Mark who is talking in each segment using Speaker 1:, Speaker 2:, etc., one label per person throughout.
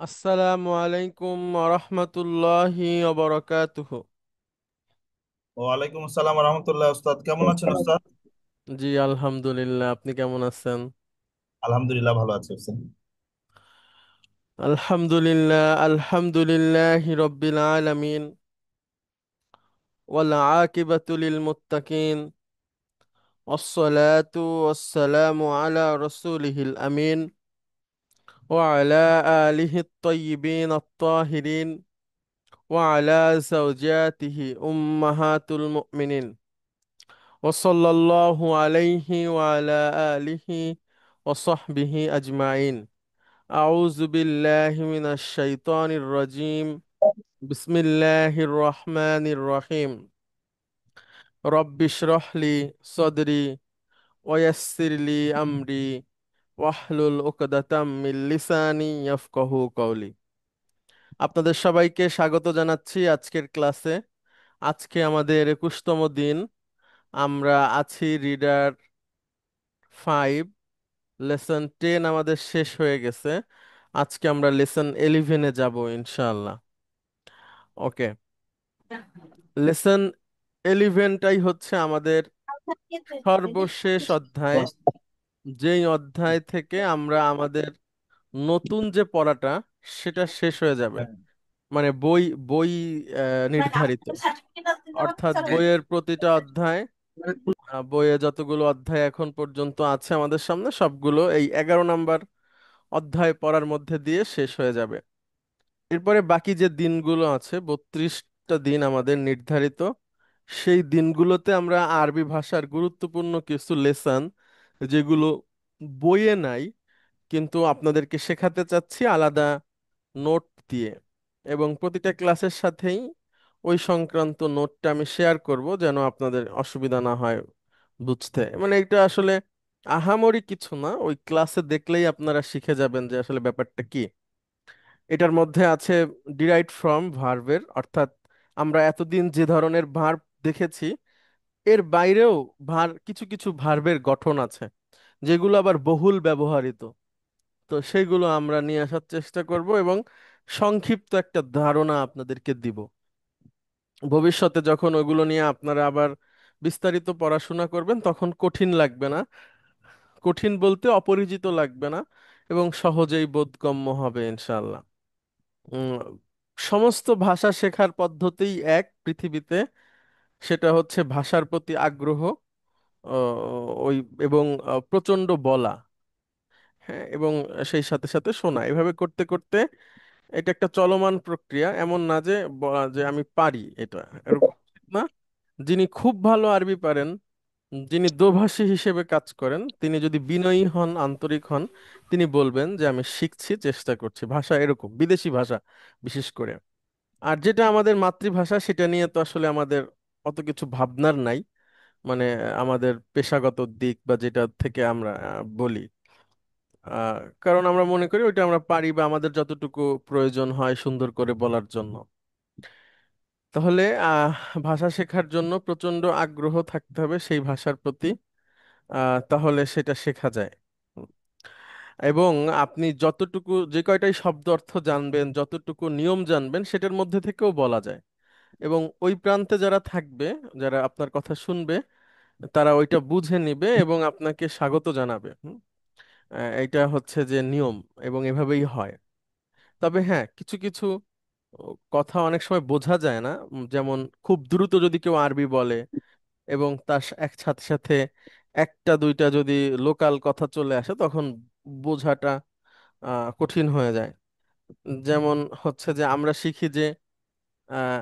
Speaker 1: আসসালামু আলাইকুম রহমতুল্লাহি ওবরাকাতুহু।
Speaker 2: ওয়ালাইকুম আসসালাম রহমতুল্লাহ। উস্তাদ কেমন আছেন উস্তাদ?
Speaker 1: জি আলহামদুলিল্লাহ, আপনি কেমন আছেন?
Speaker 2: আলহামদুলিল্লাহ, ভালো আছি উস্তাদ।
Speaker 1: আলহামদুলিল্লাহ আলহামদুলিল্লাহি রব্বিল আলামিন ওয়াল আকিবাতু লিল মুত্তাকিন والصلاة والسلام على رسوله الأمين وعلى آله الطيبين الطاهرين وعلى زوجاته أمهات المؤمنين وصلى الله عليه وعلى آله وصحبه أجمعين. أعوذ بالله من الشيطان الرجيم. بسم الله الرحمن الرحيم. رب اشرح لي صدري ويسر لي أمري واحلل عقدة من লিসানি يفقهوا قولي. আপনাদের সবাইকে স্বাগত জানাচ্ছি আজকের ক্লাসে। আজকে আমাদের 21তম দিন। আমরা আছি রিডার 5। লেসন 10 আমাদের শেষ হয়ে গেছে। আজকে আমরা লেসন 11-এ যাব ইনশাআল্লাহ। ওকে, লেসন 11টাই হচ্ছে আমাদের সর্বশেষ অধ্যায়। যেই অধ্যায় থেকে আমরা আমাদের নতুন যে পড়াটা সেটা শেষ হয়ে যাবে। মানে বই বই নির্ধারিত, অর্থাৎ বইয়ের প্রতিটা অধ্যায়, বইয়ে যতগুলো অধ্যায় এখন পর্যন্ত আছে আমাদের সামনে সবগুলো এই 11 নাম্বার অধ্যায় পড়ার মধ্যে দিয়ে শেষ হয়ে যাবে। এরপরে বাকি যে দিনগুলো আছে, 32টা দিন আমাদের নির্ধারিত, সেই দিনগুলোতে আমরা আরবি ভাষার গুরুত্বপূর্ণ কিছু লেসন, যেগুলো বইয়ে নাই কিন্তু আপনাদেরকে শেখাতে চাচ্ছি আলাদা নোট দিয়ে, এবং প্রতিটা ক্লাসের সাথেই ওই সংক্রান্ত নোটটা আমি শেয়ার করব যেন আপনাদের অসুবিধা না হয় বুঝতে। মানে এটা আসলে আহামরি কিছু না, ওই ক্লাসে দেখলেই আপনারা শিখে যাবেন যে আসলে ব্যাপারটা কি। এটার মধ্যে আছে ডিরাইভড ফ্রম ভার্বের, অর্থাৎ আমরা এতদিন যে ধরনের ভার্ব দেখেছি এর বাইরেও কিছু কিছু ভার্বের গঠন আছে যেগুলো আবার বহুল ব্যবহৃত। তো সেইগুলো আমরা নিয়ে আসার চেষ্টা করব এবং সংক্ষিপ্ত একটা ধারণা আপনাদেরকে দিব। ভবিষ্যতে যখন ওগুলো নিয়ে আপনারা আবার বিস্তারিত পড়াশোনা করবেন তখন কঠিন লাগবে না, কঠিন বলতে অপরিচিত লাগবে না, এবং সহজেই বোধগম্য হবে ইনশাআল্লাহ। উম, সমস্ত ভাষা শেখার পদ্ধতিই এক পৃথিবীতে, সেটা হচ্ছে ভাষার প্রতি আগ্রহ, ওই এবং প্রচণ্ড বলা, হ্যাঁ, এবং সেই সাথে সাথে শোনা, এভাবে করতে করতে এটা একটা চলমান প্রক্রিয়া। এমন না যে বলা যে আমি পারি এটা, এরকম উচিত না। যিনি খুব ভালো আরবি পারেন, যিনি দোভাষী হিসেবে কাজ করেন, তিনি যদি বিনয়ী হন, আন্তরিক হন, তিনি বলবেন যে আমি শিখছি, চেষ্টা করছি। ভাষা এরকম, বিদেশি ভাষা বিশেষ করে। আর যেটা আমাদের মাতৃভাষা সেটা নিয়ে তো আসলে আমাদের অত কিছু ভাবনার নাই। মানে আমাদের পেশাগত দিক বা যেটা থেকে আমরা বলি, কারণ আমরা মনে করি ওইটা আমরা পারি বা আমাদের যতটুকু প্রয়োজন হয় সুন্দর করে বলার জন্য। তাহলে ভাষা শেখার জন্য প্রচন্ড আগ্রহ থাকতে হবে সেই ভাষার প্রতি, তাহলে সেটা শেখা যায়। এবং আপনি যতটুকু, যে কয়টাই শব্দ অর্থ জানবেন, যতটুকু নিয়ম জানবেন, সেটার মধ্যে থেকেও বলা যায়। এবং ওই প্রান্তে যারা থাকবে, যারা আপনার কথা শুনবে, তারা ওইটা বুঝে নিবে এবং আপনাকে স্বাগত জানাবে। এইটা হচ্ছে যে নিয়ম, এবং এভাবেই হয়। তবে হ্যাঁ, কিছু কিছু কথা অনেক সময় বোঝা যায় না। যেমন খুব দ্রুত যদি কেউ আরবি বলে এবং তার এক সাথে সাথে একটা দুইটা যদি লোকাল কথা চলে আসে, তখন বোঝাটা কঠিন হয়ে যায়। যেমন হচ্ছে যে আমরা শিখি যে আহ,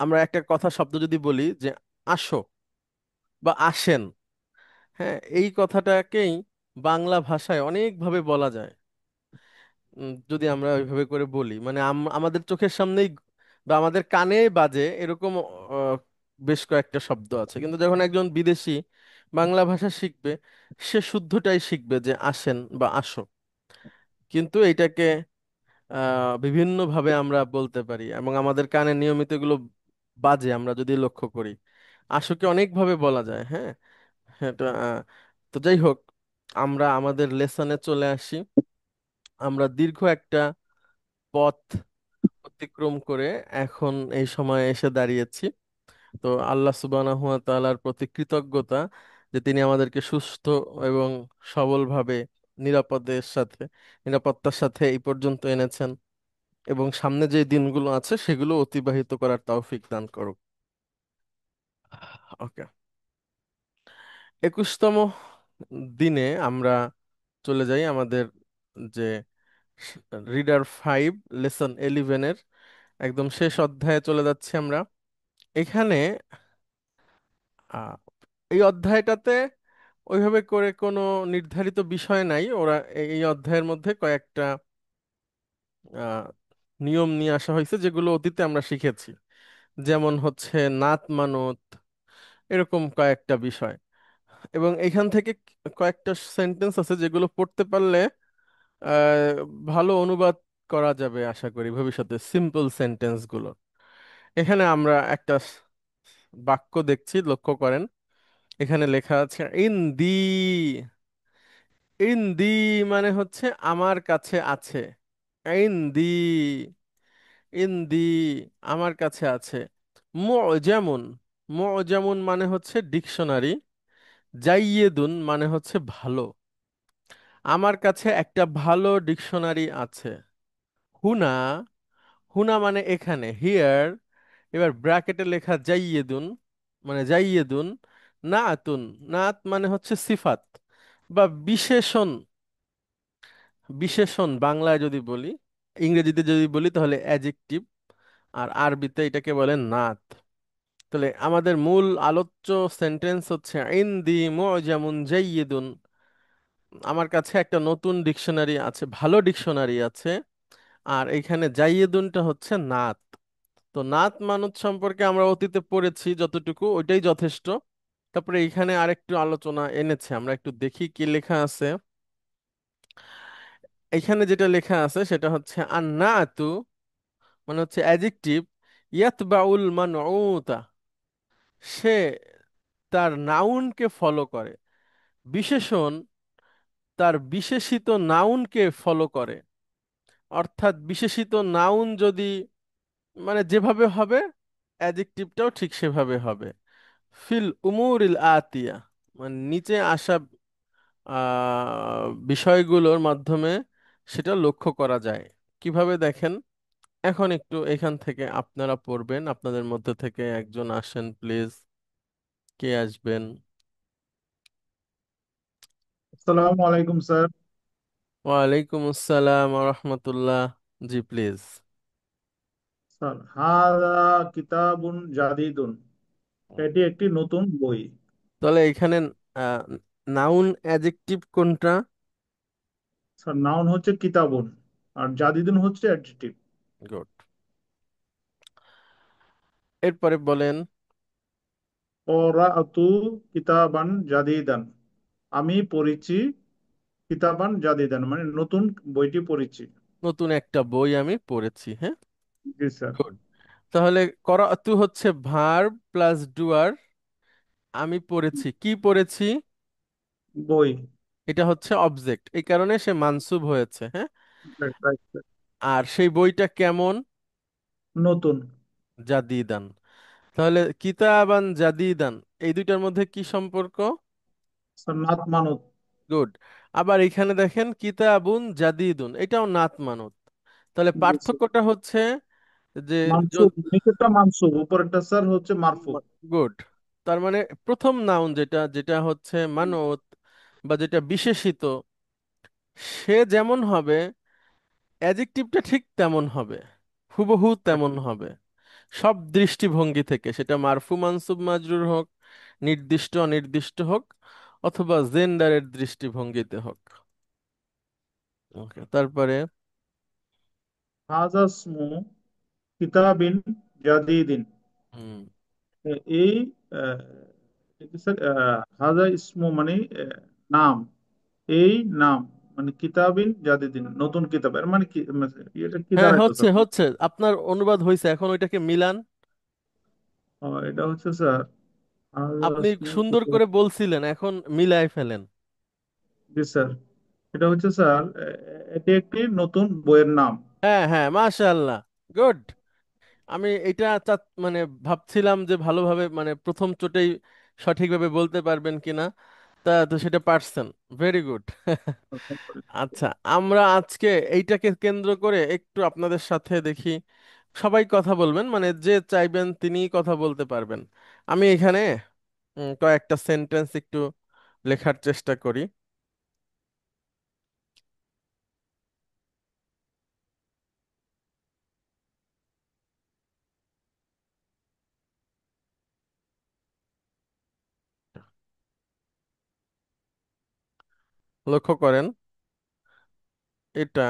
Speaker 1: আমরা একটা কথা শব্দ যদি বলি যে আসো বা আসেন, হ্যাঁ, এই কথাটাকেই বাংলা ভাষায় অনেকভাবে বলা যায়। যদি আমরা ওইভাবে করে বলি, মানে আমাদের চোখের সামনেই বা আমাদের কানে বাজে এরকম আহ, বেশ কয়েকটা শব্দ আছে, কিন্তু যখন একজন বিদেশি বাংলা ভাষা শিখবে, সে শুদ্ধটাই শিখবে যে আসেন বা আসো। কিন্তু এইটাকে বিভিন্ন ভাবে আমরা বলতে পারি এবং আমাদের কানে নিয়মিত এগুলো বাজে, আমরা যদি লক্ষ্য করি। আসোকে অনেক ভাবে বলা যায়, হ্যাঁ। এটা তো যাই হোক, আমরা আমাদের লেসনে চলে আসি। আমরা দীর্ঘ একটা পথ অতিক্রম করে এখন এই সময়ে এসে দাঁড়িয়েছি। তো আল্লাহ সুবহানাহু ওয়া তাআলার প্রতি কৃতজ্ঞতা যে তিনি আমাদেরকে সুস্থ এবং সবলভাবে নিরাপদের সাথে নিরাপত্তার সাথে এই পর্যন্ত এনেছেন, এবং সামনে যে দিনগুলো আছে সেগুলো অতিবাহিত করার তৌফিক দান করুক। ওকে, 21তম দিনে আমরা চলে যাই আমাদের যে রিডার 5 লেসন 11-এর একদম শেষ অধ্যায়ে চলে যাচ্ছি আমরা। এখানে আহ, এই অধ্যায়টাতে ওইভাবে করে কোনো নির্ধারিত বিষয় নাই। ওরা এই অধ্যায়ের মধ্যে কয়েকটা আহ, নিয়ম নিয়ে আসা হয়েছে যেগুলো অতীতে আমরা শিখেছি, যেমন হচ্ছে নাত মানত, এরকম কয়েকটা বিষয়। এবং এখান থেকে কয়েকটা সেন্টেন্স আছে যেগুলো পড়তে পারলে আহ, ভালো অনুবাদ করা যাবে আশা করি ভবিষ্যতে, সিম্পল সেন্টেন্স গুলো। এখানে আমরা একটা বাক্য দেখছি, লক্ষ্য করেন। এখানে লেখা আছে ইন দি। ইন দি মানে হচ্ছে আমার কাছে আছে। ইন দি, ইন দি আমার কাছে আছে। যেমন যেমন মানে হচ্ছে ডিকশনারি। জাইয়েদুন মানে হচ্ছে ভালো। আমার কাছে একটা ভালো ডিকশনারি আছে। হুনা, হুনা মানে এখানে, হিয়ার। এবার ব্র্যাকেটে লেখা জাইয়েদুন মানে জাইয়েদুন। নাতুন, নাত মানে হচ্ছে সিফাত বা বিশেষণ। বিশেষণ বাংলায় যদি বলি, ইংরেজিতে যদি বলি তাহলে অ্যাডজেক্টিভ, আর আরবিতে এটাকে বলে নাত। তাহলে আমাদের মূল আলোচ্য সেন্টেন্স হচ্ছে ইন দি মুজামুন জাইয়িদুন। আমার কাছে একটা নতুন ডিকশনারি আছে, ভালো ডিকশনারি আছে। আর এখানে জাইয়িদুনটা হচ্ছে নাত। তো নাত মানত সম্পর্কে আমরা অতীতে পড়েছি যতটুকু, ওইটাই যথেষ্ট। তারপরে এখানে আরেকটু আলোচনা এনেছে, আমরা একটু দেখি কি লেখা আছে। এখানে যেটা লেখা আছে সেটা হচ্ছে আন্নাতু মানে হচ্ছে অ্যাডজেক্টিভ। ইয়াতবাউল মানউতা, সে তার নাউনকে ফলো করে। বিশেষণ তার বিশেষিত নাউনকে ফলো করে। অর্থাৎ বিশেষিত নাউন যদি মানে যেভাবে হবে, অ্যাডজেক্টিভটাও ঠিক সেভাবে হবে। ফিল উমুরিল আতিয়া মানে নিচে আসা বিষয়গুলোর মাধ্যমে সেটা লক্ষ্য করা যায়। কিভাবে দেখেন, এখন একটু এখান থেকে আপনারা পড়বেন। আপনাদের মধ্যে থেকে একজন আসেন প্লিজ। কে আসবেন?
Speaker 3: আসসালামু আলাইকুম স্যার।
Speaker 1: ওয়ালাইকুম আসসালাম ওয়া রাহমাতুল্লাহ। জি প্লিজ।
Speaker 3: স্যার, হাদা কিতাবুন জাদিদুন, এটি একটি নতুন বই।
Speaker 1: তাহলে এখানে নাউন অ্যাডজেক্টিভ কোনটা?
Speaker 3: স্যার, নাউন হচ্ছে কিতাবুন আর জাদিদুন হচ্ছে অ্যাডজেক্টিভ।
Speaker 1: গুড। এরপরে বলেন।
Speaker 3: ক্বরাআতু কিতাবান জাদিদান, আমি পড়েছি। কিতাবান জাদিদান মানে নতুন বইটি পড়েছি।
Speaker 1: নতুন একটা বই আমি পড়েছি, হ্যাঁ।
Speaker 3: জি স্যার।
Speaker 1: গুড। তাহলে করাতু হচ্ছে ভার্ব প্লাস ডুয়ার। আমি পড়েছি, কি পড়েছি?
Speaker 3: বই।
Speaker 1: এটা হচ্ছে অবজেক্ট, এই কারণে সে মানসুব হয়েছে, হ্যাঁ।
Speaker 3: Right, right, sir.
Speaker 1: আর সেই বইটা কেমন?
Speaker 3: নতুন।
Speaker 1: জাদিদান। তাহলে কিতাবান জাদিদান, এই দুইটার মধ্যে কি সম্পর্ক?
Speaker 3: স্যার, নাত মানত।
Speaker 1: গুড। আবার এখানে দেখেন কিতাবুন জাদিদুন, এটাও নাত মানত। তাহলে
Speaker 3: জি স্যার।
Speaker 1: পার্থক্যটা হচ্ছে যে
Speaker 3: মানসুব, নিচেরটা মানসুব, উপরেরটা স্যার হচ্ছে মারফু।
Speaker 1: গুড। তার মানে প্রথম নাউন যেটা যেটা হচ্ছে মানত বা যেটা বিশেষিত, সে যেমন হবে অ্যাডজেক্টিভটা ঠিক তেমন হবে, হুবহু তেমন হবে। সব দৃষ্টিভঙ্গি থেকে, সেটা মারফু মানসুব মাজরুর হোক, নির্দিষ্ট অনির্দিষ্ট হোক, অথবা জেন্ডারের দৃষ্টিভঙ্গিতে হোক। ওকে, তারপরে
Speaker 3: হাজা স্মু কিতাবিন জাদিদিন।
Speaker 1: হুম,
Speaker 3: এই আহ, এটা স্যার, হাজা ইসমু মানে নাম। এই নাম মানে কিতাবিন জাদিদিন, নতুন কিতাব, এর মানে কি, মানে এটা কি
Speaker 1: হ্যাঁ
Speaker 3: দাঁড়াইতো
Speaker 1: হচ্ছে
Speaker 3: স্যার?
Speaker 1: হচ্ছে, আপনার অনুবাদ হয়েছে, এখন ওইটাকে মিলান।
Speaker 3: এটা হচ্ছে স্যার হাজা
Speaker 1: আপনি
Speaker 3: ইসমু
Speaker 1: সুন্দর
Speaker 3: কিতাব।
Speaker 1: করে বলছিলেন, এখন মিলায় ফেলেন।
Speaker 3: জি স্যার। এটা হচ্ছে স্যার, এটি একটি নতুন বইয়ের নাম।
Speaker 1: হ্যাঁ হ্যাঁ, মাশাআল্লাহ, গুড। আমি এটা মানে ভাবছিলাম যে ভালোভাবে মানে প্রথম চোটেই সঠিকভাবে বলতে পারবেন কিনা, তা তো সেটা পারছেন। Very good. আচ্ছা, আমরা আজকে এইটাকে কেন্দ্র করে একটু আপনাদের সাথে দেখি, সবাই কথা বলবেন, মানে যে চাইবেন তিনিই কথা বলতে পারবেন। আমি এখানে কয়েকটা সেন্টেন্স একটু লেখার চেষ্টা করি। লক্ষ্য করেন, এটা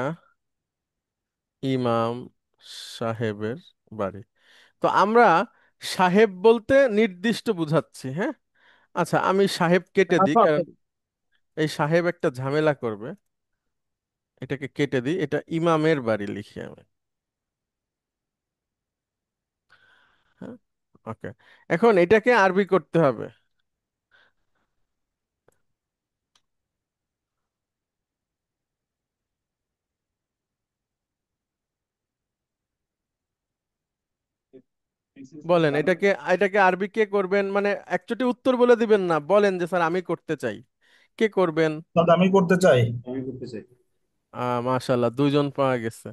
Speaker 1: ইমাম সাহেবের বাড়ি। তো আমরা সাহেব বলতে নির্দিষ্ট বুঝাচ্ছি, হ্যাঁ। আচ্ছা, আমি সাহেব কেটে দিই, কারণ এই সাহেব একটা ঝামেলা করবে। এটাকে কেটে দিই, এটা ইমামের বাড়ি লিখি আমি। হ্যাঁ, ওকে। এখন এটাকে আরবি করতে হবে। বলেন, এটাকে এটাকে আরবি কে করবেন, মানে একচোটে উত্তর বলে দিবেন না, বলেন যে স্যার আমি করতে চাই। কে করবেন?
Speaker 2: উস্তাদ আমি করতে চাই।
Speaker 1: মাশাল্লাহ, দুইজন পাওয়া গেছে।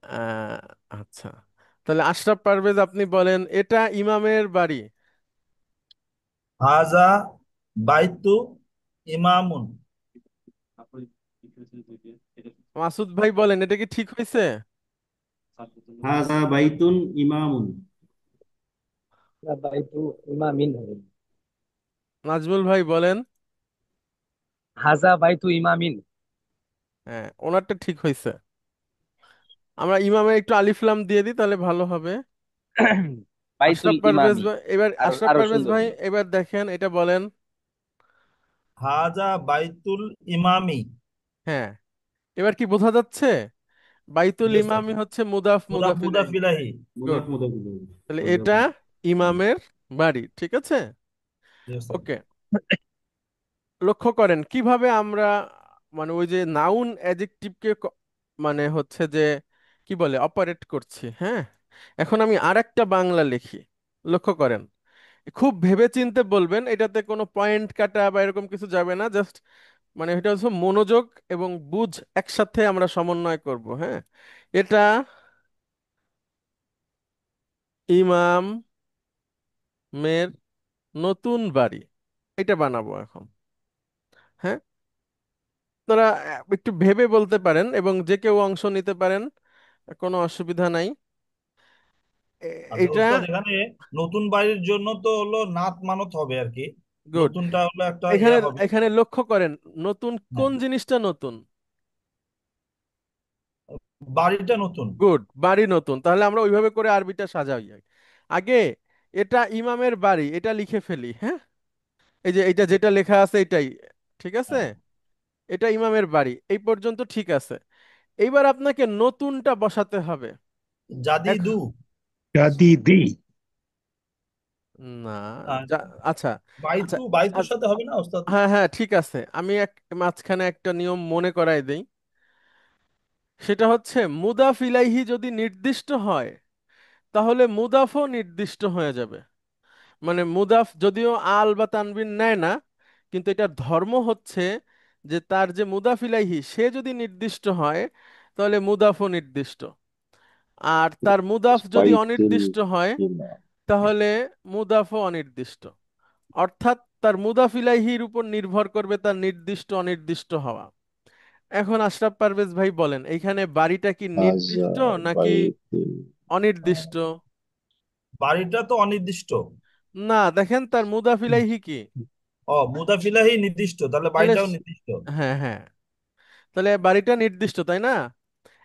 Speaker 1: আহ, আচ্ছা, তাহলে আশরাফ পারভেজ আপনি বলেন, এটা ইমামের বাড়ি।
Speaker 2: হাজা বাইতু ইমামুন।
Speaker 1: মাসুদ ভাই বলেন, এটা কি ঠিক হয়েছে?
Speaker 4: হাযা বাইতুন ইমামুন।
Speaker 5: বাইতু ইমামিন হবে।
Speaker 1: নাজমুল ভাই বলেন।
Speaker 5: হাজা বাইতু ইমামিন।
Speaker 1: হ্যাঁ, ওনারটা ঠিক হয়েছে। আমরা ইমামে একটু আলিফ লাম দিয়ে দিই, তাহলে ভালো হবে।
Speaker 5: বাইতুল
Speaker 1: আশরাফ পারভেজ
Speaker 5: ইমামি।
Speaker 1: ভাই এবার,
Speaker 5: আরো
Speaker 1: আশরাফ
Speaker 5: আরো
Speaker 1: পারভেজ
Speaker 5: সুন্দর
Speaker 1: ভাই
Speaker 5: হবে।
Speaker 1: এবার দেখেন, এটা বলেন।
Speaker 2: হাজা বাইতুল ইমামি।
Speaker 1: হ্যাঁ, এবার কি বোঝা যাচ্ছে? বাইতুল
Speaker 2: জি ওস্তাদ।
Speaker 1: ইমামি হচ্ছে মুদাফ
Speaker 2: মুদাফ
Speaker 1: মুদাফ
Speaker 2: মুদাফ
Speaker 1: ইলাইহি।
Speaker 2: ইলাহি।
Speaker 1: গুড।
Speaker 4: মুদাফ মুদাফ ইলাইহি।
Speaker 1: তাহলে
Speaker 4: মুদাফ
Speaker 1: এটা
Speaker 4: মুদাফ।
Speaker 1: ইমামের বাড়ি, ঠিক আছে।
Speaker 2: জি ওস্তাদ।
Speaker 1: ওকে, লক্ষ্য করেন কিভাবে আমরা মানে ওই যে নাউন অ্যাডজেক্টিভকে মানে হচ্ছে যে কি বলে অপারেট করছি, হ্যাঁ। এখন আমি আরেকটা বাংলা লিখি। লক্ষ্য করেন, খুব ভেবেচিন্তে বলবেন, এটাতে কোনো পয়েন্ট কাটা বা এরকম কিছু যাবে না, জাস্ট মানে এটা হচ্ছে মনোযোগ এবং বুঝ একসাথে আমরা সমন্বয় করব, হ্যাঁ। এটা ইমামের নতুন বাড়ি, এটা বানাবো এখন, হ্যাঁ। আপনারা একটু ভেবে বলতে পারেন এবং যে কেউ অংশ নিতে পারেন, কোনো অসুবিধা নাই।
Speaker 2: আচ্ছা
Speaker 1: এটা
Speaker 2: ওস্তাদ, এখানে নতুন বাড়ির জন্য তো হলো নাত মানত হবে আর কি।
Speaker 1: গুড।
Speaker 2: নতুনটা হলো একটা
Speaker 1: এখানে
Speaker 2: ইয়া হবে।
Speaker 1: এখানে লক্ষ্য করেন, নতুন
Speaker 2: হ্যাঁ,
Speaker 1: কোন জিনিসটা নতুন?
Speaker 2: বাড়িটা নতুন।
Speaker 1: গুড, বাড়ি নতুন। তাহলে আমরা ওইভাবে করে আরবিটা সাজাই আগে। এটা ইমামের বাড়ি, এটা লিখে ফেলি, হ্যাঁ। এই যে এটা যেটা লেখা আছে এটাই, ঠিক আছে।
Speaker 2: হ্যাঁ।
Speaker 1: এটা ইমামের বাড়ি, এই পর্যন্ত ঠিক আছে। এইবার আপনাকে নতুনটা বসাতে হবে।
Speaker 2: জাদিদু।
Speaker 1: এখন
Speaker 3: দিদি।
Speaker 1: না,
Speaker 2: আহ,
Speaker 1: যা, আচ্ছা। আচ্ছা,
Speaker 2: বাইতু বাইতুর
Speaker 1: আচ্ছা,
Speaker 2: সাথে হবে না ওস্তাদ?
Speaker 1: হ্যাঁ হ্যাঁ ঠিক আছে, আমি এক মাঝখানে একটা নিয়ম মনে করাই দেই। সেটা হচ্ছে মুদাফ ইলাইহি যদি নির্দিষ্ট হয়, তাহলে মুদাফও নির্দিষ্ট হয়ে যাবে। মানে মুদাফ যদিও আল বা তানবিন নেয় না, কিন্তু এটার ধর্ম হচ্ছে যে তার যে মুদাফ ইলাইহি সে যদি নির্দিষ্ট হয়, তাহলে মুদাফও নির্দিষ্ট। আর তার মুদাফ যদি
Speaker 4: বাইতুল
Speaker 1: অনির্দিষ্ট হয়,
Speaker 4: ইমাম।
Speaker 1: তাহলে মুদাফও অনির্দিষ্ট। অর্থাৎ তার মুদাফ ইলাইহির উপর নির্ভর করবে তার নির্দিষ্ট অনির্দিষ্ট হওয়া। এখন আশরাফ পারভেজ ভাই বলেন, এইখানে বাড়িটা কি
Speaker 4: হাযা
Speaker 1: নির্দিষ্ট নাকি
Speaker 4: বাইতুল
Speaker 1: অনির্দিষ্ট?
Speaker 2: বাড়িটা তো অনির্দিষ্ট।
Speaker 1: না, দেখেন তার মুদাফ ইলাইহি কি।
Speaker 2: ও, মুদাফ ইলাহি নির্দিষ্ট, তাহলে
Speaker 1: তাহলে
Speaker 2: বাড়িটাও নির্দিষ্ট।
Speaker 1: হ্যাঁ হ্যাঁ, তাহলে বাড়িটা নির্দিষ্ট, তাই না?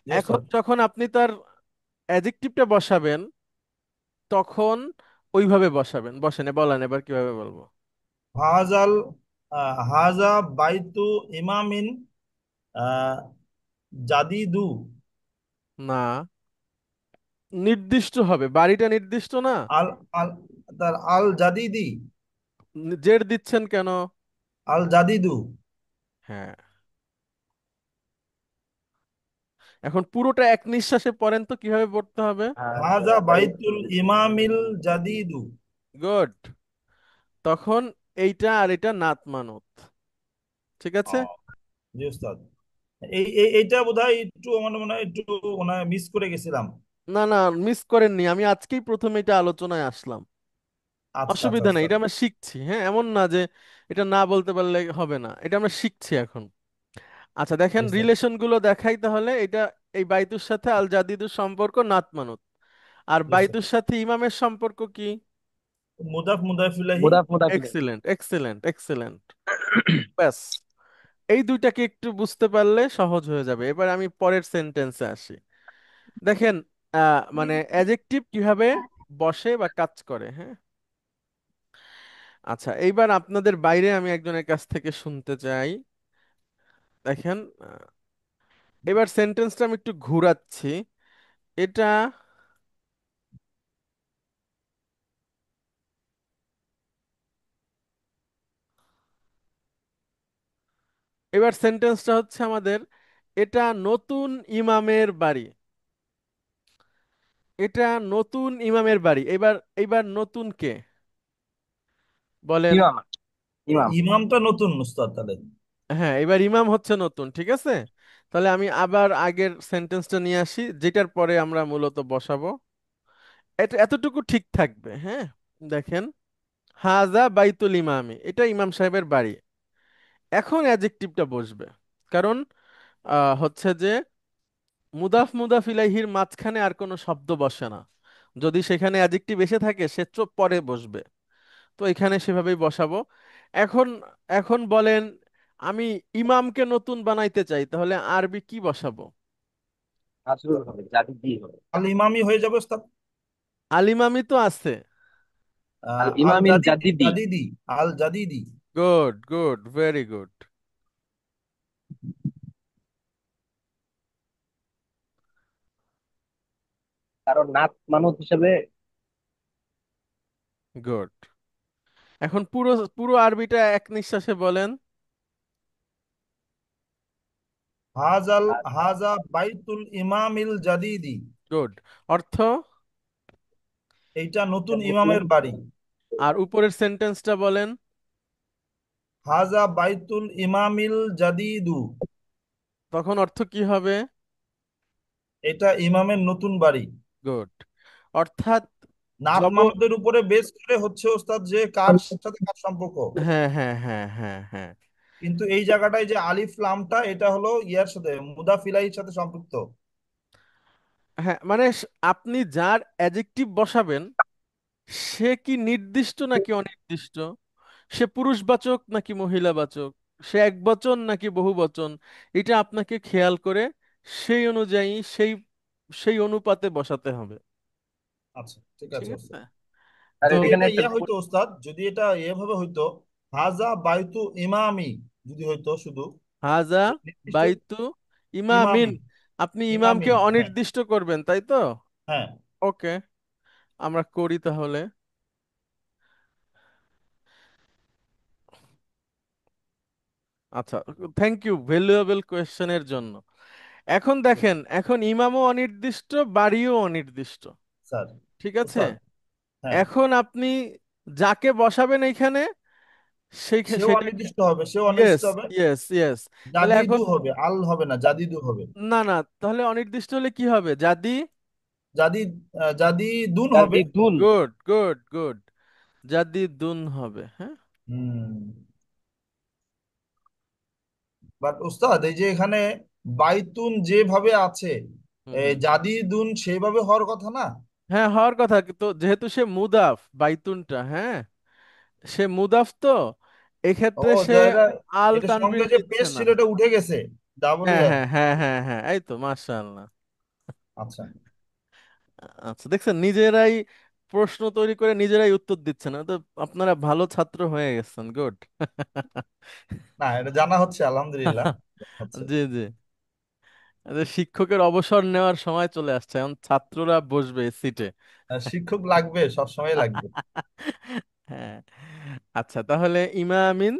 Speaker 2: জি
Speaker 1: এখন
Speaker 2: ওস্তাদ।
Speaker 1: যখন আপনি তার অ্যাডজেক্টিভটা বসাবেন, তখন ওইভাবে বসাবেন। বসেন, বলেন এবার কিভাবে বলবো।
Speaker 2: হাজাল হাজা বাইতু ইমামিন আহ, জাদিদু।
Speaker 1: না, নির্দিষ্ট হবে, বাড়িটা নির্দিষ্ট না।
Speaker 2: আল আল তার আল জাদিদি।
Speaker 1: জেড দিচ্ছেন কেন?
Speaker 2: আল জাদিদু।
Speaker 1: হ্যাঁ, এখন পুরোটা এক নিঃশ্বাসে পড়েন তো কিভাবে পড়তে হবে?
Speaker 2: হাজা
Speaker 5: হাজা
Speaker 2: বাইতুল
Speaker 5: বাইতুল
Speaker 2: ইমামিল জাদিদু।
Speaker 1: গুড। তখন এইটা আর এটা নাত মানত, ঠিক আছে।
Speaker 2: আহ, জি উস্তাদ। এইটা বোধহয় একটু আমার মনে হয় একটু মনে হয় মিস করে গেছিলাম।
Speaker 1: না না, মিস করেননি, আমি আজকেই প্রথম এটা আলোচনায় আসলাম।
Speaker 2: আচ্ছা আচ্ছা
Speaker 1: অসুবিধা নেই,
Speaker 2: উস্তাদ।
Speaker 1: এটা আমরা শিখছি, হ্যাঁ, এমন না যে এটা না বলতে পারলে হবে না, এটা আমরা শিখছি এখন। আচ্ছা
Speaker 2: জি
Speaker 1: দেখেন
Speaker 2: উস্তাদ।
Speaker 1: রিলেশন গুলো দেখাই তাহলে। এটা এই বাইতুর সাথে আল জাদিদুর সম্পর্ক নাত মানত, আর
Speaker 2: জি উস্তাদ।
Speaker 1: বাইতুর সাথে ইমামের সম্পর্ক কি?
Speaker 2: মুদাফ মুদাফ ইলাইহি।
Speaker 5: মুদাফ মুদাফ ইলাইহি।
Speaker 1: Excellent excellent excellent. ব্যাস, এই দুইটাকে একটু বুঝতে পারলে সহজ হয়ে যাবে। এবার আমি পরের সেন্টেন্সে আসি। দেখেন মানে অ্যাডজেক্টিভ কিভাবে বসে বা কাজ করে, হ্যাঁ। আচ্ছা এইবার আপনাদের বাইরে আমি একজনের কাছ থেকে শুনতে চাই। দেখেন এবার সেন্টেন্সটা আমি একটু ঘুরাচ্ছি। এটা, এবার সেন্টেন্সটা হচ্ছে আমাদের, এটা নতুন ইমামের বাড়ি। এটা নতুন ইমামের বাড়ি। এবার এইবার নতুন কে বলেন?
Speaker 5: ইমাম। ইমাম।
Speaker 2: ইমামটা নতুন উস্তাদ তাহলে।
Speaker 1: হ্যাঁ, এবার ইমাম হচ্ছে নতুন, ঠিক আছে। তাহলে আমি আবার আগের সেন্টেন্সটা নিয়ে আসি, যেটার পরে আমরা মূলত বসাবো। এটা এতটুকু ঠিক থাকবে, হ্যাঁ। দেখেন, হাজা বাইতুল ইমামি, এটা ইমাম সাহেবের বাড়ি। এখন অ্যাডজেক্টিভটা বসবে, কারণ হচ্ছে যে মুদাফ মুদাফ ইলাইহির মাঝখানে আর কোনো শব্দ বসে না। যদি সেখানে অ্যাডজেক্টিভ এসে থাকে সে চুপ পরে বসবে। তো এখানে সেভাবেই বসাবো। এখন, এখন বলেন, আমি ইমামকে নতুন বানাইতে চাই, তাহলে আরবি কি বসাবো?
Speaker 5: মাজরুর হবে, জাদি হবে।
Speaker 2: আল ইমামি হয়ে যাবে উস্তাদ।
Speaker 1: আলিমামি তো আছে।
Speaker 5: আল
Speaker 2: আল
Speaker 5: ইমামিল
Speaker 2: জাদিদি
Speaker 5: জাদিদি।
Speaker 2: জাদিদি। আল জাদিদি।
Speaker 1: Good good, very good.
Speaker 5: কারণ নাত মানত হিসাবে।
Speaker 1: গুড। এখন পুরো পুরো আরবিটা এক নিঃশ্বাসে বলেন।
Speaker 2: হাজাল হাজা বাইতুল ইমামিল জাদিদি।
Speaker 1: গুড। অর্থ?
Speaker 2: এইটা নতুন
Speaker 5: নতুন।
Speaker 2: ইমামের বাড়ি।
Speaker 1: আর উপরের সেন্টেন্সটা বলেন।
Speaker 2: হাজা বাইতুল ইমামিল জাদিদু।
Speaker 1: তখন অর্থ কি হবে?
Speaker 2: এটা ইমামের নতুন বাড়ি।
Speaker 1: গুড। অর্থাৎ
Speaker 2: নাত
Speaker 1: জব,
Speaker 2: মানতের উপরে বেস করে হচ্ছে ওস্তাদ যে কার সাথে কার সম্পর্ক।
Speaker 1: হ্যাঁ হ্যাঁ হ্যাঁ হ্যাঁ হ্যাঁ।
Speaker 2: কিন্তু এই জায়গাটায় যে আলিফ লামটা এটা হলো ইয়ার সাথে মুদাফ ইলাইহির সাথে সম্পৃক্ত।
Speaker 1: হ্যাঁ মানে আপনি যার অ্যাডজেক্টিভ বসাবেন সে কি নির্দিষ্ট নাকি অনির্দিষ্ট, সে পুরুষবাচক নাকি মহিলাবাচক, সে একবচন নাকি বহুবচন, এটা আপনাকে খেয়াল করে সেই অনুযায়ী সেই সেই অনুপাতে বসাতে হবে,
Speaker 2: আচ্ছা ঠিক
Speaker 1: ঠিক
Speaker 2: আছে
Speaker 1: আছে।
Speaker 2: ওস্তাদ।
Speaker 5: আর
Speaker 1: তো
Speaker 2: যদি
Speaker 5: এখানে
Speaker 2: এটা
Speaker 5: একটা
Speaker 2: ইয়া হইতো ওস্তাদ, যদি এটা এভাবে হইতো, হাজা বাইতু ইমামি যদি হইতো শুধু
Speaker 1: হাজা
Speaker 2: নির্দিষ্ট
Speaker 1: বাইতু ইমামিন,
Speaker 2: ইমামি।
Speaker 1: আপনি ইমামকে
Speaker 2: ইমামিন হ্যাঁ।
Speaker 1: অনির্দিষ্ট করবেন, তাই তো।
Speaker 2: হ্যাঁ
Speaker 1: ওকে, আমরা করি তাহলে। আচ্ছা, থ্যাংক ইউ ভ্যালুয়েবল কোয়েশ্চেনের জন্য। এখন দেখেন, এখন ইমামও অনির্দিষ্ট, বাড়িও অনির্দিষ্ট,
Speaker 2: স্যার।
Speaker 1: ঠিক আছে।
Speaker 2: ওস্তাদ। হ্যাঁ।
Speaker 1: এখন আপনি যাকে বসাবেন এইখানে সেই
Speaker 2: সেও
Speaker 1: সেটা,
Speaker 2: অনির্দিষ্ট হবে, সেও অনির্দিষ্ট
Speaker 1: ইয়েস
Speaker 2: হবে।
Speaker 1: Yes yes. তাহলে এখন,
Speaker 2: জাদিদু হবে, আল হবে না, জাদিদু হবে।
Speaker 1: না না, তাহলে অনির্দিষ্ট হলে কি হবে? জাদি।
Speaker 2: জাদি জাদি দুন হবে।
Speaker 5: জাদি দুন।
Speaker 1: গুড গুড গুড, জাদি দুন হবে, হ্যাঁ।
Speaker 2: হুম। বাট ওস্তাদ এই যে এখানে বাইতুন যেভাবে আছে,
Speaker 1: হুম
Speaker 2: এই
Speaker 1: হুম।
Speaker 2: জাদি দুন সেইভাবে হওয়ার কথা না।
Speaker 1: হ্যাঁ হওয়ার কথা, তো যেহেতু সে মুদাফ বাইতুনটা, হ্যাঁ, সে মুদাফ তো
Speaker 2: ও
Speaker 1: এক্ষেত্রে সে
Speaker 2: যা এটা,
Speaker 1: আল
Speaker 2: এটা সঙ্গে
Speaker 1: তানবির
Speaker 2: যে
Speaker 1: নিচ্ছে
Speaker 2: পেশ
Speaker 1: না।
Speaker 2: ছিল এটা উঠে গেছে। ডাবল
Speaker 1: হ্যাঁ
Speaker 2: ইয়ার।
Speaker 1: হ্যাঁ হ্যাঁ হ্যাঁ হ্যাঁ, এই তো মাশাআল্লাহ।
Speaker 2: আচ্ছা।
Speaker 1: আচ্ছা দেখছেন, নিজেরাই প্রশ্ন তৈরি করে নিজেরাই উত্তর দিচ্ছেন, তো আপনারা ভালো ছাত্র হয়ে গেছেন, গুড।
Speaker 2: না এটা জানা হচ্ছে আলহামদুলিল্লাহ। হচ্ছে।
Speaker 1: জি জি। শিক্ষকের অবসর নেওয়ার সময় চলে আসছে, এখন ছাত্ররা বসবে সিটে।
Speaker 2: শিক্ষক লাগবে, সব সময় লাগবে।
Speaker 1: হ্যাঁ। আচ্ছা তাহলে ইমামিন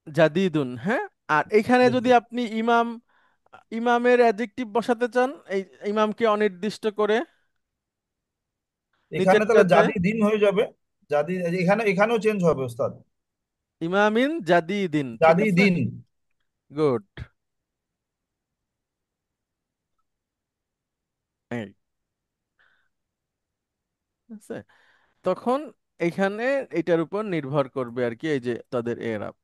Speaker 1: জাদিদুন, হ্যাঁ। আর এখানে যদি
Speaker 2: জি।
Speaker 1: আপনি ইমাম ইমামের অ্যাডজেক্টিভ বসাতে চান, এই ইমামকে অনির্দিষ্ট করে
Speaker 2: এখানে তাহলে
Speaker 1: নিচেরটাতে?
Speaker 2: জাদি দিন হয়ে যাবে। জাদি, এখানেও চেঞ্জ হবে ওস্তাদ।
Speaker 1: ইমামিন জাদিদিন, ঠিক
Speaker 2: জাদি
Speaker 1: আছে।
Speaker 2: দিন।
Speaker 1: গুড। এই ঠিক আছে। তখন এখানে এটার উপর নির্ভর করবে আর কি, এই যে তাদের এরাব।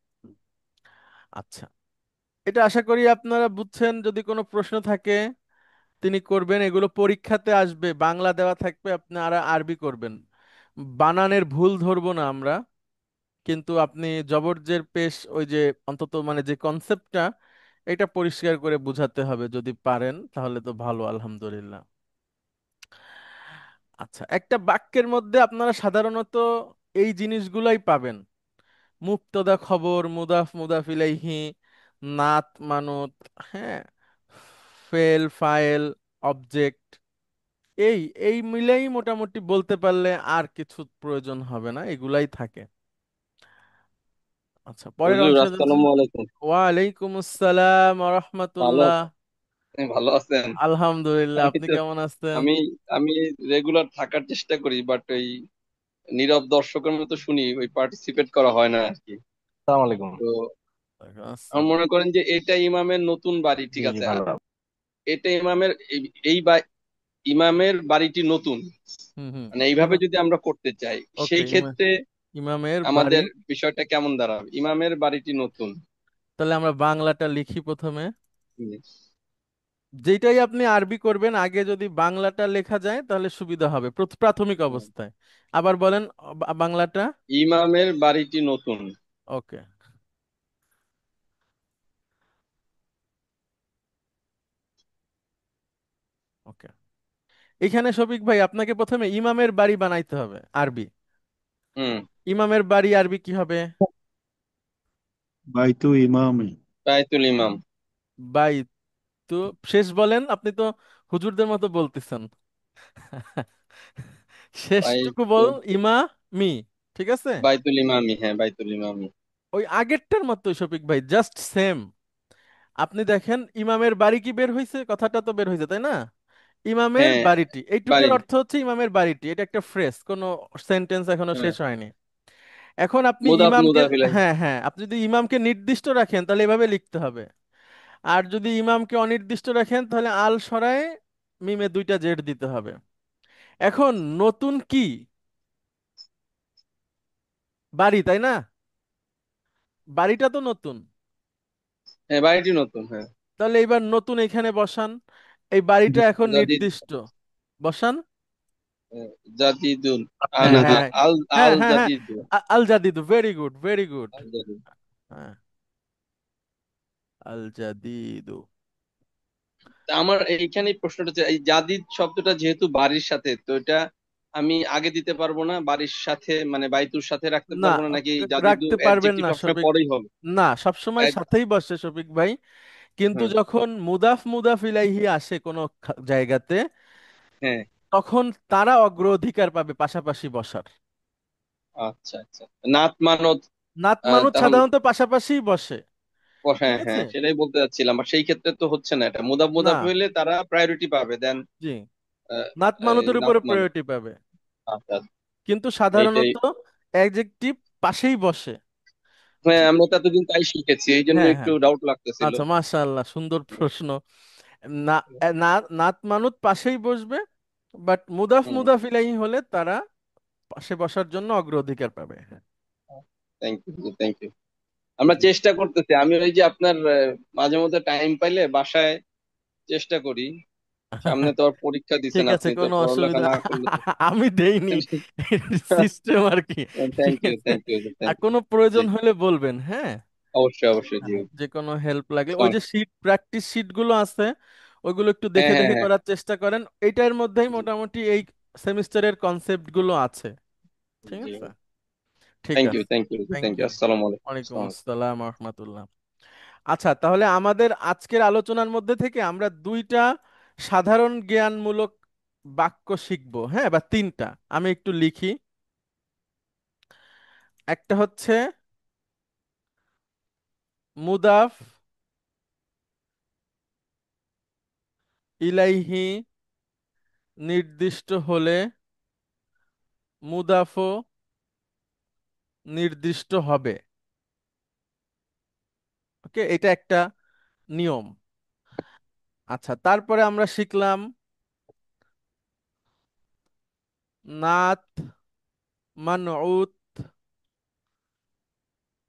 Speaker 1: আচ্ছা, এটা আশা করি আপনারা বুঝছেন। যদি কোনো প্রশ্ন থাকে তিনি করবেন, এগুলো পরীক্ষাতে আসবে, বাংলা দেওয়া থাকবে, আপনারা আরবি করবেন। বানানের ভুল ধরবো না আমরা, কিন্তু আপনি জবরজের পেশ ওই যে অন্তত মানে যে কনসেপ্টটা, এটা পরিষ্কার করে বুঝাতে হবে। যদি পারেন তাহলে তো ভালো, আলহামদুলিল্লাহ। আচ্ছা, একটা বাক্যের মধ্যে আপনারা সাধারণত এই জিনিসগুলাই পাবেন: মুবতাদা, খবর, মুদাফ, মুদাফ ইলাইহি, নাত, মানত, হ্যাঁ, ফেল, ফাইল, অবজেক্ট। এই এই মিলেই মোটামুটি বলতে পারলে আর কিছু প্রয়োজন হবে না, এগুলাই থাকে। আচ্ছা, পরের
Speaker 6: হুজুর
Speaker 1: অংশে যাচ্ছি।
Speaker 6: আসসালামু আলাইকুম।
Speaker 1: ওয়ালাইকুম আসসালাম ওয়া
Speaker 6: ভালো
Speaker 1: রাহমাতুল্লাহ।
Speaker 6: আপনি ভালো আছেন?
Speaker 1: আলহামদুলিল্লাহ,
Speaker 6: আমি
Speaker 1: আপনি
Speaker 6: তো
Speaker 1: কেমন আছেন?
Speaker 6: আমি আমি রেগুলার থাকার চেষ্টা করি, বাট ওই নীরব দর্শকের মতো শুনি, ওই পার্টিসিপেট করা হয় না আর কি।
Speaker 5: আসসালামু আলাইকুম।
Speaker 6: তো আমার
Speaker 1: আসসালাম।
Speaker 6: মনে করেন যে এটা ইমামের নতুন বাড়ি,
Speaker 5: জি
Speaker 6: ঠিক
Speaker 5: জি,
Speaker 6: আছে।
Speaker 5: ভালো।
Speaker 6: এটা ইমামের ইমামের বাড়িটি নতুন,
Speaker 1: হুম হুম।
Speaker 6: মানে এইভাবে যদি আমরা করতে চাই,
Speaker 1: ওকে,
Speaker 6: সেই ক্ষেত্রে
Speaker 1: ইমামের বাড়ি।
Speaker 6: আমাদের বিষয়টা কেমন দাঁড়াবে? ইমামের বাড়িটি নতুন।
Speaker 1: তাহলে আমরা বাংলাটা লিখি প্রথমে।
Speaker 6: হুম।
Speaker 1: যেটাই আপনি আরবি করবেন, আগে যদি বাংলাটা লেখা যায় তাহলে সুবিধা হবে প্রাথমিক অবস্থায়। আবার বলেন বাংলাটা।
Speaker 6: ইমামের বাড়িটি নতুন।
Speaker 1: ওকে ওকে। এখানে শফিক ভাই আপনাকে প্রথমে ইমামের বাড়ি বানাইতে হবে আরবি।
Speaker 6: হুম।
Speaker 1: ইমামের বাড়ি আরবি কি হবে?
Speaker 3: বাইতু ইমামে।
Speaker 6: বায়তুল ইমাম।
Speaker 1: বাই। তো শেষ বলেন, আপনি তো হুজুরদের মতো বলতেছেন। শেষটুকু বল, ইমা মি। ঠিক আছে,
Speaker 6: বাইতুল ইমামি, হ্যাঁ বাইতুল ইমামি।
Speaker 1: ওই আগেরটার মতোই শফিক ভাই, জাস্ট সেম। আপনি দেখেন ইমামের বাড়ি কি বের হয়েছে, কথাটা তো বের হয়েছে তাই না? ইমামের
Speaker 6: হ্যাঁ
Speaker 1: বাড়িটি, এইটুকুর
Speaker 6: বাড়ি।
Speaker 1: অর্থ হচ্ছে ইমামের বাড়িটি। এটা একটা ফ্রেজ, কোনো সেন্টেন্স এখনো
Speaker 6: হ্যাঁ,
Speaker 1: শেষ হয়নি। এখন আপনি
Speaker 6: মুদাফ
Speaker 1: ইমামকে,
Speaker 6: মুদাফ ইলাইহি।
Speaker 1: হ্যাঁ হ্যাঁ, আপনি যদি ইমামকে নির্দিষ্ট রাখেন তাহলে এভাবে লিখতে হবে। আর যদি ইমামকে অনির্দিষ্ট রাখেন তাহলে আল সরায় মিমে দুইটা জেড দিতে হবে। এখন নতুন কি? বাড়ি, তাই না? বাড়িটা তো নতুন।
Speaker 6: হ্যাঁ বাড়িটি নতুন, হ্যাঁ।
Speaker 1: তাহলে এবার নতুন এখানে বসান। এই বাড়িটা এখন
Speaker 6: জাদিদ।
Speaker 1: নির্দিষ্ট, বসান।
Speaker 6: হ্যাঁ, জাদিদুন।
Speaker 1: হ্যাঁ
Speaker 6: না,
Speaker 1: হ্যাঁ
Speaker 6: আল
Speaker 1: হ্যাঁ
Speaker 6: আল
Speaker 1: হ্যাঁ হ্যাঁ,
Speaker 6: জাদিদ।
Speaker 1: আল জাদিদু, ভেরি গুড ভেরি গুড।
Speaker 6: আল জাদিদ।
Speaker 1: হ্যাঁ, আল জাদিদু।
Speaker 6: তা আমার এইখানে প্রশ্নটা হচ্ছে, এই জাদিদ শব্দটা যেহেতু বাড়ির সাথে, তো এটা আমি আগে দিতে পারবো না বাড়ির সাথে, মানে বাইতুর সাথে রাখতে
Speaker 1: না,
Speaker 6: পারবো না, নাকি জাদিদু
Speaker 1: রাখতে পারবেন
Speaker 6: অ্যাডজেক্টিভ
Speaker 1: না
Speaker 6: সবসময়
Speaker 1: শফিক।
Speaker 6: পরেই হবে?
Speaker 1: না, সবসময়
Speaker 6: এক-
Speaker 1: সাথেই বসে শফিক ভাই। কিন্তু
Speaker 6: হ্যাঁ।
Speaker 1: যখন মুদাফ মুদাফ ইলাইহি আসে কোনো জায়গাতে,
Speaker 6: হ্যাঁ।
Speaker 1: তখন তারা অগ্রাধিকার পাবে পাশাপাশি বসার।
Speaker 6: আচ্ছা আচ্ছা। নাত মানত।
Speaker 1: নাত মানুত
Speaker 6: তখন
Speaker 1: সাধারণত পাশাপাশি বসে। ঠিক
Speaker 6: হ্যাঁ
Speaker 1: আছে।
Speaker 6: হ্যাঁ, সেটাই বলতে চাচ্ছিলাম, আর সেই ক্ষেত্রে তো হচ্ছে না, এটা মুদাফ
Speaker 1: না,
Speaker 6: মুদাফ হইলে তারা প্রায়োরিটি পাবে দেন।
Speaker 1: জি, নাত মানুতের
Speaker 6: নাত
Speaker 1: উপরে
Speaker 6: মানত।
Speaker 1: প্রায়োরিটি পাবে।
Speaker 6: আচ্ছা।
Speaker 1: কিন্তু
Speaker 6: এইটাই।
Speaker 1: সাধারণত অ্যাডজেক্টিভ পাশেই বসে।
Speaker 6: হ্যাঁ,
Speaker 1: ঠিক
Speaker 6: আমরা তো
Speaker 1: আছে।
Speaker 6: এতদিন তাই শিখেছি, এই জন্য
Speaker 1: হ্যাঁ
Speaker 6: একটু
Speaker 1: হ্যাঁ।
Speaker 6: ডাউট লাগতেছিল।
Speaker 1: আচ্ছা, মাশাআল্লাহ, সুন্দর প্রশ্ন। না, নাত মানুত পাশেই বসবে, বাট মুদাফ
Speaker 6: হুম।
Speaker 1: মুদাফ ইলাইহি হলে তারা পাশে বসার জন্য অগ্রাধিকার পাবে। হ্যাঁ।
Speaker 6: Thank you thank you. আমরা
Speaker 1: জি।
Speaker 6: চেষ্টা করতেছি, আমি ওই যে আপনার মাঝে মধ্যে টাইম পাইলে বাসায় চেষ্টা করি। সামনে তো আর পরীক্ষা দিছেন
Speaker 1: ঠিক আছে,
Speaker 6: আপনি, তো
Speaker 1: কোনো
Speaker 6: পড়ালেখা
Speaker 1: অসুবিধা।
Speaker 6: না করলে তো।
Speaker 1: আমি দেইনি, সিস্টেম আর কি।
Speaker 6: থ্যাংক
Speaker 1: ঠিক
Speaker 6: ইউ
Speaker 1: আছে।
Speaker 6: থ্যাংক ইউ
Speaker 1: আর
Speaker 6: থ্যাংক ইউ।
Speaker 1: কোনো
Speaker 6: জি,
Speaker 1: প্রয়োজন হলে বলবেন, হ্যাঁ।
Speaker 6: অবশ্যই অবশ্যই, জি।
Speaker 1: যে কোনো হেল্প লাগলে ওই
Speaker 6: সম-
Speaker 1: যে প্র্যাকটিস শিট গুলো আছে, ওইগুলো একটু
Speaker 6: হ্যাঁ
Speaker 1: দেখে
Speaker 6: হ্যাঁ
Speaker 1: দেখে
Speaker 6: হ্যাঁ।
Speaker 1: করার চেষ্টা করেন। এইটার মধ্যেই
Speaker 6: জি
Speaker 1: মোটামুটি এই সেমিস্টারের কনসেপ্ট গুলো আছে। ঠিক
Speaker 6: জি।
Speaker 1: আছে। ঠিক
Speaker 6: থ্যাংক ইউ
Speaker 1: আছে।
Speaker 6: Thank you
Speaker 1: thank
Speaker 6: thank you.
Speaker 1: You.
Speaker 6: আসসালামু আলাইকুম।
Speaker 1: ওয়ালাইকুম
Speaker 6: আসসালামু আলাইকুম।
Speaker 1: আসসালাম ওয়া রাহমাতুল্লাহ। আচ্ছা, তাহলে আমাদের আজকের আলোচনার মধ্যে থেকে আমরা দুইটা সাধারণ জ্ঞানমূলক বাক্য শিখবো, হ্যাঁ, বা তিনটা। আমি একটু লিখি। একটা হচ্ছে মুদাফ ইলাইহি নির্দিষ্ট হলে মুদাফও নির্দিষ্ট হবে। ওকে, এটা একটা নিয়ম। আচ্ছা, তারপরে আমরা শিখলাম নাত মানউত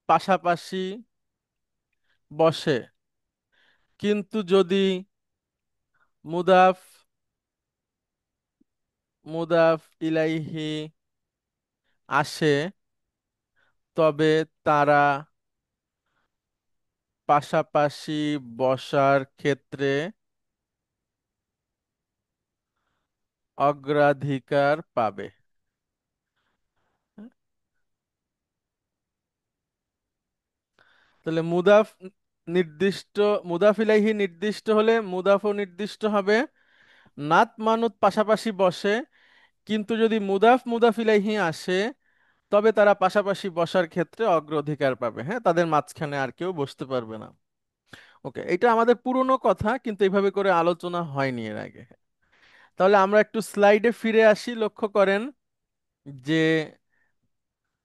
Speaker 1: পাশাপাশি বসে, কিন্তু যদি মুদাফ মুদাফ ইলাইহি আসে তবে তারা পাশাপাশি বসার ক্ষেত্রে অগ্রাধিকার পাবে। তাহলে নির্দিষ্ট মুদাফ ইলাইহি নির্দিষ্ট হলে মুদাফও নির্দিষ্ট হবে। নাত মানুত পাশাপাশি বসে, কিন্তু যদি মুদাফ ইলাইহি আসে তবে তারা পাশাপাশি বসার ক্ষেত্রে অগ্রাধিকার পাবে। হ্যাঁ, তাদের মাঝখানে আর কেউ বসতে পারবে না। ওকে, এটা আমাদের পুরনো কথা, কিন্তু এইভাবে করে আলোচনা হয়নি এর আগে। তাহলে আমরা একটু স্লাইডে ফিরে আসি। লক্ষ্য করেন যে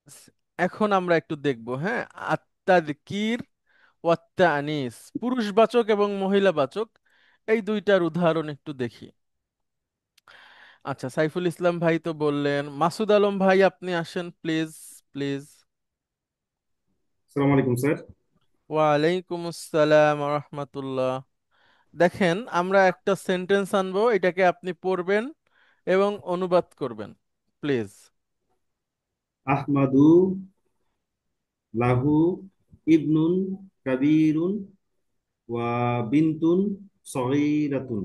Speaker 1: স- এখন আমরা একটু দেখব। হ্যাঁ, আত্তাযকির ওয়াত্তা আনিস, পুরুষবাচক এবং মহিলাবাচক এই দুইটার উদাহরণ একটু দেখি। আচ্ছা, সাইফুল ইসলাম ভাই তো বললেন। মাসুদ আলম ভাই, আপনি আসেন প্লিজ, প্লিজ।
Speaker 4: আসসালামু আলাইকুম স্যার।
Speaker 1: ওয়ালাইকুম আসসালাম রহমতুল্লাহ। দেখেন, আমরা একটা সেন্টেন্স আনবো, এটাকে আপনি পড়বেন এবং অনুবাদ করবেন, প্লিজ।
Speaker 4: আহমাদু লাহু ইবনুন কাবীরুন ওয়া বিনতুন সগীরাতুন।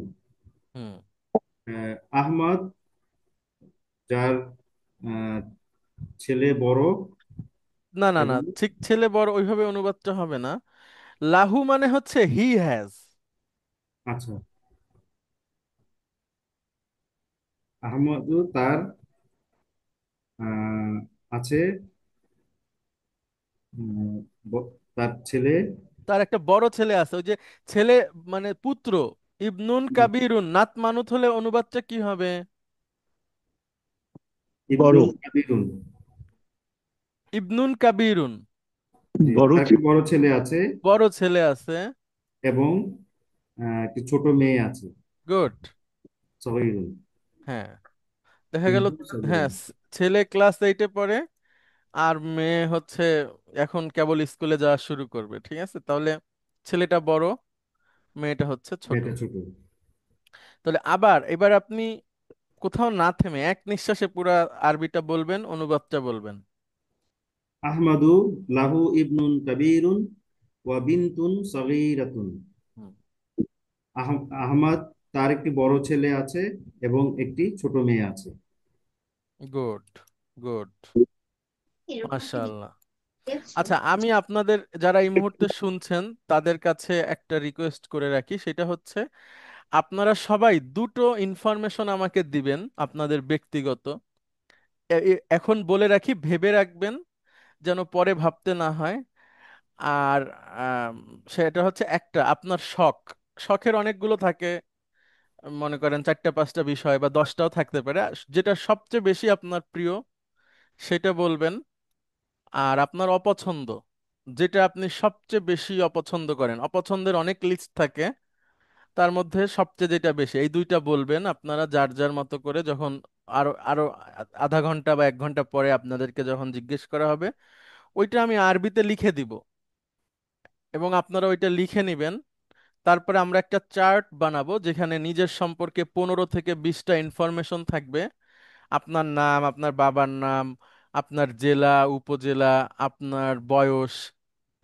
Speaker 1: হুম।
Speaker 4: আহমদ, যার আহ, ছেলে বড়
Speaker 1: না না না,
Speaker 4: এবং
Speaker 1: ঠিক ছেলে বড় ওইভাবে অনুবাদটা হবে না। লাহু মানে হচ্ছে হি হ্যাজ।
Speaker 4: আচ্ছা, আহমদু তার আছে, উম, তার ছেলে
Speaker 1: তার একটা বড় ছেলে আছে, ওই যে ছেলে মানে পুত্র। ইবনুন কাবিরুন, নাত মানুত হলে অনুবাদটা কি হবে?
Speaker 4: ইবনুন কাবীরুন।
Speaker 1: ইবনুন কাবিরুন,
Speaker 4: জি, তার একটি বড় ছেলে আছে
Speaker 1: বড় ছেলে আছে।
Speaker 4: এবং একটি ছোট মেয়ে আছে,
Speaker 1: গুড।
Speaker 4: সগীরুন।
Speaker 1: হ্যাঁ, দেখা গেল।
Speaker 4: বিনতুন
Speaker 1: হ্যাঁ,
Speaker 4: সগীরুন।
Speaker 1: ছেলে ক্লাস 8-এ পড়ে আর মেয়ে হচ্ছে এখন কেবল স্কুলে যাওয়া শুরু করবে। ঠিক আছে, তাহলে ছেলেটা বড়, মেয়েটা হচ্ছে ছোট।
Speaker 4: মেয়েটা ছোট।
Speaker 1: তাহলে এবার আপনি কোথাও না থেমে এক নিঃশ্বাসে পুরা আরবিটা বলবেন, অনুবাদটা বলবেন।
Speaker 4: আহমাদু লাহু ইবনুন কাবীরুন ওয়া বিনতুন সগীরাতুন। আহমদ, তার একটি বড় ছেলে আছে এবং একটি ছোট মেয়ে আছে।
Speaker 1: গুড, গুড, মাশাআল্লাহ। আচ্ছা, আমি আপনাদের যারা এই মুহূর্তে শুনছেন তাদের কাছে একটা রিকোয়েস্ট করে রাখি, সেটা হচ্ছে আপনারা সবাই দুটো ইনফরমেশন আমাকে দিবেন, আপনাদের ব্যক্তিগত। এখন বলে রাখি, ভেবে রাখবেন যেন পরে ভাবতে না হয়। আর আম, সেটা হচ্ছে, একটা আপনার শখ, শখের অনেকগুলো থাকে, মনে করেন 4-5টা বিষয় বা 10টাও থাকতে পারে। যেটা সবচেয়ে বেশি আপনার প্রিয় সেটা বলবেন। আর আপনার অপছন্দ, যেটা আপনি সবচেয়ে বেশি অপছন্দ করেন, অপছন্দের অনেক লিস্ট থাকে, তার মধ্যে সবচেয়ে যেটা বেশি, এই দুইটা বলবেন আপনারা যার যার মতো করে। যখন আরো আরো আধা ঘন্টা বা 1 ঘন্টা পরে আপনাদেরকে যখন জিজ্ঞেস করা হবে, ওইটা আমি আরবিতে লিখে দিব এবং আপনারা ওইটা লিখে নেবেন। তারপরে আমরা একটা চার্ট বানাবো যেখানে নিজের সম্পর্কে 15 থেকে 20টা ইনফরমেশন থাকবে। আপনার নাম, আপনার বাবার নাম, আপনার জেলা উপজেলা, আপনার বয়স,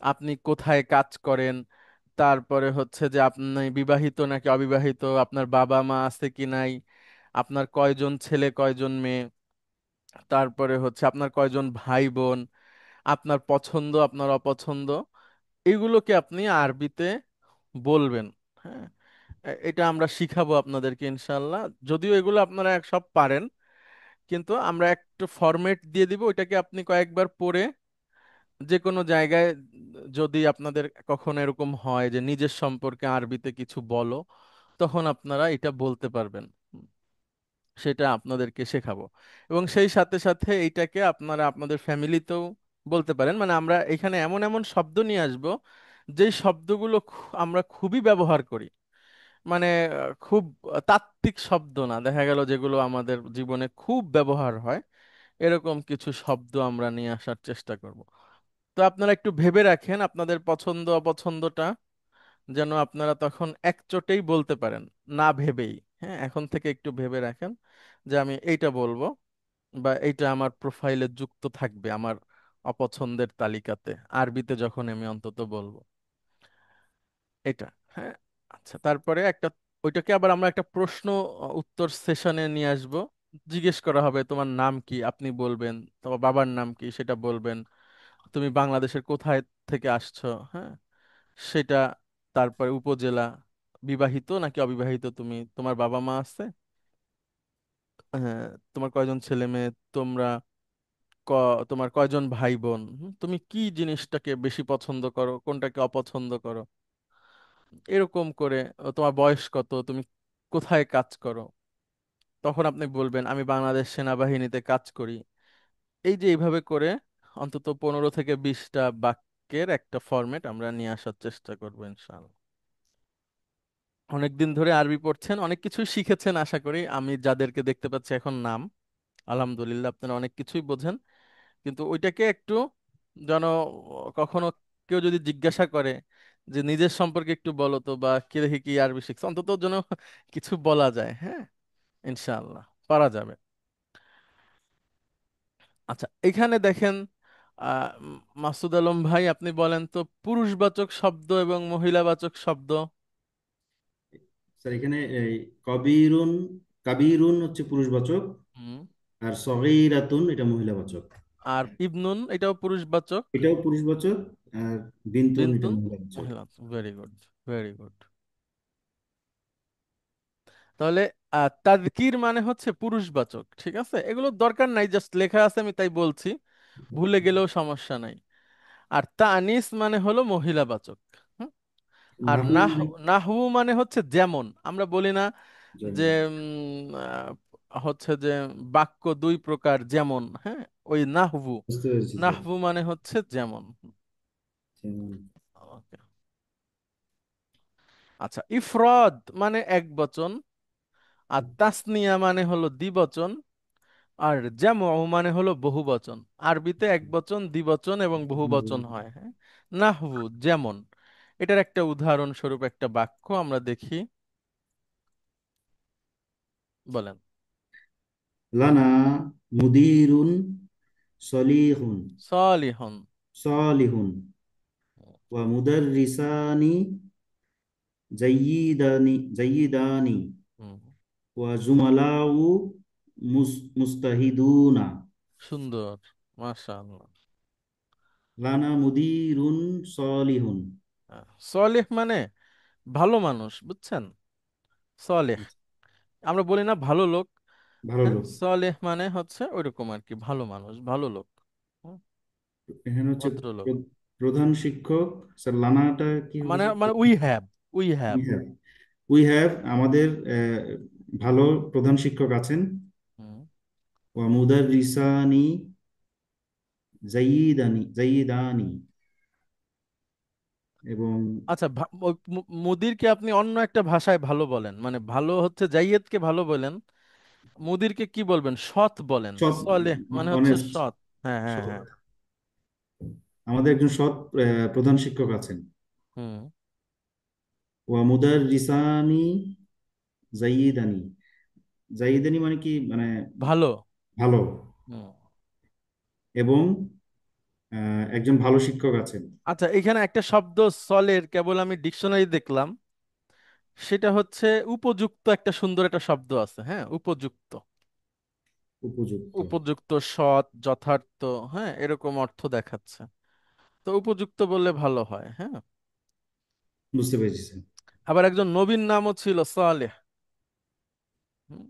Speaker 1: আপনি কোথায় কাজ করেন, তারপরে হচ্ছে যে আপনি বিবাহিত নাকি অবিবাহিত, আপনার বাবা মা আছে কি নাই, আপনার কয়জন ছেলে কয়জন মেয়ে, তারপরে হচ্ছে আপনার কয়জন ভাই বোন, আপনার পছন্দ আপনার অপছন্দ, এগুলোকে আপনি আরবিতে বলবেন। হ্যাঁ, এটা আমরা শিখাবো আপনাদেরকে ইনশাল্লাহ। যদিও এগুলো আপনারা সব পারেন, কিন্তু আমরা একটু ফরম্যাট দিয়ে দিব, ওইটাকে আপনি কয়েকবার পড়ে যে কোনো জায়গায়, যদি আপনাদের কখনো এরকম হয় যে নিজের সম্পর্কে আরবিতে কিছু বলো, তখন আপনারা এটা বলতে পারবেন। সেটা আপনাদেরকে শেখাবো। এবং সেই সাথে সাথে এইটাকে আপনারা আপনাদের ফ্যামিলিতেও বলতে পারেন। মানে আমরা এখানে এমন এমন শব্দ নিয়ে আসবো যেই শব্দগুলো আমরা খুবই ব্যবহার করি। মানে খুব তাত্ত্বিক শব্দ না, দেখা গেল যেগুলো আমাদের জীবনে খুব ব্যবহার হয়, এরকম কিছু শব্দ আমরা নিয়ে আসার চেষ্টা করব। তো আপনারা একটু ভেবে রাখেন আপনাদের পছন্দ অপছন্দটা, যেন আপনারা তখন একচোটেই বলতে পারেন, না ভেবেই। হ্যাঁ, এখন থেকে একটু ভেবে রাখেন যে আমি এইটা বলবো, বা এইটা আমার প্রোফাইলে যুক্ত থাকবে আমার অপছন্দের তালিকাতে, আরবিতে যখন আমি অন্তত বলবো এটা। হ্যাঁ, আচ্ছা, তারপরে একটা, ওইটাকে আবার আমরা একটা প্রশ্ন উত্তর সেশনে নিয়ে আসব। জিজ্ঞেস করা হবে তোমার নাম কি, আপনি বলবেন। তোমার বাবার নাম কি সেটা বলবেন। তুমি বাংলাদেশের কোথায় থেকে আসছো, হ্যাঁ, সেটা। তারপরে উপজেলা, বিবাহিত নাকি অবিবাহিত তুমি, তোমার বাবা মা আছে, হ্যাঁ, তোমার কয়জন ছেলে মেয়ে, তোমরা ক তোমার কয়জন ভাই বোন, তুমি কি জিনিসটাকে বেশি পছন্দ করো, কোনটাকে অপছন্দ করো, এরকম করে। তোমার বয়স কত, তুমি কোথায় কাজ করো। তখন আপনি বলবেন আমি বাংলাদেশ সেনাবাহিনীতে কাজ করি। এই যে এইভাবে করে অন্তত 15 থেকে 20টা বাক্যের একটা ফরম্যাট আমরা নিয়ে আসার চেষ্টা করবো ইনশাআল্লাহ। অনেকদিন ধরে আরবি পড়ছেন, অনেক কিছুই শিখেছেন আশা করি। আমি যাদেরকে দেখতে পাচ্ছি এখন নাম, আলহামদুলিল্লাহ আপনারা অনেক কিছুই বোঝেন। কিন্তু ওইটাকে একটু যেন কখনো কেউ যদি জিজ্ঞাসা করে যে নিজের সম্পর্কে একটু বলো তো, বা কি দেখি কি আরবি শিখছো, অন্তত যেন কিছু বলা যায়। হ্যাঁ, ইনশাআল্লাহ পারা যাবে। আচ্ছা, এখানে দেখেন, মাসুদ আলম ভাই আপনি বলেন তো পুরুষবাচক শব্দ এবং মহিলাবাচক শব্দ।
Speaker 4: স্যার এখানে এই কবিরুন, কাবিরুন হচ্ছে পুরুষবাচক,
Speaker 1: হুম।
Speaker 4: আর সগীরাতুন এটা মহিলাবাচক।
Speaker 1: আর ইবনুন এটাও পুরুষবাচক।
Speaker 4: এটাও পুরুষবাচক, আর বিন্তুন এটা
Speaker 1: বিন্তুন
Speaker 4: মহিলাবাচক।
Speaker 1: মহিলা। Very good, very good. তাহলে তাযকির মানে হচ্ছে পুরুষবাচক, ঠিক আছে, এগুলো দরকার নাই, জাস্ট লেখা আছে আমি তাই বলছি, ভুলে গেলেও সমস্যা নাই। আর তানিস মানে হলো মহিলাবাচক। হুম? আর
Speaker 4: নাহু
Speaker 1: নাহু মানে হচ্ছে যেমন, আমরা বলি না যে
Speaker 4: যেমন।
Speaker 1: হচ্ছে যে বাক্য দুই প্রকার যেমন, হ্যাঁ, ওই নাহবু।
Speaker 4: বুঝতে পেরেছি স্যার।
Speaker 1: নাহবু মানে হচ্ছে যেমন।
Speaker 4: যেমন।
Speaker 1: ওকে। আচ্ছা, ইফরাদ মানে এক বচন, আর তাসনিয়া মানে হলো দ্বিবচন, আর জামউ মানে হলো বহুবচন। আরবিতে এক বচন, দ্বিবচন এবং বহুবচন হয়। হ্যাঁ, নাহবু যেমন, এটার একটা উদাহরণ স্বরূপ একটা বাক্য আমরা দেখি, বলেন।
Speaker 4: লানা মুদিরুন সলিহুন,
Speaker 1: সালিহন।
Speaker 4: সালিহুন, ওয়া মুদাররিসানি জাইয়িদানি,
Speaker 1: হুম,
Speaker 4: ওয়া জুমালাউ মুস্তাহিদুনা।
Speaker 1: সুন্দর, মাশাআল্লাহ।
Speaker 4: লানা মুদিরুন সলিহুন।
Speaker 1: সলেহ মানে ভালো মানুষ, বুঝছেন, সলেহ। আমরা বলি না ভালো লোক।
Speaker 4: ভালো
Speaker 1: হ্যাঁ,
Speaker 4: লোক।
Speaker 1: সলেহ মানে হচ্ছে ওইরকম আর কি, ভালো মানুষ, ভালো লোক, হুম,
Speaker 4: এখানে হচ্ছে
Speaker 1: ভদ্রলোক।
Speaker 4: প্রধান শিক্ষক। স্যার লানাটা কি হবে
Speaker 1: মানে
Speaker 4: স্যার?
Speaker 1: মানে we have, we have.
Speaker 4: We have, we have আমাদের ভালো প্রধান শিক্ষক আছেন। ওয়া মুদাররিসানি জাইয়িদানি, এবং
Speaker 1: আচ্ছা, ওই মুদিরকে আপনি অন্য একটা ভাষায় ভালো বলেন, মানে ভালো হচ্ছে জাইয়েদকে ভালো বলেন, মুদিরকে কি বলবেন, সৎ বলেন।
Speaker 4: সৎ,
Speaker 1: সলেহ মানে হচ্ছে
Speaker 4: অনেস্ট,
Speaker 1: সৎ। হ্যাঁ, হ্যাঁ,
Speaker 4: সৎ।
Speaker 1: হ্যাঁ।
Speaker 4: আমাদের একজন সৎ প্রধান শিক্ষক আছেন।
Speaker 1: হুম।
Speaker 4: ওয়া মুদাররিসানি জাইয়িদানি, জাইয়িদানি মানে কি, মানে
Speaker 1: ভালো।
Speaker 4: ভালো।
Speaker 1: হুম।
Speaker 4: এবং একজন ভালো শিক্ষক আছেন।
Speaker 1: আচ্ছা, এখানে একটা শব্দ সলের কেবল আমি ডিকশনারি দেখলাম, সেটা হচ্ছে উপযুক্ত, একটা সুন্দর একটা শব্দ আছে, হ্যাঁ, উপযুক্ত।
Speaker 4: উপযুক্ত।
Speaker 1: উপযুক্ত, সৎ, যথার্থ, হ্যাঁ, এরকম অর্থ দেখাচ্ছে। তো উপযুক্ত বললে ভালো হয়। হ্যাঁ,
Speaker 4: বুঝতে পেরেছি স্যার।
Speaker 1: আবার একজন নবীন নামও ছিল সালেহ। হুম,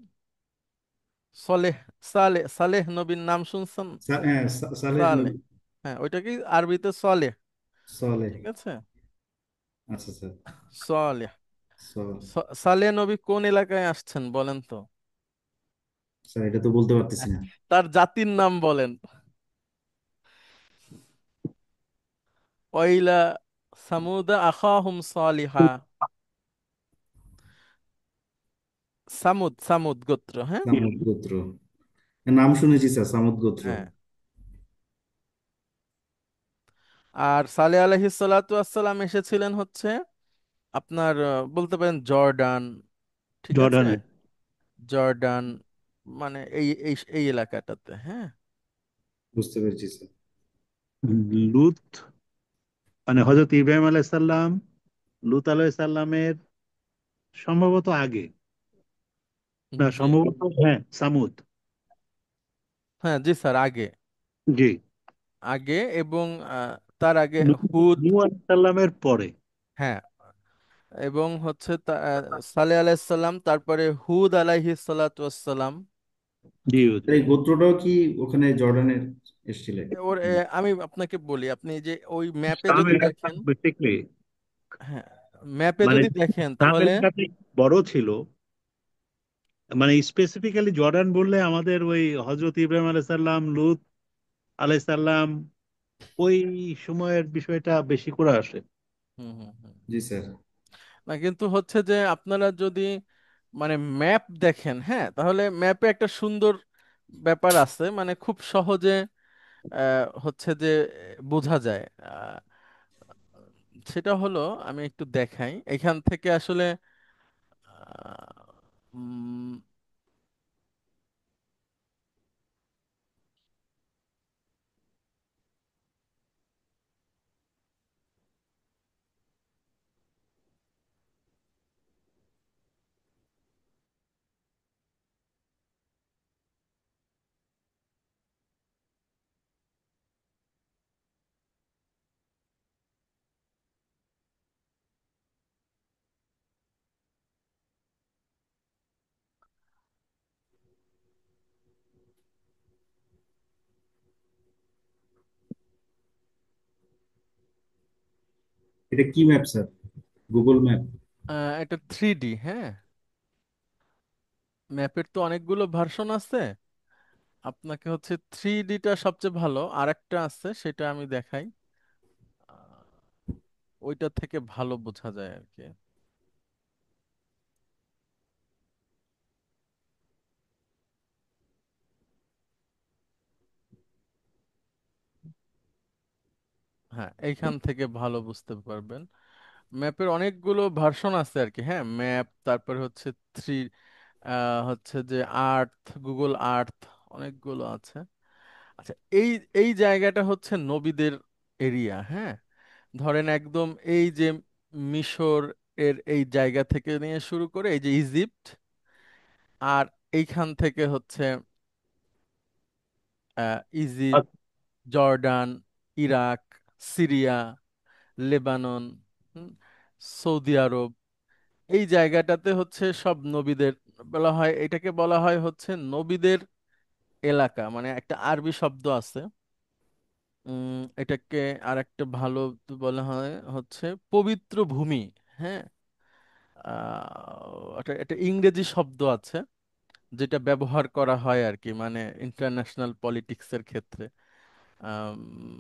Speaker 1: সলেহ, সালেহ, সালেহ নবীন নাম শুনছেন?
Speaker 4: হ্যাঁ, সালেহ
Speaker 1: সালেহ,
Speaker 4: নবী
Speaker 1: হ্যাঁ, ওইটা কি আরবিতে সলেহ।
Speaker 4: সালেহ।
Speaker 1: ঠিক আছে,
Speaker 4: আচ্ছা স্যার।
Speaker 1: সলেহ।
Speaker 4: স্যার,
Speaker 1: সালেহ নবী কোন এলাকায় আসছেন বলেন তো?
Speaker 4: স্যার এটা তো বলতে পারতেছি না।
Speaker 1: তার জাতির নাম বলেন। ওয়াইলা সামুদা আখাহুম সালিহা। সামুদ, সামুদ গোত্র, হ্যাঁ।
Speaker 4: সামুদ গোত্র, নাম শুনেছি স্যার, সামুদ গোত্র।
Speaker 1: হ্যাঁ। আর সালেহ আলাইহিস সালাতু আসসালাম এসেছিলেন হচ্ছে আপনার বলতে পারেন জর্ডান, ঠিক আছে।
Speaker 7: জর্ডানে।
Speaker 1: জর্ডান মানে এই এই এই এলাকাটাতে, হ্যাঁ।
Speaker 4: বুঝতে পেরেছি স্যার।
Speaker 7: লুত মানে হজরত ইব্রাহিম আলাইসাল্লাম লুত আলাইসাল্লামের সম্ভবত আগে, না
Speaker 1: জি।
Speaker 7: সম্ভবত হ্যাঁ সামুদ।
Speaker 1: হ্যাঁ জি স্যার, আগে।
Speaker 7: জি।
Speaker 1: আগে এবং তার আগে
Speaker 7: নূহ
Speaker 1: হুদ।
Speaker 7: নূহ আলাইসাল্লামের পরে।
Speaker 1: হ্যাঁ, এবং হচ্ছে সালেহ আলাইহিস সালাম, তারপরে হুদ আলাইহিস সালাতু ওয়াসসালাম।
Speaker 7: জি
Speaker 4: স্যার, এই গোত্রটাও কি ওখানে জর্ডানের এসেছিলেন?
Speaker 1: আমি আপনাকে বলি, আপনি যে ওই ম্যাপে
Speaker 7: ইসলাম
Speaker 1: যদি
Speaker 7: এলাকা
Speaker 1: দেখেন,
Speaker 7: বেসিকলি
Speaker 1: হ্যাঁ, ম্যাপে
Speaker 7: মানে
Speaker 1: যদি দেখেন
Speaker 7: ইসলাম
Speaker 1: তাহলে
Speaker 7: এলাকাতে বড় ছিল। মানে স্পেসিফিক্যালি জর্ডান বললে আমাদের ওই হজরত ইব্রাহিম আলাইসাল্লাম, লুত আলাইসাল্লাম, ওই সময়ের বিষয়টা বেশি করে আসে।
Speaker 1: হুম হুম হুম।
Speaker 4: জি স্যার।
Speaker 1: না কিন্তু হচ্ছে যে আপনারা যদি মানে ম্যাপ দেখেন, হ্যাঁ, তাহলে ম্যাপে একটা সুন্দর ব্যাপার আছে, মানে খুব সহজে হচ্ছে যে বোঝা যায়। সেটা হলো, আমি একটু দেখাই এখান থেকে আসলে আহ, উম,
Speaker 4: এটা কি ম্যাপ স্যার? Google map?
Speaker 1: এটা 3D, হ্যাঁ। ম্যাপের তো অনেকগুলো ভার্সন আছে, আপনাকে হচ্ছে 3Dটা সবচেয়ে ভালো। আর একটা আছে, সেটা আমি দেখাই, আহ, ওইটা থেকে ভালো বোঝা যায় আর কি। হ্যাঁ, এইখান থেকে ভালো বুঝতে পারবেন। ম্যাপের অনেকগুলো ভার্সন আছে আর কি, হ্যাঁ। ম্যাপ, তারপরে হচ্ছে থ্রি, হচ্ছে যে আর্থ, গুগল আর্থ, অনেকগুলো আছে। আচ্ছা, এই এই জায়গাটা হচ্ছে নবীদের এরিয়া, হ্যাঁ। ধরেন একদম এই যে মিশর এর এই জায়গা থেকে নিয়ে শুরু করে এই যে ইজিপ্ট, আর এইখান থেকে হচ্ছে Egypt, Jordan, Iraq, Syria, Lebanon, হুম, সৌদি আরব, এই জায়গাটাতে হচ্ছে সব নবীদের বলা হয়। এটাকে বলা হয় হচ্ছে নবীদের এলাকা, মানে একটা আরবি শব্দ আছে, এটাকে আর একটা ভালো বলা হয় হচ্ছে পবিত্র ভূমি, হ্যাঁ। এটা একটা ইংরেজি শব্দ আছে যেটা ব্যবহার করা হয় আর কি, মানে ইন্টারন্যাশনাল পলিটিক্সের ক্ষেত্রে। আম,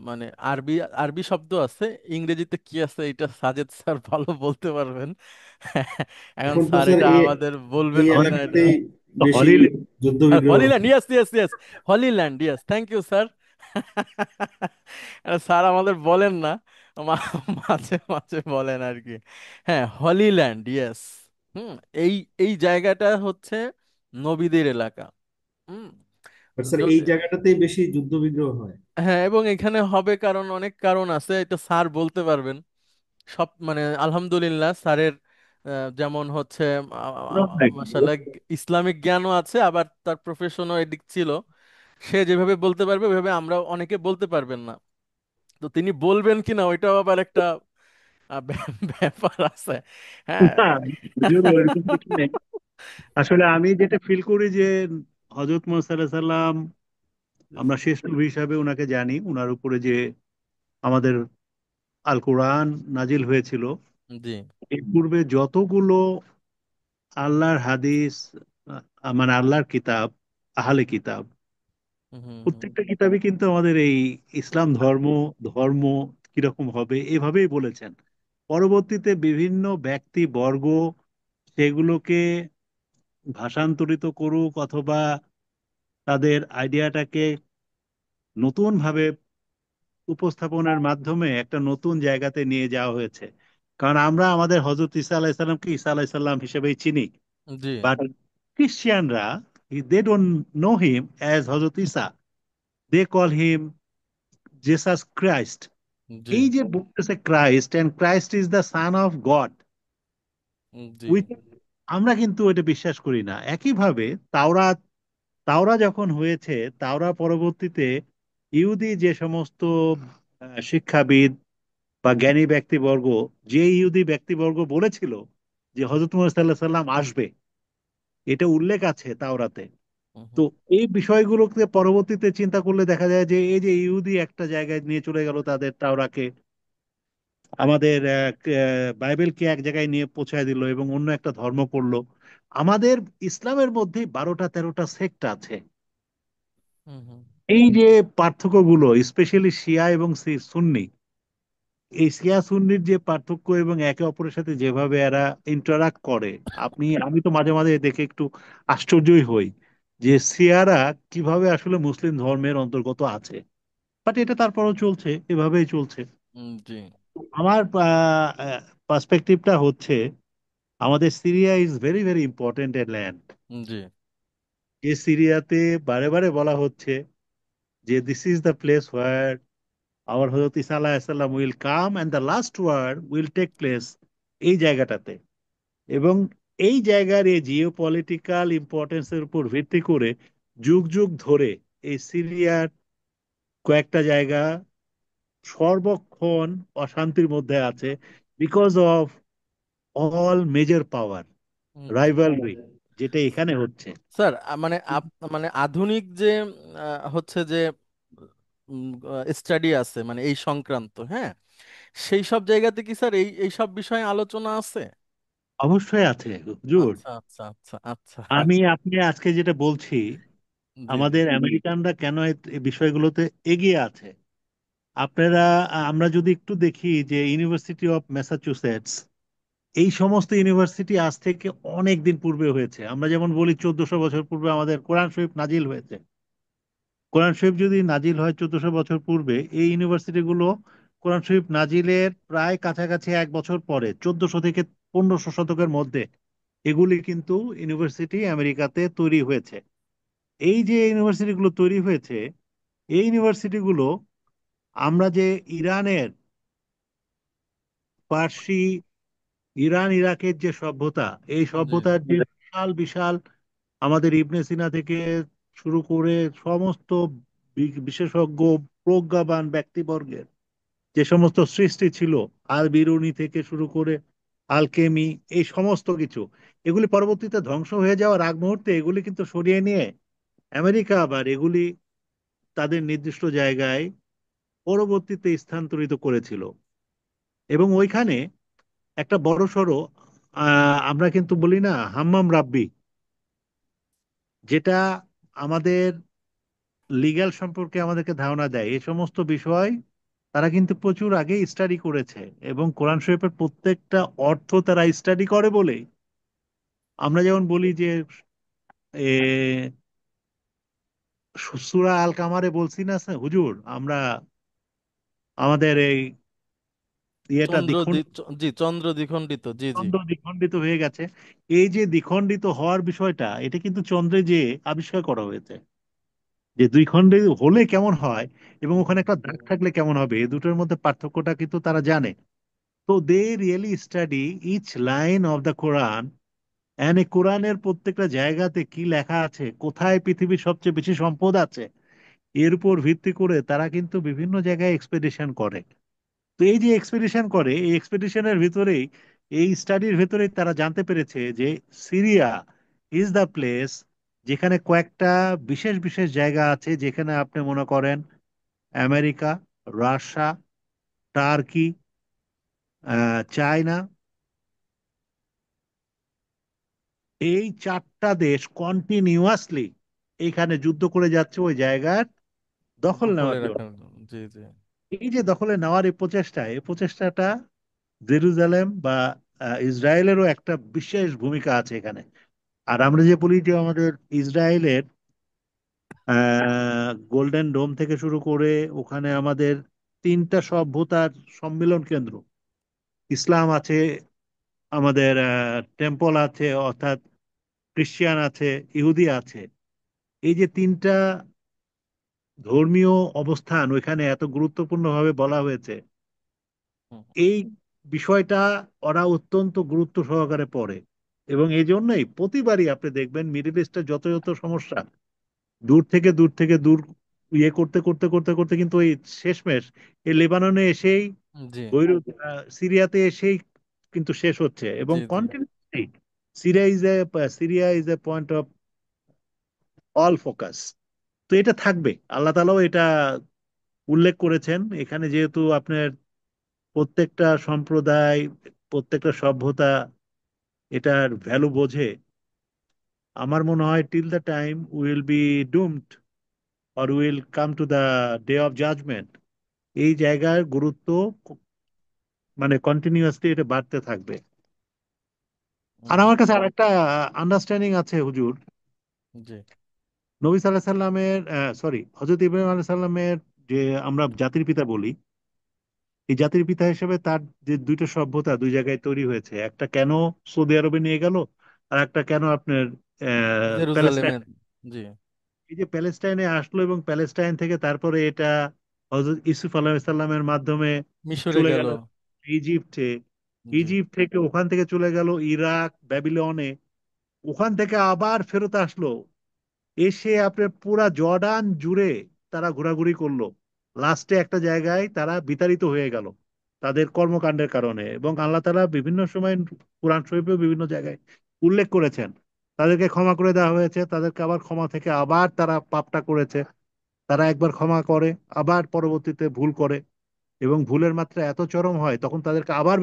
Speaker 1: মানে আরবি আরবি শব্দ আছে, ইংরেজিতে কি আছে এটা সাজেদ স্যার ভালো বলতে পারবেন। এখন
Speaker 4: এখন তো
Speaker 1: স্যার
Speaker 4: স্যার
Speaker 1: এটা
Speaker 4: এই
Speaker 1: আমাদের বলবেন
Speaker 4: এই
Speaker 1: কিনা এটা।
Speaker 4: এলাকাতেই বেশি
Speaker 7: হলিল
Speaker 4: যুদ্ধ বিগ্রহ
Speaker 1: হলিল্যান্ড,
Speaker 4: হচ্ছে।
Speaker 1: Yes yes yes, holy land, yes, thank you sir. Sir আমাদের বলেন না, মাঝে মাঝে বলেন আর কি। হ্যাঁ, হলিল্যান্ড, ইয়েস। হুম। এই এই জায়গাটা হচ্ছে নবীদের এলাকা। হুম।
Speaker 4: বাট স্যার এই
Speaker 1: যদি
Speaker 4: জায়গাটাতেই বেশি যুদ্ধ বিগ্রহ হয়।
Speaker 1: হ্যাঁ, এবং এখানে হবে কারণ অনেক কারণ আছে, এটা স্যার বলতে পারবেন সব, মানে আলহামদুলিল্লাহ স্যারের যেমন হচ্ছে মাশাআল্লাহ ইসলামিক জ্ঞানও আছে, আবার তার প্রফেশনও এদিক ছিল। সে যেভাবে বলতে পারবে ওইভাবে আমরা অনেকে বলতে পারবেন না, তো তিনি বলবেন কিনা ওইটাও আবার একটা ব্যাপার আছে, হ্যাঁ।
Speaker 7: না, যদিও ওইরকম কিছু নেই। আসলে আমি যেটা ফিল করি যে হজরত মুহাম্মদ সাল্লাল্লাহু আলাইহি সাল্লাম, আমরা শেষ নবী হিসাবে ওনাকে জানি, ওনার উপরে যে আমাদের আল কোরআন নাজিল হয়েছিল,
Speaker 1: জি।
Speaker 7: এর পূর্বে যতগুলো আল্লাহর হাদিস, মানে আল্লাহর কিতাব, আহলে কিতাব,
Speaker 1: হুম হুম হুম।
Speaker 7: প্রত্যেকটা কিতাবে কিন্তু আমাদের এই ইসলাম ধর্ম ধর্ম কিরকম হবে এভাবেই বলেছেন। পরবর্তীতে বিভিন্ন ব্যক্তি বর্গ সেগুলোকে ভাষান্তরিত করুক অথবা তাদের আইডিয়াটাকে নতুন ভাবে উপস্থাপনের মাধ্যমে একটা নতুন জায়গাতে নিয়ে যাওয়া হয়েছে। কারণ আমরা আমাদের হজরত ঈসা আলাইসাল্লামকে ঈসা আলাইসাল্লাম হিসেবেই চিনি,
Speaker 1: জি
Speaker 7: বাট ক্রিশ্চিয়ানরা they don't know him as হজরত ঈসা, they call him Jesus Christ.
Speaker 1: জি
Speaker 7: এই যে বলতেছে Christ, and Christ is the son of God,
Speaker 1: জি।
Speaker 7: উইচ আমরা কিন্তু এটা বিশ্বাস করি না। একইভাবে তাওরাত, তাওরা যখন হয়েছে, তাওরা পরবর্তীতে ইহুদি যে সমস্ত শিক্ষাবিদ বা জ্ঞানী ব্যক্তিবর্গ, যে ইহুদি ব্যক্তিবর্গ বলেছিল যে হজরত মুহাম্মদ সাল্লাল্লাহু আলাইহি সাল্লাম আসবে, এটা উল্লেখ আছে তাওরাতে।
Speaker 1: হুম
Speaker 7: তো
Speaker 1: হুম
Speaker 7: এই বিষয়গুলোকে পরবর্তীতে চিন্তা করলে দেখা যায় যে এই যে ইহুদি একটা জায়গায় নিয়ে চলে গেল তাদের তাওরাকে, আমাদের বাইবেলকে এক জায়গায় নিয়ে পৌঁছায় দিল এবং অন্য একটা ধর্ম করলো। আমাদের ইসলামের মধ্যে 12টা 13টা সেক্ট আছে।
Speaker 1: হুম হুম।
Speaker 7: এই যে পার্থক্যগুলো, স্পেশালি শিয়া এবং সুন্নি, এই শিয়া সুন্নির যে পার্থক্য এবং একে অপরের সাথে যেভাবে এরা ইন্টারাক্ট করে, আমি তো মাঝে মাঝে দেখে একটু আশ্চর্যই হই যে শিয়ারা কিভাবে আসলে মুসলিম ধর্মের অন্তর্গত আছে। বাট এটা তারপরও চলছে, এভাবেই চলছে।
Speaker 1: জি
Speaker 7: আমার পার্সপেক্টিভটা হচ্ছে আমাদের Syria is very very important a land.
Speaker 1: জি।
Speaker 7: যে সিরিয়াতে বারে বারে বলা হচ্ছে যে this is the place where our হযরত ঈসা আলাইহিস সালাম will come and the last word will take place, এই জায়গাটাতে। এবং এই জায়গার এই জিও পলিটিক্যাল ইম্পর্টেন্সের উপর ভিত্তি করে যুগ যুগ ধরে এই সিরিয়ার কয়েকটা জায়গা সর্বক্ষণ অশান্তির মধ্যে আছে, because of all major power
Speaker 1: G.
Speaker 7: Rivalry যেটা এখানে হচ্ছে।
Speaker 1: স্যার মানে মানে আধুনিক যে হচ্ছে যে স্টাডি আছে মানে এই সংক্রান্ত, হ্যাঁ, সেই সব জায়গাতে কি স্যার এই এই সব বিষয়ে আলোচনা আছে?
Speaker 7: অবশ্যই আছে হুজুর।
Speaker 1: আচ্ছা আচ্ছা আচ্ছা আচ্ছা।
Speaker 7: আপনি আজকে যেটা বলছি,
Speaker 1: জি
Speaker 7: আমাদের আমেরিকানরা কেন এই বিষয়গুলোতে এগিয়ে আছে। আপনারা, আমরা যদি একটু দেখি যে ইউনিভার্সিটি অফ ম্যাসাচুসেটস, এই সমস্ত ইউনিভার্সিটি আজ থেকে অনেক দিন পূর্বে হয়েছে। আমরা যেমন বলি 1400 বছর পূর্বে আমাদের কোরআন শরীফ নাজিল হয়েছে। কোরআন শরীফ যদি নাজিল হয় 1400 বছর পূর্বে, এই ইউনিভার্সিটিগুলো কোরআন শরীফ নাজিলের প্রায় কাছাকাছি 1 বছর পরে, 1400 থেকে 1500 শতকের মধ্যে এগুলি কিন্তু ইউনিভার্সিটি আমেরিকাতে তৈরি হয়েছে। এই যে ইউনিভার্সিটিগুলো তৈরি হয়েছে, এই ইউনিভার্সিটিগুলো আমরা যে ইরানের, পার্সি, ইরান ইরাকের যে সভ্যতা, এই
Speaker 1: জি
Speaker 7: সভ্যতার যে বিশাল বিশাল, আমাদের ইবনে সিনা থেকে শুরু করে সমস্ত বিশেষজ্ঞ প্রজ্ঞাবান ব্যক্তিবর্গের যে সমস্ত সৃষ্টি ছিল, আল বিরুনি থেকে শুরু করে আলকেমি, এই সমস্ত কিছু, এগুলি পরবর্তীতে ধ্বংস হয়ে যাওয়ার আগ মুহূর্তে এগুলি কিন্তু সরিয়ে নিয়ে আমেরিকা আবার এগুলি তাদের নির্দিষ্ট জায়গায় পরবর্তীতে স্থানান্তরিত করেছিল। এবং ওইখানে একটা বড়সড়, আমরা কিন্তু বলি না হাম্মাম রাব্বি, যেটা আমাদের লিগ্যাল সম্পর্কে আমাদেরকে ধারণা দেয়, এই সমস্ত বিষয় তারা কিন্তু প্রচুর আগে স্টাডি করেছে। এবং কোরআন শরীফের প্রত্যেকটা অর্থ তারা স্টাডি করে বলেই আমরা যেমন বলি যে এ, সূরা আল কামারে বলছি না স্যার হুজুর, আমরা আমাদের এই ইয়েটা
Speaker 1: চন্দ্র
Speaker 7: দ্বিখণ্ড,
Speaker 1: জি চন্দ্র দ্বিখণ্ডিত, জি জি।
Speaker 7: চন্দ্র দ্বিখণ্ডিত হয়ে গেছে। এই যে দ্বিখণ্ডিত হওয়ার বিষয়টা, এটা কিন্তু চন্দ্রে যে আবিষ্কার করা হয়েছে, যে দুই খণ্ডে হলে কেমন হয় এবং
Speaker 1: হুম
Speaker 7: ওখানে একটা দাগ থাকলে কেমন হবে, এই দুটোর মধ্যে পার্থক্যটা কিন্তু তারা জানে। তো they really study each line of the Quran, and এই কোরআনের প্রত্যেকটা জায়গাতে কি লেখা আছে, কোথায় পৃথিবীর সবচেয়ে বেশি সম্পদ আছে, এর উপর ভিত্তি করে তারা কিন্তু বিভিন্ন জায়গায় এক্সপেডিশন করে। তো এই যে এক্সপেডিশন করে, এই এক্সপেডিশনের ভিতরেই, এই স্টাডির ভিতরেই তারা জানতে পেরেছে যে সিরিয়া ইজ দ্য প্লেস যেখানে কয়েকটা বিশেষ বিশেষ জায়গা আছে, যেখানে আপনি মনে করেন আমেরিকা, রাশিয়া, টার্কি, চায়না, এই চারটা দেশ কন্টিনিউয়াসলি এইখানে যুদ্ধ করে যাচ্ছে ওই জায়গার দখল
Speaker 1: দখলে
Speaker 7: নেওয়ার জন্য।
Speaker 1: রাখার জন্য। জি জি।
Speaker 7: এই যে দখলে নেওয়ার এই প্রচেষ্টাটা জেরুজালেম বা ইসরায়েলেরও একটা বিশেষ ভূমিকা আছে এখানে। আর আমরা যে বলি যে আমাদের ইসরায়েলের গোল্ডেন ডোম থেকে শুরু করে ওখানে আমাদের তিনটা সভ্যতার সম্মিলন কেন্দ্র, ইসলাম আছে, আমাদের টেম্পল আছে অর্থাৎ খ্রিস্টিয়ান আছে, ইহুদি আছে। এই যে তিনটা ধর্মীয় অবস্থান ওইখানে এত গুরুত্বপূর্ণভাবে বলা হয়েছে,
Speaker 1: হুম,
Speaker 7: এই বিষয়টা ওরা অত্যন্ত গুরুত্ব সহকারে পড়ে। এবং এই জন্যই প্রতিবারই আপনি দেখবেন মিডল ইস্টের যত যত সমস্যা দূর ইয়ে করতে করতে করতে করতে কিন্তু ওই শেষমেশ এই লেবাননে এসেই
Speaker 1: জি
Speaker 7: বৈরুত সিরিয়াতে এসেই কিন্তু শেষ হচ্ছে। এবং
Speaker 1: জি জি
Speaker 7: continuously Syria is a point of all focus. তো এটা থাকবে, আল্লাহ তাআলাও এটা উল্লেখ করেছেন এখানে, যেহেতু আপনার প্রত্যেকটা সম্প্রদায়, প্রত্যেকটা সভ্যতা এটার ভ্যালু বোঝে। আমার মনে হয় till the time will be doomed or will come to the day of judgement, এই জায়গার গুরুত্ব মানে কন্টিনিউয়াসলি এটা বাড়তে থাকবে। আর
Speaker 1: হুম,
Speaker 7: আমার কাছে আরেকটা আন্ডারস্ট্যান্ডিং আছে হুজুর,
Speaker 1: জি
Speaker 7: নবী সাল্লাহ সাল্লামের, সরি, হজরত ইব্রাহিম আলাইহিস সাল্লামের যে আমরা জাতির পিতা বলি, এই জাতির পিতা হিসেবে তার যে দুইটা সভ্যতা দুই জায়গায় তৈরি হয়েছে, একটা কেন সৌদি আরবে নিয়ে গেল, আর একটা কেন আপনার প্যালেস্টাইন।
Speaker 1: জেরুজালেমে। জি।
Speaker 7: এই যে প্যালেস্টাইনে আসলো এবং প্যালেস্টাইন থেকে তারপরে এটা হযরত ইউসুফ আলাইহিস সালামের মাধ্যমে
Speaker 1: মিশরে
Speaker 7: চলে
Speaker 1: গেল।
Speaker 7: গেল ইজিপ্টে,
Speaker 1: জি
Speaker 7: ইজিপ্ট থেকে ওখান থেকে চলে গেল ইরাক ব্যাবিলনে, ওখান থেকে আবার ফেরত আসলো, এসে আপনার পুরা জর্ডান জুড়ে তারা ঘোরাঘুরি করলো। লাস্টে একটা জায়গায় তারা বিতাড়িত হয়ে গেল তাদের কর্মকাণ্ডের কারণে। এবং আল্লাহ তাআলা বিভিন্ন সময় কোরআন শরীফে বিভিন্ন জায়গায় উল্লেখ করেছেন তাদেরকে ক্ষমা করে দেওয়া হয়েছে, তাদেরকে আবার ক্ষমা থেকে আবার তারা পাপটা করেছে। তারা একবার ক্ষমা করে আবার পরবর্তীতে ভুল করে, এবং ভুলের মাত্রা এত চরম হয় তখন তাদেরকে আবার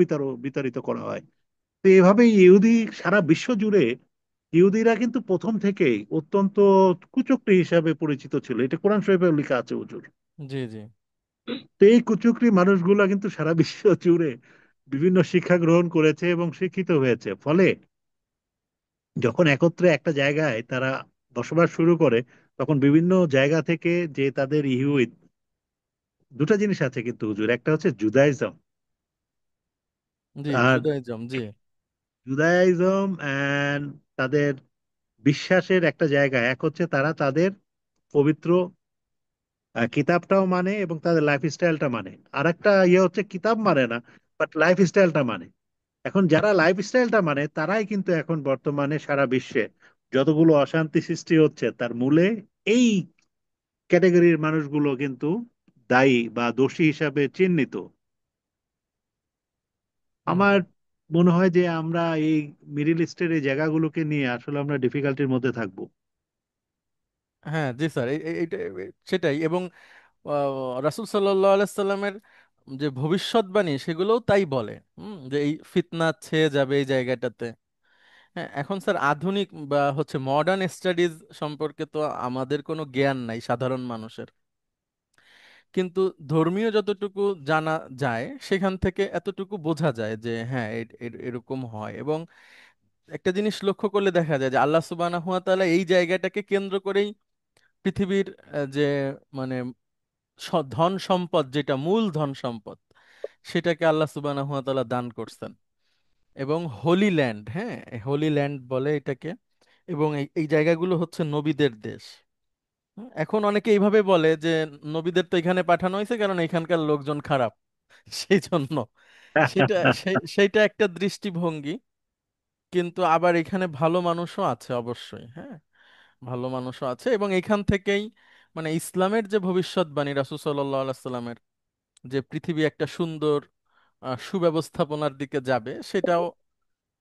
Speaker 7: বিতাড়িত করা হয়। তো এভাবেই ইহুদি সারা বিশ্ব জুড়ে ইহুদিরা কিন্তু প্রথম থেকেই অত্যন্ত কুচক্রী হিসাবে পরিচিত ছিল, এটা কোরআন শরীফে লেখা আছে হুজুর।
Speaker 1: জি জি
Speaker 7: তো এই কুচক্রী মানুষগুলা কিন্তু সারা বিশ্ব জুড়ে বিভিন্ন শিক্ষা গ্রহণ করেছে এবং শিক্ষিত হয়েছে। ফলে যখন একত্রে একটা জায়গায় তারা বসবাস শুরু করে, তখন বিভিন্ন জায়গা থেকে যে তাদের ইহুদ, দুটা জিনিস আছে কিন্তু হুজুর, একটা হচ্ছে জুদাইজম।
Speaker 1: জি।
Speaker 7: আর
Speaker 1: জুদাইজম। জি
Speaker 7: জুদাইজম এন্ড তাদের বিশ্বাসের একটা জায়গা, এক হচ্ছে তারা তাদের পবিত্র কিতাবটাও মানে এবং তাদের লাইফ স্টাইলটা মানে। আর একটা ইয়ে হচ্ছে কিতাব মানে না, বাট লাইফ স্টাইলটা মানে। এখন যারা লাইফ স্টাইলটা মানে তারাই কিন্তু এখন বর্তমানে সারা বিশ্বে যতগুলো অশান্তি সৃষ্টি হচ্ছে তার মূলে এই ক্যাটাগরির মানুষগুলো কিন্তু দায়ী বা দোষী হিসাবে চিহ্নিত।
Speaker 1: হুম
Speaker 7: আমার
Speaker 1: হুম।
Speaker 7: মনে হয় যে আমরা এই মিডিল ইস্টের এই জায়গাগুলোকে নিয়ে আসলে আমরা ডিফিকাল্টির মধ্যে থাকবো।
Speaker 1: হ্যাঁ জি স্যার, এইটা সেটাই। এবং রাসূল সাল্লাল্লাহু আলাইহি সাল্লামের যে ভবিষ্যৎবাণী সেগুলোও তাই বলে, যে এই ফিতনা ছেয়ে যাবে এই জায়গাটাতে। হ্যাঁ, এখন স্যার আধুনিক বা হচ্ছে মডার্ন স্টাডিজ সম্পর্কে তো আমাদের কোনো জ্ঞান নাই সাধারণ মানুষের, কিন্তু ধর্মীয় যতটুকু জানা যায় সেখান থেকে এতটুকু বোঝা যায় যে হ্যাঁ এরকম হয়। এবং একটা জিনিস লক্ষ্য করলে দেখা যায় যে আল্লাহ সুবহানাহু ওয়া তাআলা এই জায়গাটাকে কেন্দ্র করেই পৃথিবীর যে মানে ধন সম্পদ, যেটা মূল ধন সম্পদ, সেটাকে আল্লাহ সুবহানাহু ওয়া তাআলা দান করছেন। এবং হোলি ল্যান্ড, হ্যাঁ হোলি ল্যান্ড বলে এটাকে। এবং এই জায়গাগুলো হচ্ছে নবীদের দেশ। এখন অনেকে এইভাবে বলে যে নবীদের তো এখানে পাঠানো হয়েছে কারণ এখানকার লোকজন খারাপ, সেই জন্য। সেটা সেইটা একটা দৃষ্টিভঙ্গি। কিন্তু আবার এখানে ভালো মানুষও আছে অবশ্যই, হ্যাঁ ভালো মানুষও আছে। এবং এখান থেকেই মানে ইসলামের যে ভবিষ্যৎবাণী রাসূল সাল্লাল্লাহু আলাইহি সাল্লামের, যে পৃথিবী একটা সুন্দর সুব্যবস্থাপনার দিকে যাবে, সেটাও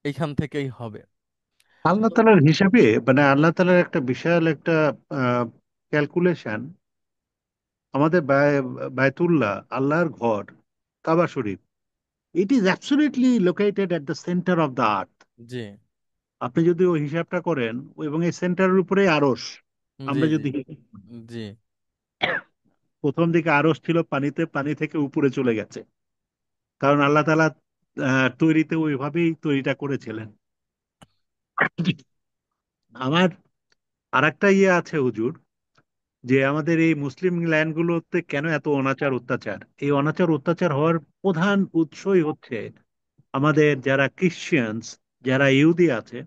Speaker 1: এইখান থেকেই হবে।
Speaker 7: আল্লাহ
Speaker 1: তো
Speaker 7: তাআলার হিসাবে মানে আল্লাহ তাআলার একটা বিশাল একটা ক্যালকুলেশন। আমাদের বায়তুল্লাহ, আল্লাহর ঘর, কাবা শরীফ, it is absolutely located at the centre of the earth.
Speaker 1: জি
Speaker 7: আপনি যদি ওই হিসাবটা করেন, এবং এই সেন্টারের উপরে আরশ,
Speaker 1: জি
Speaker 7: আমরা
Speaker 1: জি
Speaker 7: যদি
Speaker 1: জি
Speaker 7: প্রথম দিকে আরশ ছিল পানিতে, পানি থেকে উপরে চলে গেছে, কারণ আল্লাহ তাআলা তৈরিতে ওইভাবেই তৈরিটা করেছিলেন। আমার আরেকটা ইয়ে আছে হুজুর, যে আমাদের এই মুসলিম ল্যান্ডগুলোতে কেন এত অনাচার অত্যাচার? এই অনাচার অত্যাচার হওয়ার প্রধান উৎসই হচ্ছে আমাদের যারা ক্রিশ্চিয়ানস, যারা ইহুদি আছে,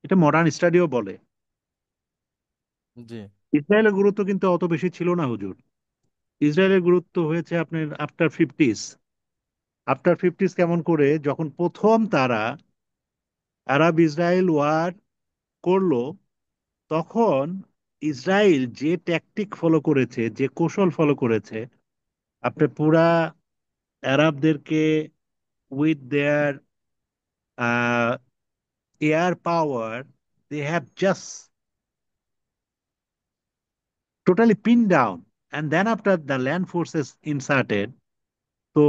Speaker 7: এটা মডার্ন স্টাডিও বলে।
Speaker 1: জি
Speaker 7: ইসরায়েলের গুরুত্ব কিন্তু অত বেশি ছিল না হুজুর। ইসরায়েলের গুরুত্ব হয়েছে আপনার আফটার ফিফটিস কেমন করে, যখন প্রথম তারা আরব ইসরায়েল ওয়ার করলো, তখন ইসরায়েল যে ট্যাকটিক ফলো করেছে, যে কৌশল ফলো করেছে, আপনি পুরা আরবদেরকে with their air power, they have just totally pin down, and then after the land forces inserted. তো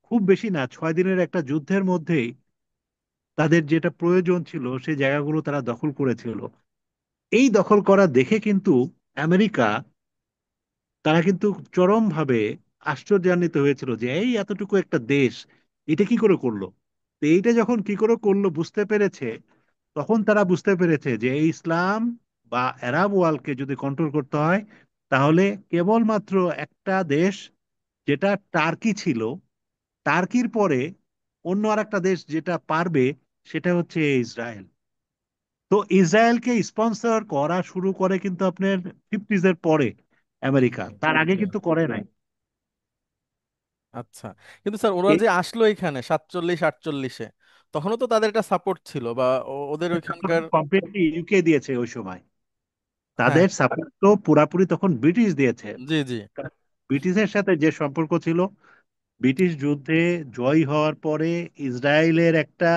Speaker 7: খুব বেশি না, 6 দিনের একটা যুদ্ধের মধ্যেই তাদের যেটা প্রয়োজন ছিল সেই জায়গাগুলো তারা দখল করেছিল। এই দখল করা দেখে কিন্তু আমেরিকা, তারা কিন্তু চরমভাবে আশ্চর্যান্বিত হয়েছিল যে এই এতটুকু একটা দেশ এটা কি করে করলো। তো এইটা যখন কি করে করলো বুঝতে পেরেছে, তখন তারা বুঝতে পেরেছে যে এই ইসলাম বা আরব ওয়ার্ল্ডকে যদি কন্ট্রোল করতে হয়, তাহলে কেবলমাত্র একটা দেশ, যেটা টার্কি ছিল, টার্কির পরে অন্য আর একটা দেশ যেটা পারবে, সেটা হচ্ছে ইসরায়েল। তো ইসরায়েলকে স্পন্সর করা শুরু করে কিন্তু আপনার ফিফটিজ এর পরে আমেরিকা,
Speaker 1: জি
Speaker 7: তার আগে
Speaker 1: জি
Speaker 7: কিন্তু করে নাই।
Speaker 1: আচ্ছা, কিন্তু স্যার ওরা যে আসলো এখানে 47-48-এ, তখনও তো তাদের একটা সাপোর্ট ছিল, বা ওদের ওইখানকার।
Speaker 7: কমপ্লিটলি ইউকে দিয়েছে ওই সময়,
Speaker 1: হ্যাঁ
Speaker 7: তাদের সাপোর্ট তো পুরাপুরি তখন ব্রিটিশ দিয়েছে।
Speaker 1: জি জি
Speaker 7: ব্রিটিশের সাথে যে সম্পর্ক ছিল, ব্রিটিশ যুদ্ধে জয় হওয়ার পরে ইসরায়েলের একটা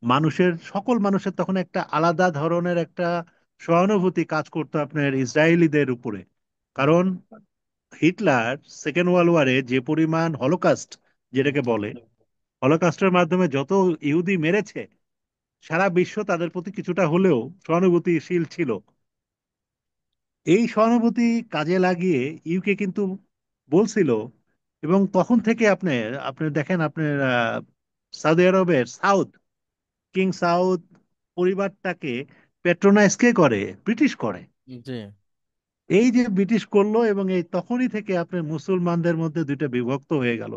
Speaker 7: মানুষের, সকল মানুষের তখন একটা আলাদা ধরনের একটা সহানুভূতি কাজ করতো আপনার ইসরায়েলিদের উপরে। কারণ হিটলার সেকেন্ড ওয়ার্ল্ড ওয়ারে যে পরিমাণ হলোকাস্ট, যেটাকে
Speaker 1: জি
Speaker 7: বলে, হলোকাস্টের মাধ্যমে যত ইহুদি মেরেছে, সারা বিশ্ব তাদের প্রতি কিছুটা হলেও সহানুভূতিশীল ছিল। এই সহানুভূতি কাজে লাগিয়ে ইউকে কিন্তু বলছিল, এবং তখন থেকে আপনি আপনি দেখেন আপনার সৌদি আরবের কিং সাউদ পরিবারটাকে পেট্রোনাইজ কে করে? ব্রিটিশ করে।
Speaker 1: জি
Speaker 7: এই যে ব্রিটিশ করলো, এবং এই তখনই থেকে আপনার মুসলমানদের মধ্যে দুইটা বিভক্ত হয়ে গেল।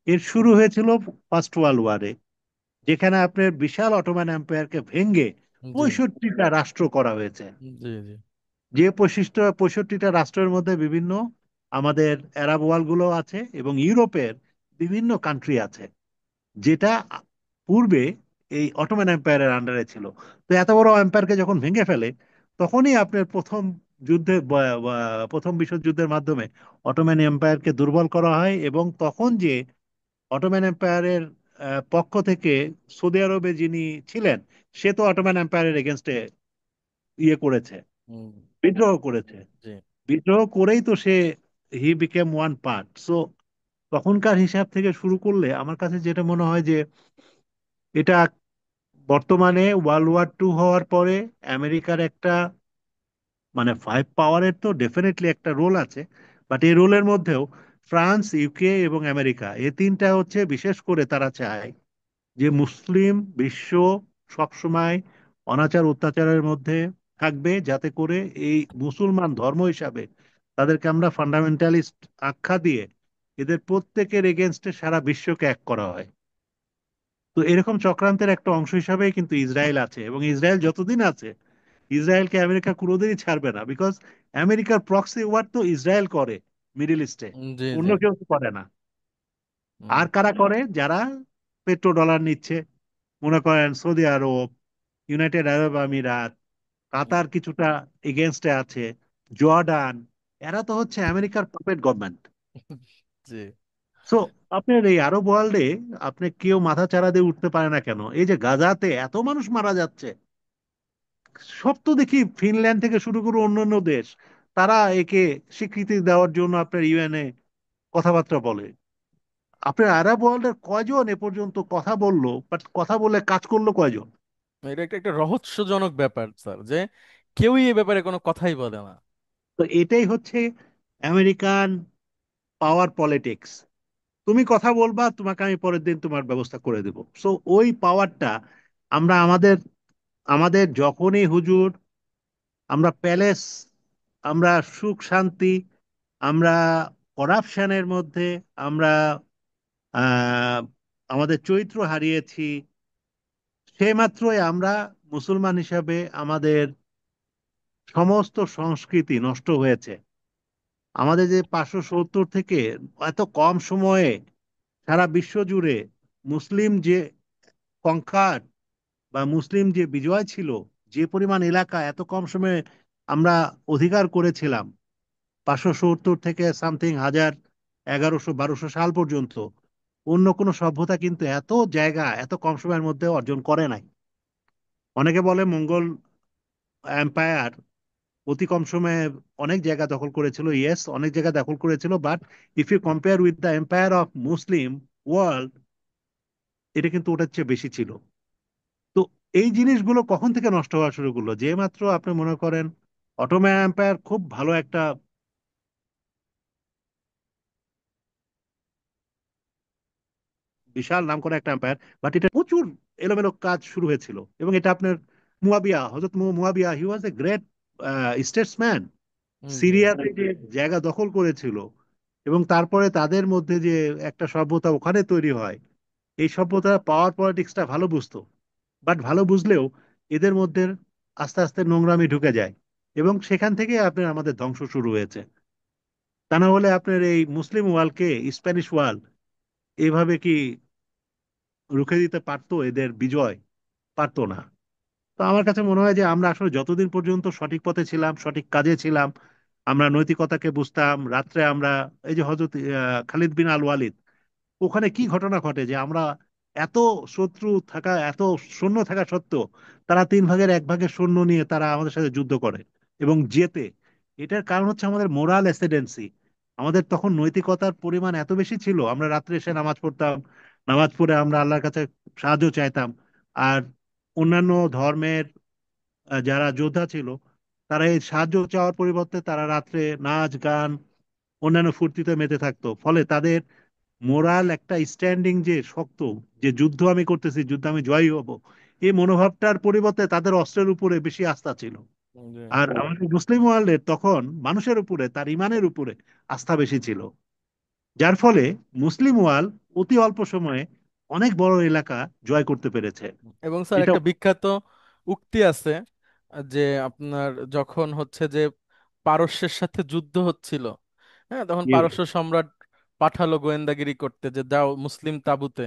Speaker 7: এর শুরু হয়েছিল ফার্স্ট ওয়ার্ল্ড ওয়ারে, যেখানে আপনার বিশাল অটোমান এম্পায়ারকে ভেঙে
Speaker 1: জি
Speaker 7: 65টা রাষ্ট্র করা হয়েছে।
Speaker 1: জি জি
Speaker 7: যে 65টা রাষ্ট্রের মধ্যে বিভিন্ন আমাদের আরব ওয়ার্ল্ড গুলো আছে, এবং ইউরোপের বিভিন্ন কান্ট্রি আছে, যেটা পূর্বে এই অটোমান এম্পায়ারের আন্ডারে ছিল। তো এত বড় এম্পায়ারকে যখন ভেঙে ফেলে, তখনই আপনার প্রথম বিশ্বযুদ্ধের মাধ্যমে অটোমান এম্পায়ারকে দুর্বল করা হয়, এবং তখন যে অটোমান এম্পায়ারের পক্ষ থেকে সৌদি আরবে যিনি ছিলেন, সে তো অটোমান এম্পায়ারের এগেনস্টে ইয়ে করেছে,
Speaker 1: হুম,
Speaker 7: বিদ্রোহ করেছে।
Speaker 1: জি
Speaker 7: বিদ্রোহ করেই তো সে he became one part. So তখনকার হিসাব থেকে শুরু করলে আমার কাছে যেটা মনে হয় যে এটা বর্তমানে ওয়ার্ল্ড ওয়ার 2 হওয়ার পরে আমেরিকার একটা, মানে ফাইভ পাওয়ারের তো ডেফিনেটলি একটা রোল আছে, বাট এই রোলের মধ্যেও ফ্রান্স, ইউকে এবং আমেরিকা, এই তিনটা হচ্ছে বিশেষ করে তারা চায় যে মুসলিম বিশ্ব সবসময় অনাচার অত্যাচারের মধ্যে থাকবে, যাতে করে এই মুসলমান ধর্ম হিসাবে তাদেরকে আমরা ফান্ডামেন্টালিস্ট আখ্যা দিয়ে এদের প্রত্যেকের এগেনস্টে সারা বিশ্বকে এক করা হয়। তো এরকম চক্রান্তের একটা অংশ হিসাবেই কিন্তু ইসরায়েল আছে, এবং ইসরায়েল যতদিন আছে, ইসরায়েলকে আমেরিকা কোনোদিনই ছাড়বে না, বিকজ আমেরিকার প্রক্সি ওয়ার তো ইসরায়েল করে মিডল ইস্টে,
Speaker 1: জি
Speaker 7: অন্য
Speaker 1: জি
Speaker 7: কেউ তো করে না।
Speaker 1: হুম,
Speaker 7: আর কারা করে? যারা পেট্রো ডলার নিচ্ছে, মনে করেন সৌদি আরব, ইউনাইটেড আরব আমিরাত, কাতার কিছুটা এগেনস্টে আছে, জর্ডান, এরা তো হচ্ছে আমেরিকার পপেট গভর্নমেন্ট।
Speaker 1: জি
Speaker 7: সো আপনার এই আরব ওয়ার্ল্ডে আপনি কেউ মাথা চাড়া দিয়ে উঠতে পারে না কেন? এই যে গাজাতে এত মানুষ মারা যাচ্ছে, সব তো দেখি ফিনল্যান্ড থেকে শুরু করে অন্যান্য দেশ, তারা একে স্বীকৃতি দেওয়ার জন্য আপনার ইউএনএ কথাবার্তা বলে। আপনার আরব ওয়ার্ল্ডের কয়জন এ পর্যন্ত কথা বললো, বাট কথা বলে কাজ করলো কয়জন?
Speaker 1: এটা একটা একটা রহস্যজনক ব্যাপার স্যার, যে কেউই এ ব্যাপারে কোনো কথাই বলে না।
Speaker 7: তো এটাই হচ্ছে আমেরিকান পাওয়ার পলিটিক্স। তুমি কথা বলবা, তোমাকে আমি পরের দিন তোমার ব্যবস্থা করে দেব। সো ওই পাওয়ারটা আমরা আমাদের আমাদের যখনই হুজুর, আমরা প্যালেস, আমরা সুখ শান্তি, আমরা করাপশনের মধ্যে, আমরা আহ আমাদের চরিত্র হারিয়েছি, সেই মাত্রই আমরা মুসলমান হিসাবে আমাদের সমস্ত সংস্কৃতি নষ্ট হয়েছে। আমাদের যে 570 থেকে এত কম সময়ে সারা বিশ্ব জুড়ে মুসলিম যে কঙ্কার বা মুসলিম যে বিজয় ছিল, যে পরিমাণ এলাকা এত কম সময়ে আমরা অধিকার করেছিলাম, 570 থেকে সামথিং হাজার, 1100 1200 সাল পর্যন্ত অন্য কোনো সভ্যতা কিন্তু এত জায়গা এত কম সময়ের মধ্যে অর্জন করে নাই। অনেকে বলে মঙ্গল এম্পায়ার অতি কম সময়ে অনেক জায়গা দখল করেছিল, ইয়েস অনেক জায়গা দখল করেছিল, but if you compare with the empire of Muslim world, এটা কিন্তু ওটার চেয়ে বেশি ছিল। তো এই জিনিসগুলো কখন থেকে নষ্ট হওয়া শুরু করলো? যে মাত্র আপনি মনে করেন অটোম্যান এম্পায়ার খুব ভালো একটা বিশাল নাম করা একটা এম্পায়ার, বাট এটা প্রচুর এলোমেলো কাজ শুরু হয়েছিল। এবং এটা আপনার মুয়াবিয়া, হযরত মুয়াবিয়া, হি ওয়াজ এ গ্রেট স্টেটসম্যান।
Speaker 1: জি।
Speaker 7: সিরিয়াতে যে জায়গা দখল করেছিল এবং তারপরে তাদের মধ্যে যে একটা সভ্যতা ওখানে তৈরি হয়, এই সভ্যতা পাওয়ার পলিটিক্সটা ভালো বুঝতো। বাট ভালো বুঝলেও এদের মধ্যে আস্তে আস্তে নোংরামি ঢুকে যায় এবং সেখান থেকে আপনার আমাদের ধ্বংস শুরু হয়েছে। তা না হলে আপনার এই মুসলিম ওয়ার্ল্ডকে স্প্যানিশ ওয়ার্ল্ড এইভাবে কি রুখে দিতে পারতো? এদের বিজয় পারতো না। তো আমার কাছে মনে হয় যে আমরা আসলে যতদিন পর্যন্ত সঠিক পথে ছিলাম, সঠিক কাজে ছিলাম, আমরা নৈতিকতাকে বুঝতাম, রাত্রে আমরা এই যে হযরত খালিদ বিন আল ওয়ালিদ, ওখানে কি ঘটনা ঘটে যে আমরা এত শত্রু থাকা, এত সৈন্য থাকা সত্ত্বেও তারা 3 ভাগের 1 ভাগের সৈন্য নিয়ে তারা আমাদের সাথে যুদ্ধ করে এবং জেতে। এটার কারণ হচ্ছে আমাদের মোরাল অ্যাসেন্ডেন্সি। আমাদের তখন নৈতিকতার পরিমাণ এত বেশি ছিল, আমরা রাত্রে এসে নামাজ পড়তাম, নামাজ পড়ে আমরা আল্লাহর কাছে সাহায্য চাইতাম। আর অন্যান্য ধর্মের যারা যোদ্ধা ছিল, তারা এই সাহায্য চাওয়ার পরিবর্তে তারা রাত্রে নাচ গান অন্যান্য ফুর্তিতে মেতে থাকতো। ফলে তাদের মোরাল একটা স্ট্যান্ডিং যে শক্ত, যে যুদ্ধ আমি করতেছি, যুদ্ধ আমি জয়ী হব, এই মনোভাবটার পরিবর্তে তাদের অস্ত্রের উপরে বেশি আস্থা ছিল।
Speaker 1: জি।
Speaker 7: আর আমাদের মুসলিম ওয়ার্ল্ডের তখন মানুষের উপরে, তার ইমানের উপরে আস্থা বেশি ছিল। যার ফলে মুসলিম ওয়ার্ল্ড অতি অল্প সময়ে অনেক বড় এলাকা জয় করতে পেরেছে।
Speaker 1: এবং স্যার
Speaker 7: এটা
Speaker 1: একটা বিখ্যাত উক্তি আছে, যে আপনার যখন হচ্ছে যে পারস্যের সাথে যুদ্ধ হচ্ছিল, হ্যাঁ, তখন পারস্য সম্রাট পাঠালো গোয়েন্দাগিরি করতে, যে যাও মুসলিম তাঁবুতে,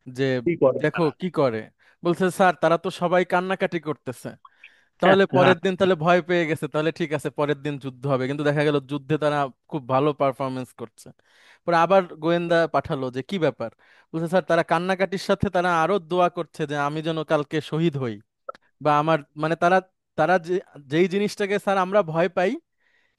Speaker 1: যে
Speaker 7: কি করে
Speaker 1: দেখো
Speaker 7: তারা?
Speaker 1: কি করে। বলছে স্যার তারা তো সবাই কান্নাকাটি করতেছে। তাহলে পরের দিন তাহলে ভয় পেয়ে গেছে, তাহলে ঠিক আছে পরের দিন যুদ্ধ হবে, কিন্তু দেখা গেল যুদ্ধে তারা খুব ভালো পারফরমেন্স করছে। পরে আবার গোয়েন্দা পাঠালো যে কি ব্যাপার। বলছে স্যার তারা কান্নাকাটির সাথে তারা আরো দোয়া করছে যে আমি যেন কালকে শহীদ হই, বা আমার মানে তারা তারা যে যেই জিনিসটাকে স্যার আমরা ভয় পাই,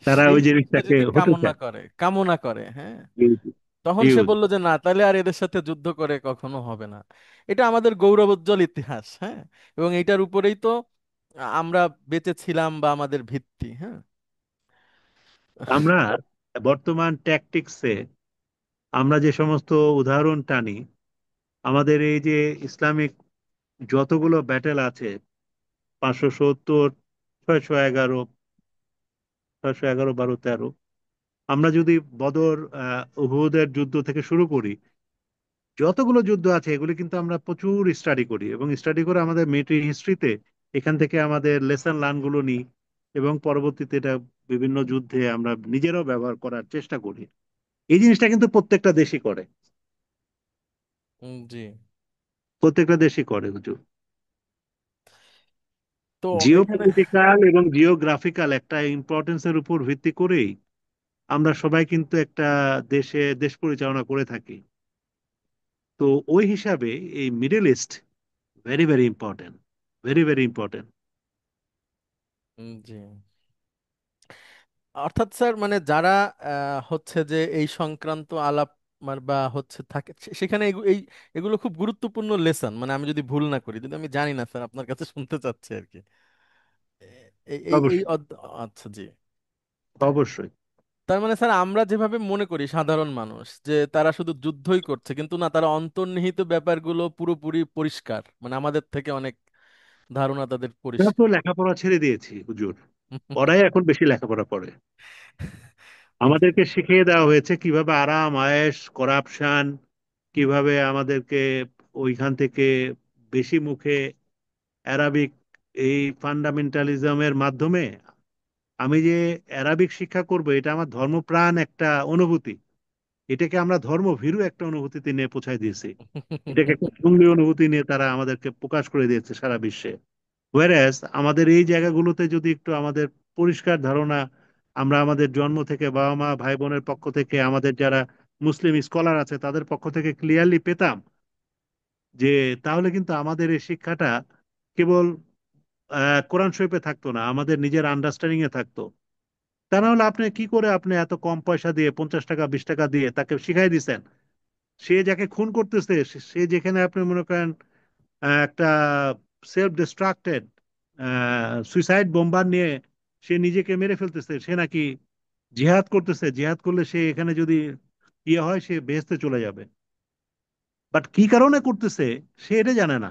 Speaker 7: তারা
Speaker 1: সেই
Speaker 7: ওই
Speaker 1: জিনিসটা
Speaker 7: জিনিসটাকে
Speaker 1: যদি
Speaker 7: হতে
Speaker 1: কামনা
Speaker 7: চায়।
Speaker 1: করে, কামনা করে, হ্যাঁ,
Speaker 7: Huge,
Speaker 1: তখন সে
Speaker 7: huge।
Speaker 1: বলল যে না, তাহলে আর এদের সাথে যুদ্ধ করে কখনো হবে না। এটা আমাদের গৌরবোজ্জ্বল ইতিহাস, হ্যাঁ, এবং এটার উপরেই তো আমরা বেঁচে ছিলাম, বা আমাদের ভিত্তি, হ্যাঁ।
Speaker 7: আমরা বর্তমান ট্যাকটিক্সে আমরা যে সমস্ত উদাহরণ টানি, আমাদের এই যে ইসলামিক যতগুলো ব্যাটেল আছে, 570, 611, 611, 12, 13, আমরা যদি বদর উহুদের যুদ্ধ থেকে শুরু করি, যতগুলো যুদ্ধ আছে এগুলি কিন্তু আমরা প্রচুর স্টাডি করি এবং স্টাডি করে আমাদের মিলিটারি হিস্ট্রিতে এখান থেকে আমাদের লেসন লার্ন গুলো নিই এবং পরবর্তীতে এটা বিভিন্ন যুদ্ধে আমরা নিজেরাও ব্যবহার করার চেষ্টা করি। এই জিনিসটা কিন্তু প্রত্যেকটা দেশই করে,
Speaker 1: জি।
Speaker 7: প্রত্যেকটা দেশই করে হুজুর।
Speaker 1: তো
Speaker 7: জিও
Speaker 1: এখানে
Speaker 7: পলিটিক্যাল এবং জিওগ্রাফিক্যাল একটা ইম্পর্টেন্সের উপর ভিত্তি করেই আমরা সবাই কিন্তু একটা দেশ পরিচালনা করে থাকি। তো ওই হিসাবে এই Middle East very very important, very very important.
Speaker 1: জি, অর্থাৎ স্যার মানে যারা হচ্ছে যে এই সংক্রান্ত আলাপ মানে বা হচ্ছে থাকে সেখানে এগুলো খুব গুরুত্বপূর্ণ লেসন, মানে আমি যদি ভুল না করি, যদি আমি জানি না স্যার, আপনার কাছে শুনতে চাচ্ছি আর কি। এই
Speaker 7: অবশ্যই,
Speaker 1: আচ্ছা জি।
Speaker 7: অবশ্যই।
Speaker 1: তার মানে স্যার আমরা যেভাবে মনে করি সাধারণ মানুষ যে তারা শুধু যুদ্ধই করছে, কিন্তু না, তারা অন্তর্নিহিত ব্যাপারগুলো পুরোপুরি পরিষ্কার, মানে আমাদের থেকে অনেক ধারণা তাদের
Speaker 7: আমরা তো
Speaker 1: পরিষ্কার।
Speaker 7: লেখাপড়া ছেড়ে দিয়েছি হুজুর, ওরাই এখন বেশি লেখাপড়া করে। আমাদেরকে শিখিয়ে দেওয়া হয়েছে কিভাবে আরাম আয়েশ, করাপশন, কিভাবে আমাদেরকে ওইখান থেকে বেশি মুখে অ্যারাবিক এই ফান্ডামেন্টালিজমের মাধ্যমে আমি যে অ্যারাবিক শিক্ষা করব, এটা আমার ধর্মপ্রাণ একটা অনুভূতি। এটাকে আমরা ধর্মভীরু একটা অনুভূতিতে নিয়ে পৌঁছায় দিয়েছি। এটাকে একটা জঙ্গি অনুভূতি নিয়ে তারা আমাদেরকে প্রকাশ করে দিয়েছে সারা বিশ্বে। ওয়ারেস আমাদের এই জায়গাগুলোতে যদি একটু আমাদের পরিষ্কার ধারণা, আমরা আমাদের জন্ম থেকে বাবা মা ভাই বোনের পক্ষ থেকে, আমাদের যারা মুসলিম স্কলার আছে তাদের পক্ষ থেকে ক্লিয়ারলি পেতাম, যে তাহলে কিন্তু আমাদের এই শিক্ষাটা কেবল কোরআন শরীফে থাকতো না, আমাদের নিজের আন্ডারস্ট্যান্ডিং এ থাকতো। তা না হলে আপনি কি করে আপনি এত কম পয়সা দিয়ে 50 টাকা 20 টাকা দিয়ে তাকে শিখাই দিচ্ছেন? সে যাকে খুন করতেছে, সে যেখানে আপনি মনে করেন একটা সেলফ ডিস্ট্রাক্টেড সুইসাইড বোম্বার নিয়ে সে নিজেকে মেরে ফেলতেছে, সে নাকি জিহাদ করতেছে, জিহাদ করলে সে এখানে যদি ইয়ে হয় সে বেহেশতে চলে যাবে। বাট কি কারণে করতেছে সে এটা জানে না।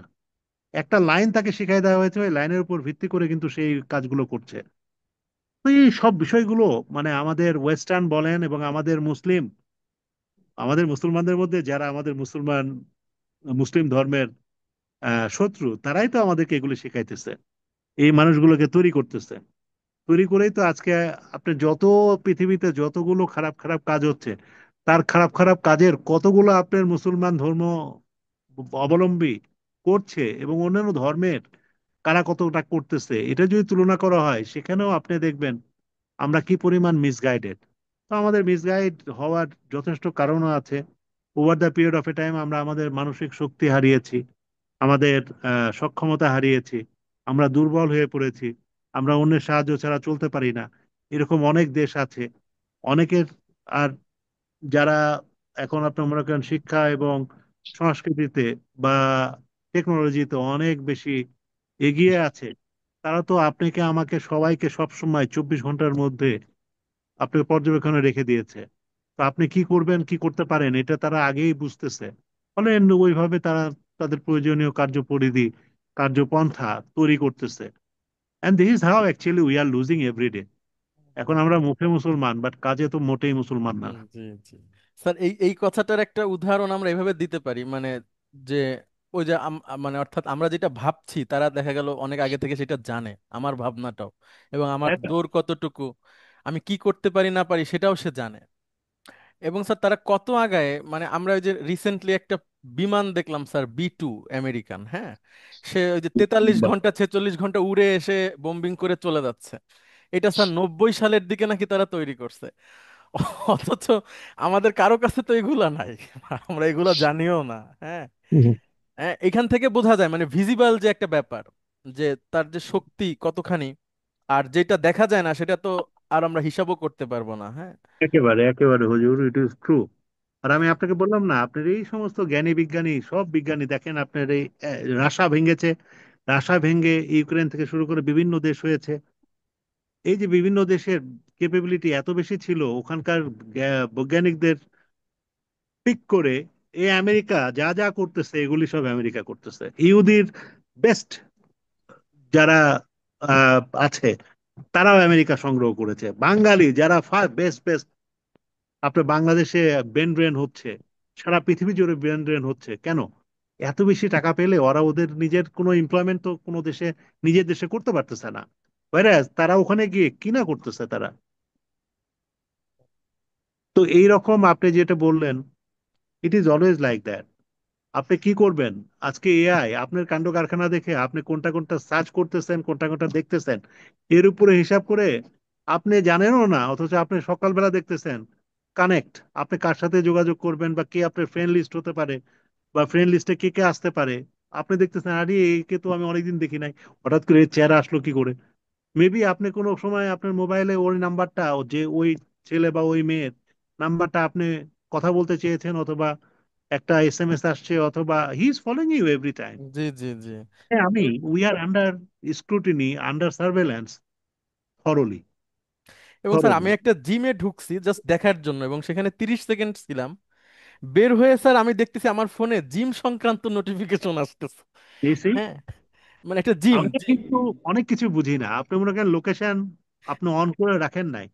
Speaker 7: একটা লাইন তাকে শিখাই দেওয়া হয়েছে, ওই লাইনের উপর ভিত্তি করে কিন্তু সেই কাজগুলো করছে। তো এই সব বিষয়গুলো মানে আমাদের ওয়েস্টার্ন বলেন এবং আমাদের মুসলমানদের মধ্যে যারা আমাদের মুসলিম ধর্মের শত্রু, তারাই তো আমাদেরকে এগুলো শিখাইতেছে, এই মানুষগুলোকে তৈরি করতেছে। তৈরি করেই তো আজকে আপনি যত পৃথিবীতে যতগুলো খারাপ খারাপ কাজ হচ্ছে, তার খারাপ খারাপ কাজের কতগুলো আপনার মুসলমান ধর্ম অবলম্বী করছে এবং অন্যান্য ধর্মের কারা কতটা করতেছে, এটা যদি তুলনা করা হয় সেখানেও আপনি দেখবেন আমরা কি পরিমাণ মিসগাইডেড। তো আমাদের মিসগাইড হওয়ার যথেষ্ট কারণও আছে। Over the period of A time আমরা আমাদের মানসিক শক্তি হারিয়েছি, আমাদের সক্ষমতা হারিয়েছি, আমরা দুর্বল হয়ে পড়েছি, আমরা অন্যের সাহায্য ছাড়া চলতে পারি না। এরকম অনেক দেশ আছে, অনেকের। আর যারা এখন আপনার মনে করেন শিক্ষা এবং সংস্কৃতিতে বা টেকনোলজিতে অনেক বেশি এগিয়ে আছে, তারা তো আপনাকে আমাকে সবাইকে সব সময় 24 ঘন্টার মধ্যে আপনাকে পর্যবেক্ষণে রেখে দিয়েছে। তো আপনি কি করবেন কি করতে পারেন এটা তারা আগেই বুঝতেছে। ফলে ওইভাবে তারা তাদের প্রয়োজনীয় কার্যপরিধি, কার্যপন্থা তৈরি করতেছে। And this is how actually we are losing every day. এখন আমরা মুখে মুসলমান, বাট কাজে তো মোটেই মুসলমান না।
Speaker 1: জি জি। স্যার এই কথাটার একটা উদাহরণ আমরা এভাবে দিতে পারি, মানে যে ওই যে মানে অর্থাৎ আমরা যেটা ভাবছি তারা দেখা গেল অনেক আগে থেকে সেটা জানে, আমার ভাবনাটাও, এবং আমার
Speaker 7: হ্যাঁ,
Speaker 1: দৌড় কতটুকু, আমি কি করতে পারি না পারি সেটাও সে জানে। এবং স্যার তারা কত আগায়, মানে আমরা ওই যে রিসেন্টলি একটা বিমান দেখলাম স্যার, B2 আমেরিকান, হ্যাঁ, সে ওই যে 43 ঘন্টা 46 ঘন্টা উড়ে এসে বোম্বিং করে চলে যাচ্ছে। এটা স্যার 90 সালের দিকে নাকি তারা তৈরি করছে। অথচ আমাদের কারো কাছে তো এগুলা নাই, আমরা এগুলা জানিও না। হ্যাঁ, এখান থেকে বোঝা যায় মানে ভিজিবল যে একটা ব্যাপার, যে তার যে শক্তি কতখানি, আর যেটা দেখা যায় না সেটা তো আর আমরা হিসাবও করতে পারবো না। হ্যাঁ
Speaker 7: একেবারে একেবারে হুজুর, ইট ইজ ট্রু। আর আমি আপনাকে বললাম না, আপনার এই সমস্ত জ্ঞানী বিজ্ঞানী সব বিজ্ঞানী দেখেন, আপনার এই রাশা ভেঙেছে, রাশা ভেঙে ইউক্রেন থেকে শুরু করে বিভিন্ন দেশ হয়েছে। এই যে বিভিন্ন দেশের ক্যাপাবিলিটি এত বেশি ছিল ওখানকার বৈজ্ঞানিকদের পিক করে, এই আমেরিকা যা যা করতেছে এগুলি সব আমেরিকা করতেছে। ইহুদির বেস্ট যারা আহ, আছে তারাও আমেরিকা সংগ্রহ করেছে। বাঙালি যারা বেস্ট বেস্ট, আপনার বাংলাদেশে ব্রেন ড্রেন হচ্ছে, সারা পৃথিবী জুড়ে ব্রেন ড্রেন হচ্ছে কেন? এত বেশি টাকা পেলে ওরা ওদের নিজের কোনো এমপ্লয়মেন্ট তো কোনো দেশে, নিজের দেশে করতে পারতেছে না। Whereas তারা ওখানে গিয়ে কিনা করতেছে তারা। তো এইরকম আপনি যেটা বললেন, it is always like that. আপনি কি করবেন? আজকে এআই আপনার কাণ্ড কারখানা দেখে আপনি কোনটা কোনটা সার্চ করতেছেন, কোনটা কোনটা দেখতেছেন, এর উপরে হিসাব করে আপনি জানেনও না, অথচ আপনি সকালবেলা দেখতেছেন কানেক্ট, আপনি কার সাথে যোগাযোগ করবেন বা কে আপনার ফ্রেন্ড লিস্ট হতে পারে বা ফ্রেন্ড লিস্টে কে কে আসতে পারে। আপনি দেখতেছেন আরে একে তো আমি অনেকদিন দেখি নাই, হঠাৎ করে এর চেহারা আসলো কি করে? মেবি আপনি কোনো সময় আপনার মোবাইলে ওই নাম্বারটা, যে ওই ছেলে বা ওই মেয়ের নাম্বারটা আপনি কথা বলতে চেয়েছেন, অথবা একটা এসএমএস আসছে, অথবা he is following you every time.
Speaker 1: জি জি জি।
Speaker 7: হ্যাঁ, আমি we are under scrutiny, under surveillance, thoroughly
Speaker 1: এবং স্যার
Speaker 7: থরলি।
Speaker 1: আমি একটা জিমে ঢুকছি জাস্ট দেখার জন্য, এবং সেখানে 30 সেকেন্ড ছিলাম। বের হয়ে স্যার আমি দেখতেছি আমার ফোনে জিম সংক্রান্ত নোটিফিকেশন আসতেছে। হ্যাঁ, মানে একটা জিম।
Speaker 7: আমরা কিন্তু অনেক কিছু বুঝি না। আপনি মনে করেন লোকেশন আপনি অন করে রাখেন নাই,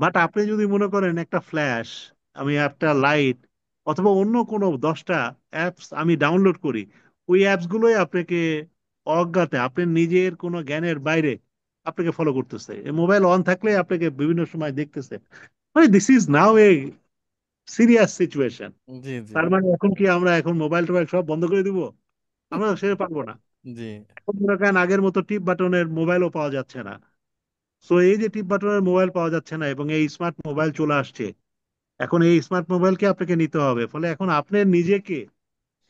Speaker 7: বাট আপনি যদি মনে করেন একটা ফ্ল্যাশ, আমি একটা লাইট, অথবা অন্য কোনো 10টা অ্যাপস আমি ডাউনলোড করি, ওই অ্যাপস গুলোই আপনাকে অজ্ঞাতে, আপনার নিজের কোনো জ্ঞানের বাইরে আপনাকে ফলো করতেছে। মোবাইল অন থাকলে আপনাকে বিভিন্ন সময় দেখতেছে। মানে this is now a serious situation.
Speaker 1: জি জি
Speaker 7: তার মানে এখন কি আমরা এখন মোবাইল টোবাইল সব বন্ধ করে দিব? আমরা তো সেটা পারবো না।
Speaker 1: জি।
Speaker 7: এখন মনে করেন আগের মতো টিপ বাটনের মোবাইলও পাওয়া যাচ্ছে না। সো এই যে টিপ বাটনের মোবাইল পাওয়া যাচ্ছে না এবং এই স্মার্ট মোবাইল চলে আসছে, এখন এই স্মার্ট মোবাইলকে আপনাকে নিতে হবে। ফলে এখন আপনি নিজেকে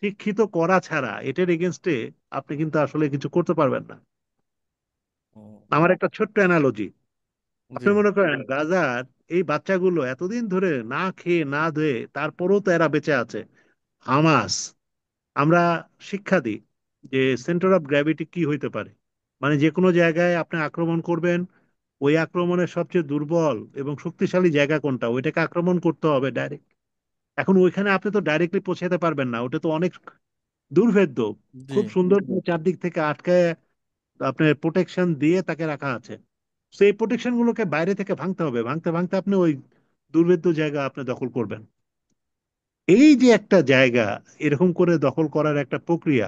Speaker 7: শিক্ষিত করা ছাড়া এটার এগেনস্টে আপনি কিন্তু আসলে কিছু করতে পারবেন না।
Speaker 1: হুম,
Speaker 7: আমার একটা ছোট্ট অ্যানালজি,
Speaker 1: জি
Speaker 7: আপনি মনে করেন গাজার এই বাচ্চাগুলো এতদিন ধরে না খেয়ে না ধুয়ে তারপরেও তো এরা বেঁচে আছে। হামাস, আমরা শিক্ষা দিই যে সেন্টার অফ গ্র্যাভিটি কি হইতে পারে, মানে যে কোনো জায়গায় আপনি আক্রমণ করবেন, ওই আক্রমণের সবচেয়ে দুর্বল এবং শক্তিশালী জায়গা কোনটা, ওইটাকে আক্রমণ করতে হবে ডাইরেক্ট। এখন ওইখানে আপনি তো ডাইরেক্টলি পৌঁছাতে পারবেন না, ওটা তো অনেক দুর্ভেদ্য।
Speaker 1: জি।
Speaker 7: খুব সুন্দর করে চারদিক থেকে আটকায় আপনার প্রোটেকশন দিয়ে তাকে রাখা আছে। সেই প্রোটেকশন গুলোকে বাইরে থেকে ভাঙতে হবে, ভাঙতে ভাঙতে আপনি ওই দুর্ভেদ্য জায়গা আপনি দখল করবেন। এই যে একটা জায়গা এরকম করে দখল করার একটা প্রক্রিয়া,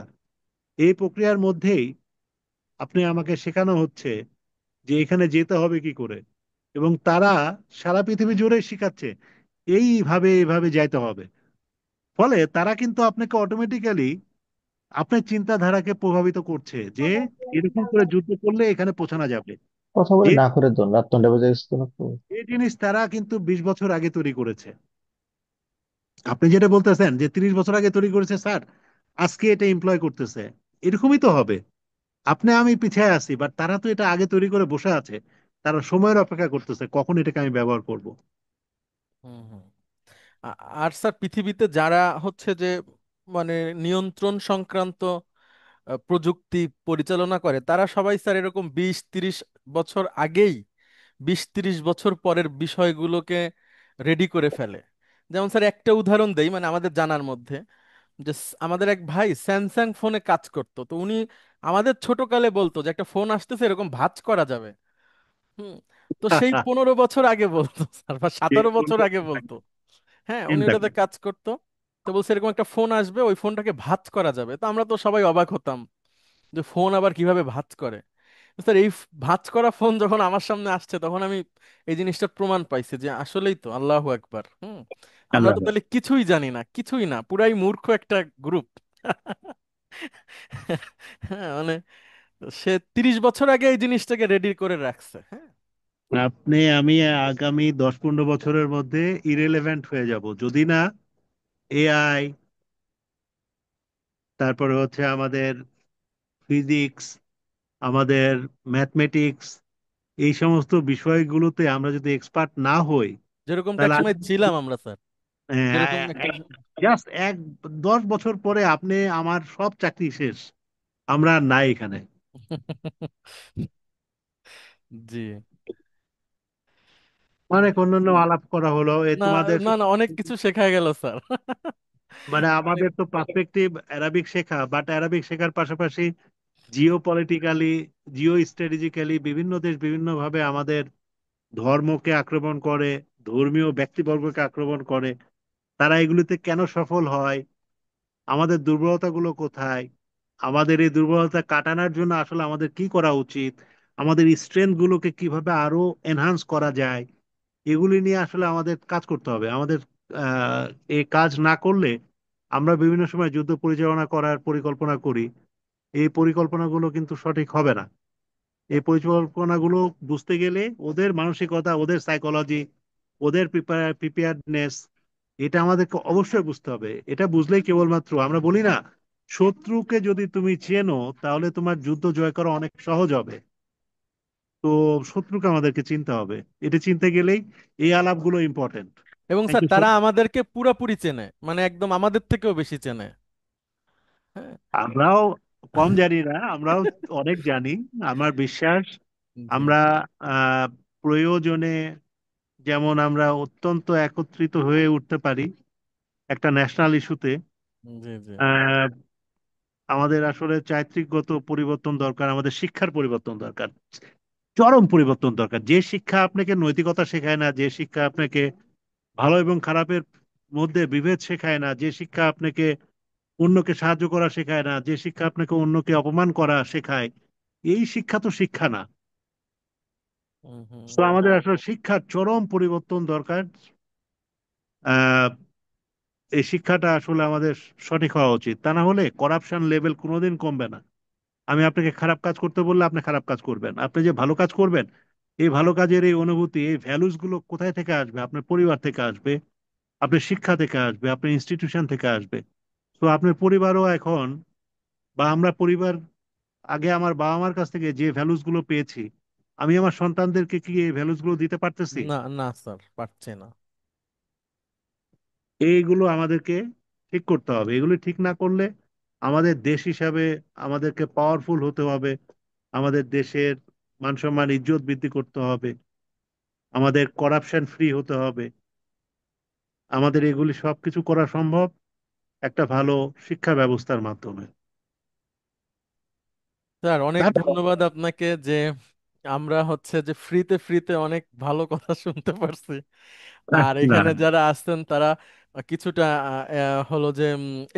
Speaker 7: এই প্রক্রিয়ার মধ্যেই আপনি আমাকে শেখানো হচ্ছে যে এখানে যেতে হবে কি করে। এবং তারা সারা পৃথিবী জুড়ে শিখাচ্ছে এইভাবে এইভাবে যাইতে হবে। ফলে তারা কিন্তু আপনাকে অটোমেটিক্যালি আপনার চিন্তাধারাকে প্রভাবিত করছে যে এরকম করে যুদ্ধ করলে এখানে পৌঁছানো যাবে।
Speaker 8: কথা বলে
Speaker 7: যে
Speaker 8: না করে দোন রাত 9টা বেজে গেছে তো না তো।
Speaker 7: যে জিনিস তারা কিন্তু 20 বছর আগে তৈরি করেছে। আপনি যেটা বলতেছেন যে 30 বছর আগে তৈরি করেছে স্যার, আজকে এটা এমপ্লয় করতেছে, এরকমই তো হবে। আপনি আমি পিছিয়ে আছি, বাট তারা তো এটা আগে তৈরি করে বসে আছে। তারা সময়ের অপেক্ষা করতেছে কখন এটাকে আমি ব্যবহার করব।
Speaker 1: হুম হুম। আর স্যার পৃথিবীতে যারা হচ্ছে যে মানে নিয়ন্ত্রণ সংক্রান্ত প্রযুক্তি পরিচালনা করে, তারা সবাই স্যার এরকম 20-30 বছর আগেই 20-30 বছর পরের বিষয়গুলোকে রেডি করে ফেলে। যেমন স্যার একটা উদাহরণ দেই, মানে আমাদের জানার মধ্যে যে আমাদের এক ভাই স্যামসাং ফোনে কাজ করতো, তো উনি আমাদের ছোটকালে বলতো যে একটা ফোন আসতেছে এরকম ভাঁজ করা যাবে। হুম। তো সেই 15 বছর আগে বলতো স্যার, বা 17 বছর আগে বলতো। হ্যাঁ, উনি
Speaker 7: চিন্তা
Speaker 1: ওটাতে
Speaker 7: করেন।
Speaker 1: কাজ করতো। তো বলছে এরকম একটা ফোন আসবে, ওই ফোনটাকে ভাঁজ করা যাবে। তো আমরা তো সবাই অবাক হতাম যে ফোন আবার কিভাবে ভাঁজ করে। তো স্যার এই ভাঁজ করা ফোন যখন আমার সামনে আসছে, তখন আমি এই জিনিসটার প্রমাণ পাইছি যে আসলেই তো আল্লাহু আকবার। আমরা
Speaker 7: আল্লাহ।
Speaker 1: তো তাহলে কিছুই জানি না, কিছুই না, পুরাই মূর্খ একটা গ্রুপ। হ্যাঁ মানে সে 30 বছর আগে এই জিনিসটাকে রেডি করে রাখছে। হ্যাঁ।
Speaker 7: আপনি আমি আগামী 10-15 বছরের মধ্যে ইরেলেভেন্ট হয়ে যাব যদি না এআই, তারপরে হচ্ছে আমাদের ফিজিক্স, আমাদের ম্যাথমেটিক্স, এই সমস্ত বিষয়গুলোতে আমরা যদি এক্সপার্ট না হই,
Speaker 1: যেরকমটা
Speaker 7: তাহলে
Speaker 1: একসময় ছিলাম আমরা স্যার, যেরকম একটা
Speaker 7: জাস্ট 10 বছর পরে আপনি আমার সব চাকরি শেষ, আমরা আর নাই এখানে।
Speaker 1: জি।
Speaker 7: অনেক অন্যান্য আলাপ করা হলো এ
Speaker 1: না
Speaker 7: তোমাদের
Speaker 1: না না, অনেক কিছু শেখা গেল স্যার।
Speaker 7: মানে
Speaker 1: অনেক।
Speaker 7: আমাদের তো পার্সপেক্টিভ অ্যারাবিক শেখা, বাট অ্যারাবিক শেখার পাশাপাশি জিও পলিটিক্যালি, জিও স্ট্র্যাটেজিক্যালি বিভিন্ন দেশ বিভিন্ন ভাবে আমাদের ধর্মকে আক্রমণ করে, ধর্মীয় ব্যক্তিবর্গকে আক্রমণ করে। তারা এগুলিতে কেন সফল হয়, আমাদের দুর্বলতাগুলো কোথায়, আমাদের এই দুর্বলতা কাটানোর জন্য আসলে আমাদের কি করা উচিত, আমাদের স্ট্রেংথ গুলোকে কিভাবে আরো এনহান্স করা যায়, এগুলি নিয়ে আসলে আমাদের কাজ করতে হবে। আমাদের আহ এই কাজ না করলে আমরা বিভিন্ন সময় যুদ্ধ পরিচালনা করার পরিকল্পনা করি, এই পরিকল্পনাগুলো কিন্তু সঠিক হবে না। এই পরিকল্পনাগুলো বুঝতে গেলে ওদের মানসিকতা, ওদের সাইকোলজি, ওদের প্রিপেয়ারনেস, এটা আমাদেরকে অবশ্যই বুঝতে হবে। এটা বুঝলেই কেবলমাত্র, আমরা বলি না, শত্রুকে যদি তুমি চেনো তাহলে তোমার যুদ্ধ জয় করা অনেক সহজ হবে। তো শত্রুকে আমাদেরকে চিনতে হবে, এটা চিনতে গেলেই এই আলাপগুলো ইম্পর্টেন্ট।
Speaker 1: এবং
Speaker 7: থ্যাংক
Speaker 1: স্যার
Speaker 7: ইউ সো
Speaker 1: তারা
Speaker 7: মাচ।
Speaker 1: আমাদেরকে পুরাপুরি চেনে, মানে একদম আমাদের থেকেও বেশি চেনে। হ্যাঁ।
Speaker 7: আমরাও কম জানি না, আমরাও অনেক জানি। আমার বিশ্বাস
Speaker 1: জি
Speaker 7: আমরা আহ প্রয়োজনে যেমন আমরা অত্যন্ত একত্রিত হয়ে উঠতে পারি একটা ন্যাশনাল ইস্যুতে,
Speaker 1: জি জি
Speaker 7: আমাদের আসলে চারিত্রিকগত পরিবর্তন দরকার, আমাদের শিক্ষার পরিবর্তন দরকার, চরম পরিবর্তন দরকার। যে শিক্ষা আপনাকে নৈতিকতা শেখায় না, যে শিক্ষা আপনাকে ভালো এবং খারাপের মধ্যে বিভেদ শেখায় না, যে শিক্ষা আপনাকে অন্যকে সাহায্য করা শেখায় না, যে শিক্ষা আপনাকে অন্যকে অপমান করা শেখায়, এই শিক্ষা তো শিক্ষা না।
Speaker 1: হুম হুম
Speaker 7: তো আমাদের আসলে শিক্ষার চরম পরিবর্তন দরকার। আহ এই শিক্ষাটা আসলে আমাদের সঠিক হওয়া উচিত, তা না হলে করাপশন লেভেল কোনোদিন কমবে না। আমি আপনাকে খারাপ কাজ করতে বললে আপনি খারাপ কাজ করবেন, আপনি যে ভালো কাজ করবেন, এই ভালো কাজের এই অনুভূতি, এই ভ্যালুস গুলো কোথায় থেকে আসবে? আপনার পরিবার থেকে আসবে, আপনার শিক্ষা থেকে আসবে, আপনার ইনস্টিটিউশন থেকে আসবে। তো আপনার পরিবারও এখন, বা আমরা পরিবার, আগে আমার বাবা মার কাছ থেকে যে ভ্যালুস গুলো পেয়েছি, আমি আমার সন্তানদেরকে কি এই ভ্যালুস গুলো দিতে পারতেছি?
Speaker 1: না না স্যার, পারছে না।
Speaker 7: এইগুলো আমাদেরকে ঠিক করতে হবে। এগুলো ঠিক না করলে আমাদের দেশ হিসাবে আমাদেরকে পাওয়ারফুল হতে হবে, আমাদের দেশের মান সম্মান ইজ্জত বৃদ্ধি করতে হবে, আমাদের করাপশন ফ্রি হতে হবে। আমাদের এগুলি সবকিছু করা সম্ভব একটা ভালো শিক্ষা ব্যবস্থার মাধ্যমে।
Speaker 1: স্যার অনেক
Speaker 7: তাহলে
Speaker 1: ধন্যবাদ আপনাকে যে আমরা হচ্ছে যে ফ্রিতে ফ্রিতে অনেক ভালো কথা শুনতে পারছি। আর
Speaker 7: না,
Speaker 1: এখানে যারা আসছেন তারা কিছুটা হলো যে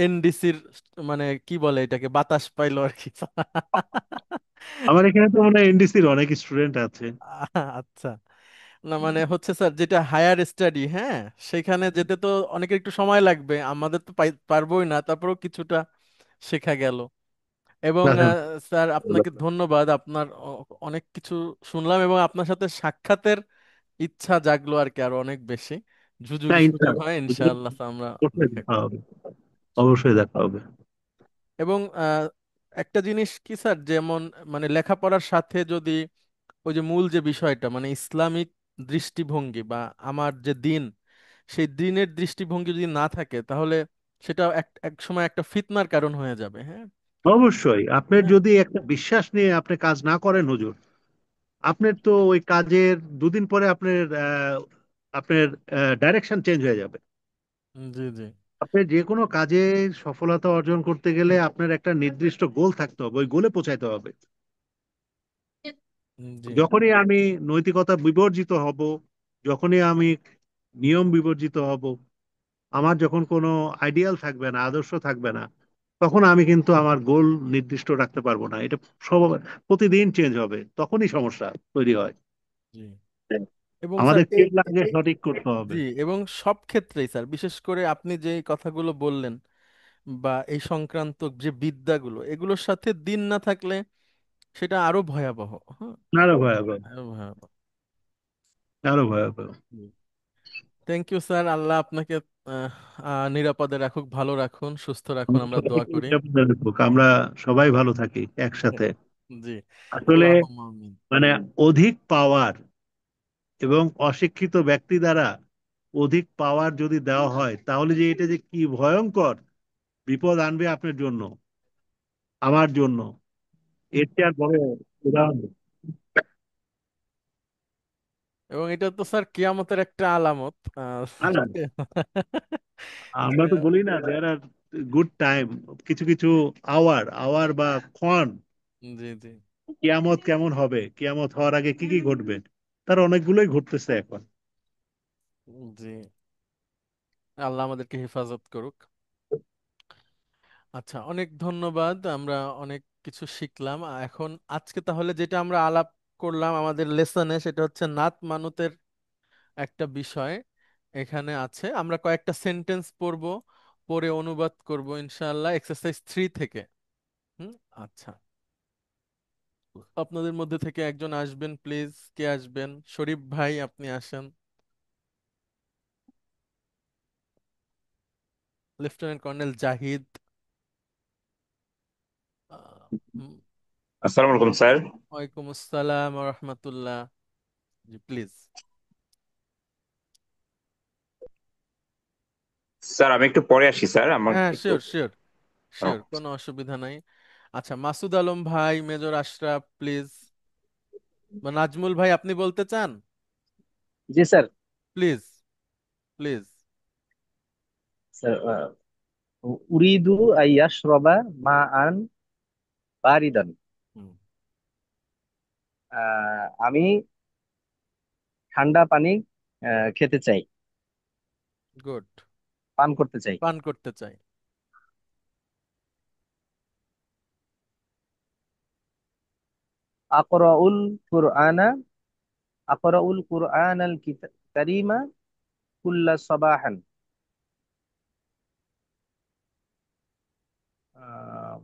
Speaker 1: এনডিসির মানে কি বলে এটাকে, বাতাস পাইলো আর কি।
Speaker 7: আমার এখানে তো মনে হয় এনডিসির অনেক স্টুডেন্ট আছে।
Speaker 1: আচ্ছা। না মানে হচ্ছে স্যার যেটা হায়ার স্টাডি, হ্যাঁ, সেখানে যেতে তো অনেকের একটু সময় লাগবে, আমাদের তো পারবোই না, তারপরেও কিছুটা শেখা গেল। এবং স্যার আপনাকে ধন্যবাদ, আপনার অনেক কিছু শুনলাম এবং আপনার সাথে সাক্ষাতের ইচ্ছা জাগলো আর কি, আরো অনেক বেশি।
Speaker 7: না,
Speaker 1: যদি সুযোগ
Speaker 7: ইনশাআল্লাহ
Speaker 1: হয় ইনশাআল্লাহ আমরা
Speaker 7: অবশ্যই
Speaker 1: দেখা
Speaker 7: দেখা
Speaker 1: করব।
Speaker 7: হবে, অবশ্যই দেখা হবে।
Speaker 1: এবং একটা জিনিস কি স্যার, যেমন মানে লেখাপড়ার সাথে যদি ওই যে মূল যে বিষয়টা মানে ইসলামিক দৃষ্টিভঙ্গি বা আমার যে দিন, সেই দিনের দৃষ্টিভঙ্গি যদি না থাকে তাহলে সেটা এক এক সময় একটা ফিতনার কারণ হয়ে যাবে। হ্যাঁ।
Speaker 7: অবশ্যই আপনার
Speaker 1: হ্যাঁ।
Speaker 7: যদি একটা বিশ্বাস নিয়ে আপনি কাজ না করেন হুজুর, আপনার তো ওই কাজের দুদিন পরে আপনার ডাইরেকশন চেঞ্জ হয়ে যাবে।
Speaker 1: জি জি
Speaker 7: আপনি যে কোনো কাজে সফলতা অর্জন করতে গেলে আপনার একটা নির্দিষ্ট গোল থাকতে হবে, ওই গোলে পৌঁছাইতে হবে।
Speaker 1: জি
Speaker 7: যখনই আমি নৈতিকতা বিবর্জিত হব, যখনই আমি নিয়ম বিবর্জিত হব, আমার যখন কোনো আইডিয়াল থাকবে না, আদর্শ থাকবে না, তখন আমি কিন্তু আমার গোল নির্দিষ্ট রাখতে পারবো না। এটা সব প্রতিদিন চেঞ্জ হবে, তখনই সমস্যা তৈরি হয়।
Speaker 1: জি। এবং স্যার
Speaker 7: আমাদের কেবলাকে সঠিক করতে হবে।
Speaker 1: জি, এবং সব ক্ষেত্রেই স্যার, বিশেষ করে আপনি যে কথাগুলো বললেন বা এই সংক্রান্ত যে বিদ্যাগুলো, এগুলোর সাথে দিন না থাকলে সেটা আরো ভয়াবহ। হ্যাঁ,
Speaker 7: আরো ভয়াবহ,
Speaker 1: আরো ভয়াবহ।
Speaker 7: আরো ভয়াবহ।
Speaker 1: থ্যাংক ইউ স্যার, আল্লাহ আপনাকে নিরাপদে রাখুক, ভালো রাখুন, সুস্থ রাখুন, আমরা দোয়া করি।
Speaker 7: আমরা সবাই ভালো থাকি একসাথে।
Speaker 1: জি।
Speaker 7: আসলে
Speaker 1: আল্লাহুম্মা আমিন।
Speaker 7: মানে অধিক পাওয়ার এবং অশিক্ষিত ব্যক্তি দ্বারা অধিক পাওয়ার যদি দেওয়া হয়, তাহলে যে এটা যে কি ভয়ঙ্কর বিপদ আনবে আপনার জন্য, আমার জন্য, এর চেয়ে আর বড় উদাহরণ নেই।
Speaker 1: এবং এটা তো স্যার কিয়ামতের একটা আলামত।
Speaker 7: না, না, আমরা তো বলি না দেয়ার আর গুড টাইম, কিছু কিছু আওয়ার আওয়ার বা ক্ষণ,
Speaker 1: জি জি
Speaker 7: কিয়ামত কেমন হবে, কিয়ামত হওয়ার আগে কি কি ঘটবে, তার অনেকগুলোই ঘটতেছে এখন।
Speaker 1: জি, আল্লাহ আমাদেরকে হেফাজত করুক। আচ্ছা, অনেক ধন্যবাদ, আমরা অনেক কিছু শিখলাম। এখন আজকে তাহলে যেটা আমরা আলাপ করলাম আমাদের লেসনে, সেটা হচ্ছে নাত মানুতের একটা বিষয় এখানে আছে। আমরা কয়েকটা সেন্টেন্স পড়ব, পড়ে অনুবাদ করব ইনশাআল্লাহ, এক্সারসাইজ 3 থেকে। হুম। আচ্ছা, আপনাদের মধ্যে থেকে একজন আসবেন প্লিজ। কে আসবেন? শরীফ ভাই, আপনি আসেন। Lieutenant colonel Zahid. আহ, হুম,
Speaker 9: আসসালামু আলাইকুম স্যার।
Speaker 1: ওয়ালাইকুম আসসালাম রহমতুল্লাহ। জি প্লিজ।
Speaker 9: স্যার আমি একটু পরে আসি স্যার, আমার
Speaker 1: হ্যাঁ,
Speaker 9: একটু।
Speaker 1: শিওর শিওর
Speaker 9: ও,
Speaker 1: শিওর, কোনো অসুবিধা নাই। আচ্ছা, মাসুদ আলম ভাই, মেজর আশরাফ প্লিজ, বা নাজমুল ভাই আপনি বলতে চান?
Speaker 5: জি স্যার।
Speaker 1: Please, please.
Speaker 5: স্যার উরিদু আইয়াশরাবা মা আন বারিদান। আমি ঠান্ডা পানি খেতে চাই,
Speaker 1: গুড।
Speaker 5: পান করতে চাই।
Speaker 1: পান করতে চাই।
Speaker 5: আকরাউল কুরআনা আকরাউল কুরআনাল কারীমা কুল্লা সাবাহান। আহ,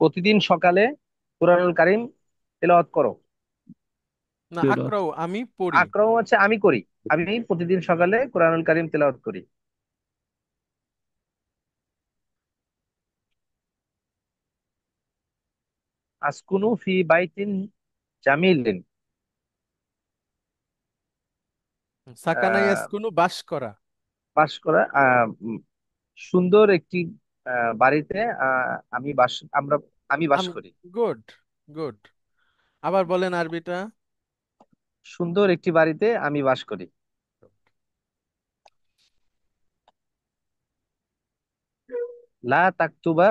Speaker 5: প্রতিদিন সকালে কুরআনুল কারীম তেলাওয়াত করো।
Speaker 1: না,
Speaker 7: তেলাওয়াত।
Speaker 1: আকরাও আমি পড়ি।
Speaker 5: আক্রম হচ্ছে আমি করি, আমি প্রতিদিন সকালে কুরআনুল কারীম তেলাওয়াত করি। আসকুনু ফি বাইতিন জামিলিন।
Speaker 1: সাকানা
Speaker 5: আহ,
Speaker 1: ইয়াসকুনু বাস করা।
Speaker 5: বাস করা, সুন্দর একটি বাড়িতে আমরা আমি বাস
Speaker 1: আমি,
Speaker 5: করি।
Speaker 1: Good, good. আবার বলেন আরবিটা।
Speaker 5: সুন্দর একটি বাড়িতে আমি বাস করি। লা তাকতুবা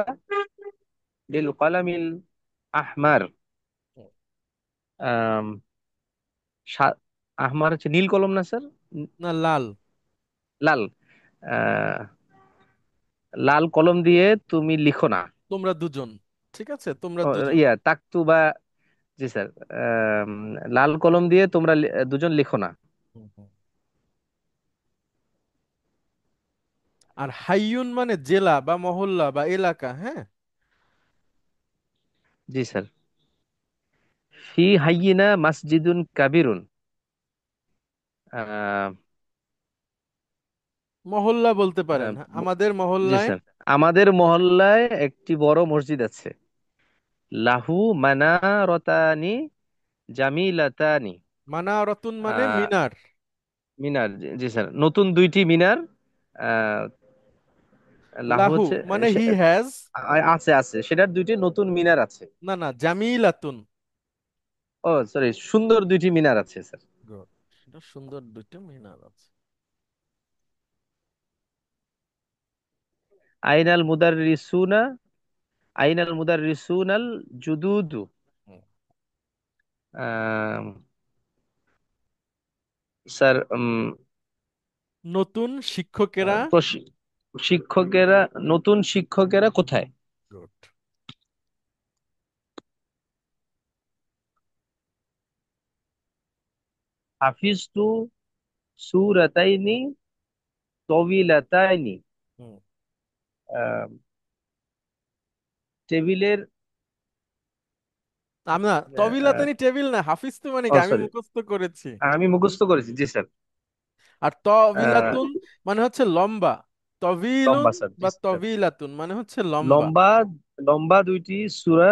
Speaker 5: বিল কলামিল আহমার। আম, সা- আহমার হচ্ছে নীল কলম না স্যার?
Speaker 1: না, লাল।
Speaker 5: লাল। আহ, লাল কলম দিয়ে তুমি লিখো না।
Speaker 1: তোমরা দুজন, ঠিক আছে, তোমরা
Speaker 5: ও,
Speaker 1: দুজন।
Speaker 5: ইয়া তাকতুবা। জি স্যার। লাল কলম দিয়ে তোমরা দুজন লিখো না।
Speaker 1: হুম, হুম। আর হাইয়ুন মানে জেলা বা মহল্লা বা এলাকা, হ্যাঁ।
Speaker 5: জি স্যার। ফি হাইয়িনা মসজিদুন কাবিরুন। আহ,
Speaker 1: মহল্লা বলতে পারেন,
Speaker 5: আহ,
Speaker 1: হ্যাঁ,
Speaker 5: ব-
Speaker 1: আমাদের
Speaker 5: জি
Speaker 1: মহল্লায়।
Speaker 5: স্যার। আমাদের মহল্লায় একটি বড় মসজিদ আছে। লাহু মানারতানি জামিলাতানি।
Speaker 1: মানারতুন মানে
Speaker 5: আহ,
Speaker 1: মিনার।
Speaker 5: মিনার, জি জি স্যার, নতুন দুইটি মিনার। আহ, লাহু
Speaker 1: লাহু
Speaker 5: হচ্ছে
Speaker 1: মানে হি হ্যাজ।
Speaker 5: আছে আছে, সেটার দুইটি নতুন মিনার আছে।
Speaker 1: না না, জামিলাতুন।
Speaker 5: ও সরি, সুন্দর দুইটি মিনার আছে স্যার।
Speaker 1: Good. সেটা সুন্দর দুইটা মিনার আছে।
Speaker 5: আইনাল মুদাররিসুনা আইনাল মুদাররিসুনাল জুদুদু।
Speaker 1: হুম।
Speaker 5: আহ, স্যার
Speaker 1: নতুন শিক্ষকেরা।
Speaker 5: শিক্ষকেরা, নতুন শিক্ষকেরা কোথায়?
Speaker 1: গুড।
Speaker 5: হাফিজতু সূরাতাইনি তাওয়িলাতাইনি। আহ, টেবিলের,
Speaker 1: আমরা তবিলাতানি টেবিল না, হাফিজ তো মানে
Speaker 5: ও
Speaker 1: কি আমি
Speaker 5: সরি,
Speaker 1: মুখস্থ করেছি।
Speaker 5: আমি মুখস্থ করেছি জি স্যার।
Speaker 1: আর
Speaker 5: আহ,
Speaker 1: তবিলাতুন মানে হচ্ছে লম্বা। তবিলুন
Speaker 5: লম্বা স্যার, জি
Speaker 1: বা
Speaker 5: স্যার।
Speaker 1: তবিলাতুন মানে হচ্ছে লম্বা।
Speaker 5: লম্বা, লম্বা দুইটি সূরা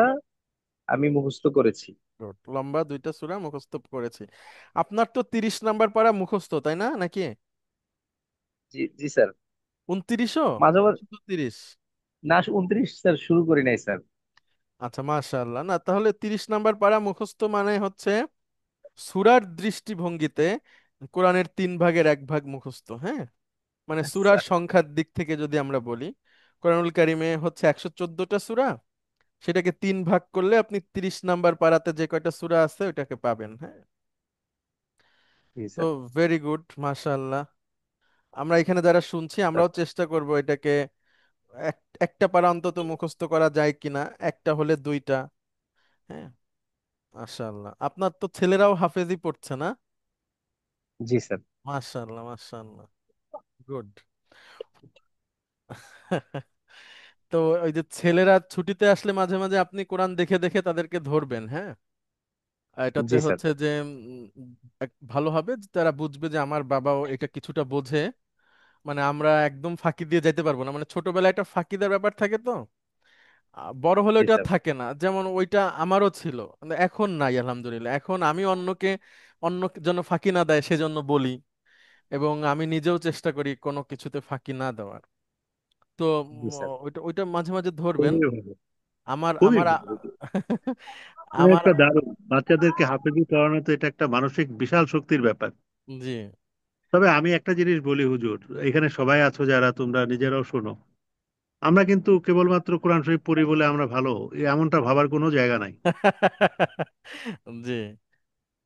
Speaker 5: আমি মুখস্থ করেছি।
Speaker 1: Good. লম্বা দুইটা সূরা মুখস্থ করেছি। আপনার তো 30 নাম্বার পারা মুখস্থ, তাই না নাকি?
Speaker 5: জি জি স্যার।
Speaker 1: 29ও
Speaker 5: মাঝে মাঝে,
Speaker 1: শুধু 30?
Speaker 5: না 29 স্যার শুরু করি নাই স্যার।
Speaker 1: আচ্ছা, মাশাআল্লাহ। না, তাহলে 30 নাম্বার পারা মুখস্থ মানে হচ্ছে সূরার দৃষ্টিভঙ্গিতে কোরআনের 3 ভাগের 1 ভাগ মুখস্থ, হ্যাঁ। মানে
Speaker 5: আচ্ছা।
Speaker 1: সূরার সংখ্যার দিক থেকে যদি আমরা বলি, কোরআনুল কারিমে হচ্ছে 114টা সূরা। সেটাকে 3 ভাগ করলে আপনি 30 নাম্বার পারাতে যে কয়টা সূরা আছে ওইটাকে পাবেন, হ্যাঁ।
Speaker 5: জি
Speaker 1: তো
Speaker 5: স্যার।
Speaker 1: ভেরি গুড, মাশাআল্লাহ। আমরা এখানে যারা শুনছি আমরাও চেষ্টা করব এটাকে একটা পারা অন্তত মুখস্থ করা যায় কিনা, একটা হলে দুইটা, হ্যাঁ। মাশাআল্লাহ, আপনার তো ছেলেরাও হাফেজি পড়ছে না?
Speaker 5: জি স্যার।
Speaker 1: মাশাআল্লাহ, মাশাআল্লাহ, গুড। তো ওই যে ছেলেরা ছুটিতে আসলে মাঝে মাঝে আপনি কোরআন দেখে দেখে তাদেরকে ধরবেন, হ্যাঁ। এটাতে
Speaker 5: জি স্যার।
Speaker 1: হচ্ছে যে ভালো হবে যে তারা বুঝবে যে আমার বাবাও এটা কিছুটা বোঝে। মানে আমরা একদম ফাঁকি দিয়ে যাইতে পারবো না, মানে ছোটবেলায় একটা ফাঁকি দেওয়ার ব্যাপার থাকে তো। বড় হলে
Speaker 5: জি
Speaker 1: ওইটা
Speaker 5: স্যার।
Speaker 1: থাকে না, যেমন ওইটা আমারও ছিল, কিন্তু এখন নাই আলহামদুলিল্লাহ। এখন আমি অন্যকে, অন্য যেন ফাঁকি না দেয় সেজন্য বলি। এবং আমি নিজেও চেষ্টা করি কোনো কিছুতে ফাঁকি না দেওয়ার। তো
Speaker 7: জি স্যার,
Speaker 1: ওইটা ওইটা মাঝে মাঝে ধরবেন।
Speaker 7: খুবই ভালো,
Speaker 1: আমার
Speaker 7: খুবই
Speaker 1: আমার
Speaker 7: ভালো।
Speaker 1: আমার
Speaker 7: একটা দারুণ, বাচ্চাদেরকে হাফেজি পড়ানো তো এটা একটা মানসিক বিশাল শক্তির ব্যাপার।
Speaker 1: জি।
Speaker 7: তবে আমি একটা জিনিস বলি হুজুর, এখানে সবাই আছো যারা, তোমরা নিজেরাও শোনো, আমরা কিন্তু কেবলমাত্র কোরআন শরীফ পড়ি বলে আমরা ভালো, এমনটা ভাবার কোনো জায়গা নাই।
Speaker 1: জি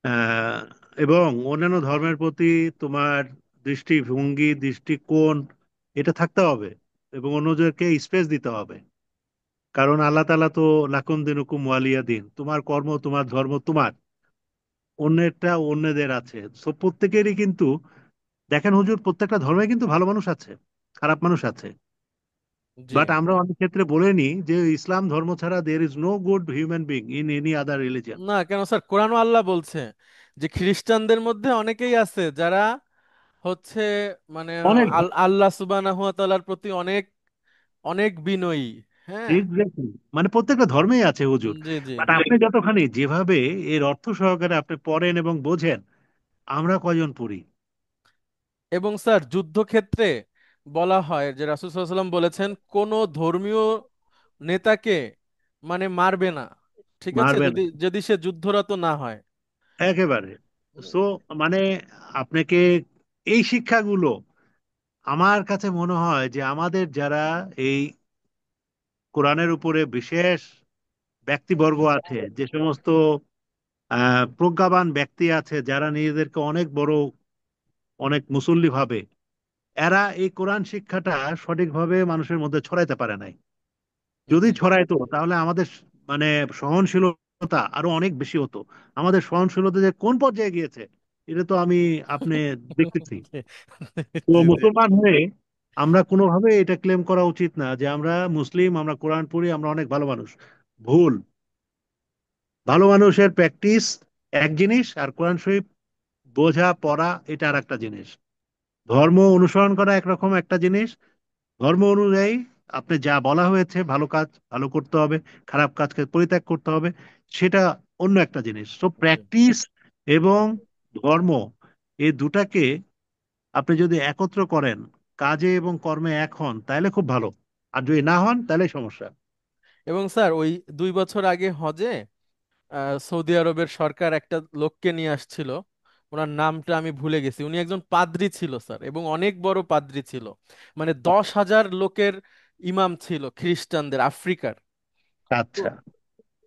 Speaker 7: আহ, এবং অন্যান্য ধর্মের প্রতি তোমার দৃষ্টিভঙ্গি, দৃষ্টিকোণ, এটা থাকতে হবে এবং অন্যদেরকে স্পেস দিতে হবে। কারণ আল্লাহ তাআলা তো লাকুম দিনুকুম ওয়ালিয়া দিন, তোমার কর্ম, তোমার ধর্ম তোমার, অন্যেরটা অন্যদের আছে। সো প্রত্যেকেরই কিন্তু, দেখেন হুজুর, প্রত্যেকটা ধর্মে কিন্তু ভালো মানুষ আছে, খারাপ মানুষ আছে।
Speaker 1: জি।
Speaker 7: বাট আমরা অনেক ক্ষেত্রে বলে নিই যে ইসলাম ধর্ম ছাড়া there is no good human being in any other religion.
Speaker 1: না কেন স্যার, কোরআন আল্লাহ বলছে যে খ্রিস্টানদের মধ্যে অনেকেই আছে যারা হচ্ছে মানে
Speaker 7: অনেক
Speaker 1: আল্লাহ সুবহানাহু ওয়া তাআলার প্রতি অনেক অনেক বিনয়ী। হ্যাঁ।
Speaker 7: এক্স্যাক্টলি, মানে প্রত্যেকটা ধর্মেই আছে হুজুর।
Speaker 1: জি জি
Speaker 7: বাট
Speaker 1: জি।
Speaker 7: আপনি যতখানি যেভাবে এর অর্থ সহকারে আপনি পড়েন এবং বোঝেন, আমরা কয়জন পড়ি?
Speaker 1: এবং স্যার যুদ্ধক্ষেত্রে বলা হয় যে রাসূল সাল্লাল্লাহু আলাইহি ওয়াসাল্লাম বলেছেন কোন ধর্মীয় নেতাকে মানে মারবে না, ঠিক আছে,
Speaker 7: মারবেন
Speaker 1: যদি যদি সে যুদ্ধরত না হয়।
Speaker 7: একেবারে। সো মানে আপনাকে এই শিক্ষাগুলো, আমার কাছে মনে হয় যে আমাদের যারা এই কোরআনের উপরে বিশেষ ব্যক্তিবর্গ আছে, যে সমস্ত প্রজ্ঞাবান ব্যক্তি আছে যারা নিজেদেরকে অনেক বড়, অনেক মুসল্লি ভাবে, এরা এই কোরআন শিক্ষাটা সঠিকভাবে মানুষের মধ্যে ছড়াইতে পারে নাই। যদি
Speaker 1: জি
Speaker 7: ছড়াইতো তাহলে আমাদের মানে সহনশীলতা আরো অনেক বেশি হতো। আমাদের সহনশীলতা যে কোন পর্যায়ে গিয়েছে, এটা তো আমি আপনি দেখতেছি। তো
Speaker 1: জি জি।
Speaker 7: মুসলমান হয়ে আমরা কোনোভাবে এটা ক্লেম করা উচিত না যে আমরা মুসলিম, আমরা কোরআন পড়ি, আমরা অনেক ভালো মানুষ। ভুল। ভালো মানুষের প্র্যাকটিস এক জিনিস, আর কোরআন শরীফ বোঝা পড়া এটা আর একটা জিনিস। ধর্ম অনুসরণ করা একরকম একটা জিনিস, ধর্ম অনুযায়ী আপনি যা বলা হয়েছে, ভালো কাজ ভালো করতে হবে, খারাপ কাজকে পরিত্যাগ করতে হবে, সেটা অন্য একটা জিনিস। তো
Speaker 1: জি।
Speaker 7: প্র্যাকটিস এবং ধর্ম, এই দুটাকে আপনি যদি একত্র করেন, কাজে এবং কর্মে এক হন, তাহলে খুব ভালো। আর যদি না হন তাহলে সমস্যা।
Speaker 1: এবং স্যার ওই 2 বছর আগে হজে সৌদি আরবের সরকার একটা লোককে নিয়ে আসছিল। ওনার নামটা আমি ভুলে গেছি। উনি একজন পাদ্রী ছিল স্যার, এবং অনেক বড় পাদ্রী ছিল। মানে 10,000 লোকের ইমাম ছিল খ্রিস্টানদের, আফ্রিকার। তো
Speaker 7: আচ্ছা,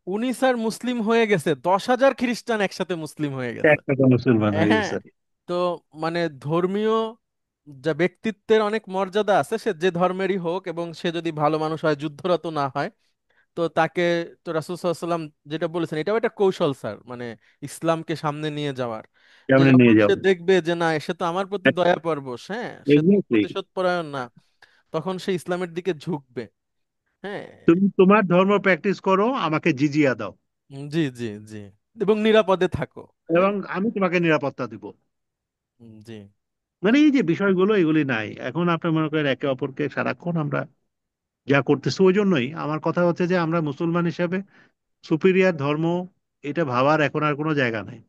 Speaker 1: উনি স্যার মুসলিম হয়ে গেছে, 10,000 খ্রিস্টান একসাথে মুসলিম হয়ে গেছে।
Speaker 7: একটা তো মুসলমান হয়ে
Speaker 1: হ্যাঁ।
Speaker 7: গেছে।
Speaker 1: তো মানে ধর্মীয় যা ব্যক্তিত্বের অনেক মর্যাদা আছে, সে যে ধর্মেরই হোক, এবং সে যদি ভালো মানুষ হয়, যুদ্ধরত না হয়, তো তাকে, তো রাসূল সাল্লাল্লাহু আলাইহি ওয়াসাল্লাম যেটা বলেছেন এটাও একটা কৌশল স্যার, মানে ইসলামকে সামনে নিয়ে যাওয়ার। যে
Speaker 7: কেমনে
Speaker 1: যখন
Speaker 7: নিয়ে
Speaker 1: সে
Speaker 7: যাবো?
Speaker 1: দেখবে যে না, সে তো আমার প্রতি দয়া পরবশ, হ্যাঁ, সে তো
Speaker 7: এক্স্যাক্টলি।
Speaker 1: প্রতিশোধ পরায়ণ না, তখন সে ইসলামের দিকে ঝুঁকবে। হ্যাঁ।
Speaker 7: তুমি তোমার ধর্ম প্র্যাকটিস করো, আমাকে জিজিয়া দাও,
Speaker 1: জি জি জি। এবং নিরাপদে থাকো। হ্যাঁ।
Speaker 7: এবং আমি তোমাকে নিরাপত্তা দিব।
Speaker 1: জি
Speaker 7: মানে এই যে বিষয়গুলো, এগুলি নাই এখন। আপনি মনে করেন একে অপরকে সারাক্ষণ আমরা যা করতেছি, ওই জন্যই আমার কথা হচ্ছে যে আমরা মুসলমান হিসাবে সুপিরিয়ার ধর্ম, এটা ভাবার এখন আর কোনো জায়গা নাই।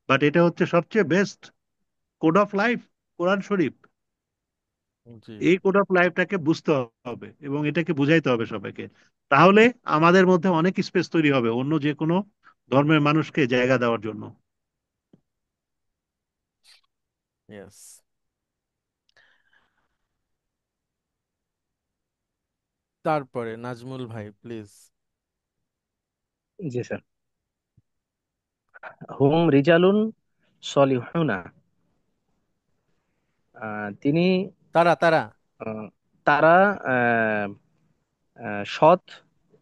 Speaker 7: বাট এটা হচ্ছে সবচেয়ে বেস্ট কোড অফ লাইফ, কোরআন শরীফ।
Speaker 1: জি।
Speaker 7: এই কোড অফ লাইফটাকে বুঝতে হবে এবং এটাকে বুঝাইতে হবে সবাইকে। তাহলে আমাদের মধ্যে অনেক স্পেস তৈরি হবে অন্য যে কোনো ধর্মের মানুষকে জায়গা দেওয়ার জন্য।
Speaker 1: ইয়েস। তারপরে নাজমুল ভাই প্লিজ।
Speaker 5: G sir. হুম রিজালুন সলিহুনা, তিনি
Speaker 1: তারা তারা।
Speaker 5: আহ, তারা আহ, সৎ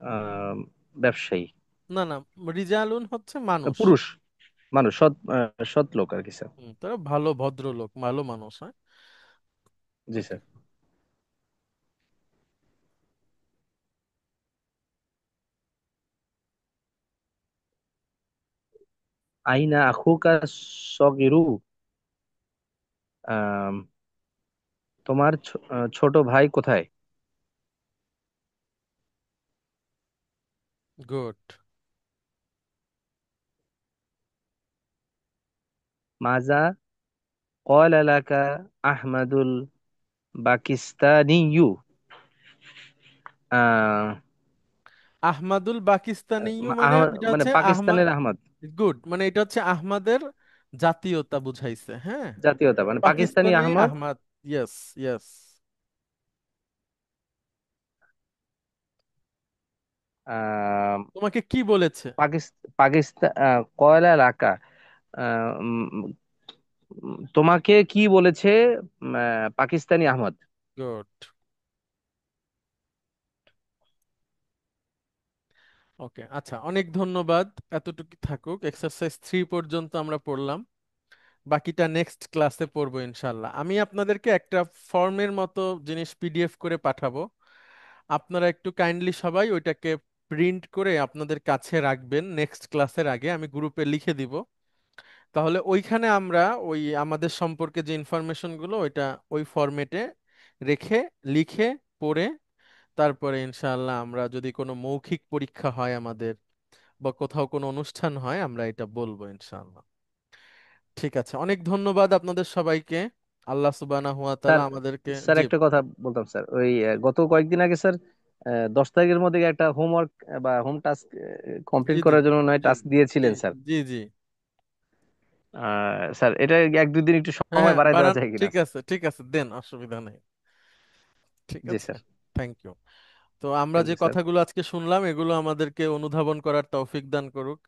Speaker 5: আহ, ব্যবসায়ী,
Speaker 1: না না, রিজালুন হচ্ছে মানুষ।
Speaker 5: পুরুষ মানুষ, সৎ সৎ লোক আর কি স্যার।
Speaker 1: তারা ভালো ভদ্রলোক, ভালো মানুষ, হ্যাঁ।
Speaker 5: জি স্যার। আইনা আখুকা সগিরু, আম, তোমার ছোট ভাই কোথায়?
Speaker 1: গুড।
Speaker 5: মাজা ক্বালা লাকা আহমাদুল বাকিস্তানিয়্যু। আহ
Speaker 1: আহমাদুল পাকিস্তানিয়ু মানে
Speaker 5: আহমদ
Speaker 1: এটা
Speaker 5: মানে
Speaker 1: হচ্ছে আহমাদ।
Speaker 5: পাকিস্তানের আহমদ।
Speaker 1: গুড, মানে এটা হচ্ছে আহমাদের জাতীয়তা বুঝাইছে, হ্যাঁ।
Speaker 5: জাতীয়তা মানে পাকিস্তানি
Speaker 1: পাকিস্তানি
Speaker 5: আহমদ।
Speaker 1: আহমাদ। Yes, yes.
Speaker 5: আহ
Speaker 1: তোমাকে কি বলেছে?
Speaker 5: পাকিস্তান কয়লা লাকা। তোমাকে কি বলেছে পাকিস্তানি আহমদ?
Speaker 1: গুড। ওকে, আচ্ছা, অনেক ধন্যবাদ। এতটুকু থাকুক, এক্সারসাইজ 3 পর্যন্ত আমরা পড়লাম, বাকিটা নেক্সট ক্লাসে পড়বো ইনশাল্লাহ। আমি আপনাদেরকে একটা ফর্মের মতো জিনিস পিডিএফ করে পাঠাবো, আপনারা একটু কাইন্ডলি সবাই ওইটাকে প্রিন্ট করে আপনাদের কাছে রাখবেন। নেক্সট ক্লাসের আগে আমি গ্রুপে লিখে দিব, তাহলে ওইখানে আমরা ওই আমাদের সম্পর্কে যে ইনফরমেশন গুলো ওইটা ওই ফরম্যাটে রেখে লিখে পড়ে তারপরে ইনশাআল্লাহ আমরা যদি কোনো মৌখিক পরীক্ষা হয় আমাদের বা কোথাও কোনো অনুষ্ঠান হয় আমরা এটা বলবো ইনশাআল্লাহ। ঠিক আছে, অনেক ধন্যবাদ আপনাদের সবাইকে। আল্লাহ সুবহানাহু ওয়া
Speaker 5: স্যার,
Speaker 1: তাআলা আমাদেরকে,
Speaker 5: স্যার
Speaker 1: জি।
Speaker 5: একটা কথা বলতাম স্যার, ওই গত কয়েকদিন আগে স্যার 10 তারিখের মধ্যে একটা হোমওয়ার্ক বা হোম টাস্ক কমপ্লিট
Speaker 1: জি জি
Speaker 5: করার জন্য নয়
Speaker 1: জি
Speaker 5: টাস্ক
Speaker 1: জি
Speaker 5: দিয়েছিলেন স্যার।
Speaker 1: জি জি।
Speaker 5: স্যার এটা 1-2 দিন একটু সময়
Speaker 1: হ্যাঁ,
Speaker 5: বাড়ায় দেওয়া
Speaker 1: বানান,
Speaker 5: যায় কিনা
Speaker 1: ঠিক
Speaker 5: স্যার?
Speaker 1: আছে, ঠিক আছে, দেন, অসুবিধা নেই। ঠিক
Speaker 5: জি
Speaker 1: আছে,
Speaker 5: স্যার।
Speaker 1: Thank you. তো আমরা
Speaker 5: থ্যাংক
Speaker 1: যে
Speaker 5: ইউ স্যার।
Speaker 1: কথাগুলো আজকে শুনলাম এগুলো আমাদেরকে অনুধাবন করার তৌফিক দান করুক,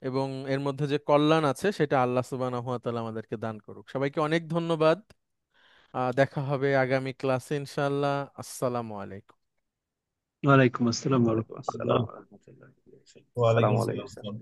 Speaker 1: এবং এর মধ্যে যে কল্যাণ আছে সেটা আল্লাহ সুবহানাহু ওয়া তাআলা আমাদেরকে দান করুক। সবাইকে অনেক ধন্যবাদ। দেখা হবে আগামী ক্লাসে ইনশাআল্লাহ। আসসালামু আলাইকুম।
Speaker 7: ওয়ালাইকুম আসসালাম ওয়া
Speaker 5: ওয়ালাইকুম
Speaker 7: রাহমাতুল্লাহ।
Speaker 5: আসসালাম ওয়া রাহমাতুল্লাহি ওয়া বারাকাতুহু।
Speaker 2: ওয়ালাইকুম
Speaker 5: আসসালামু আলাইকুম স্যার।
Speaker 2: আসসালাম।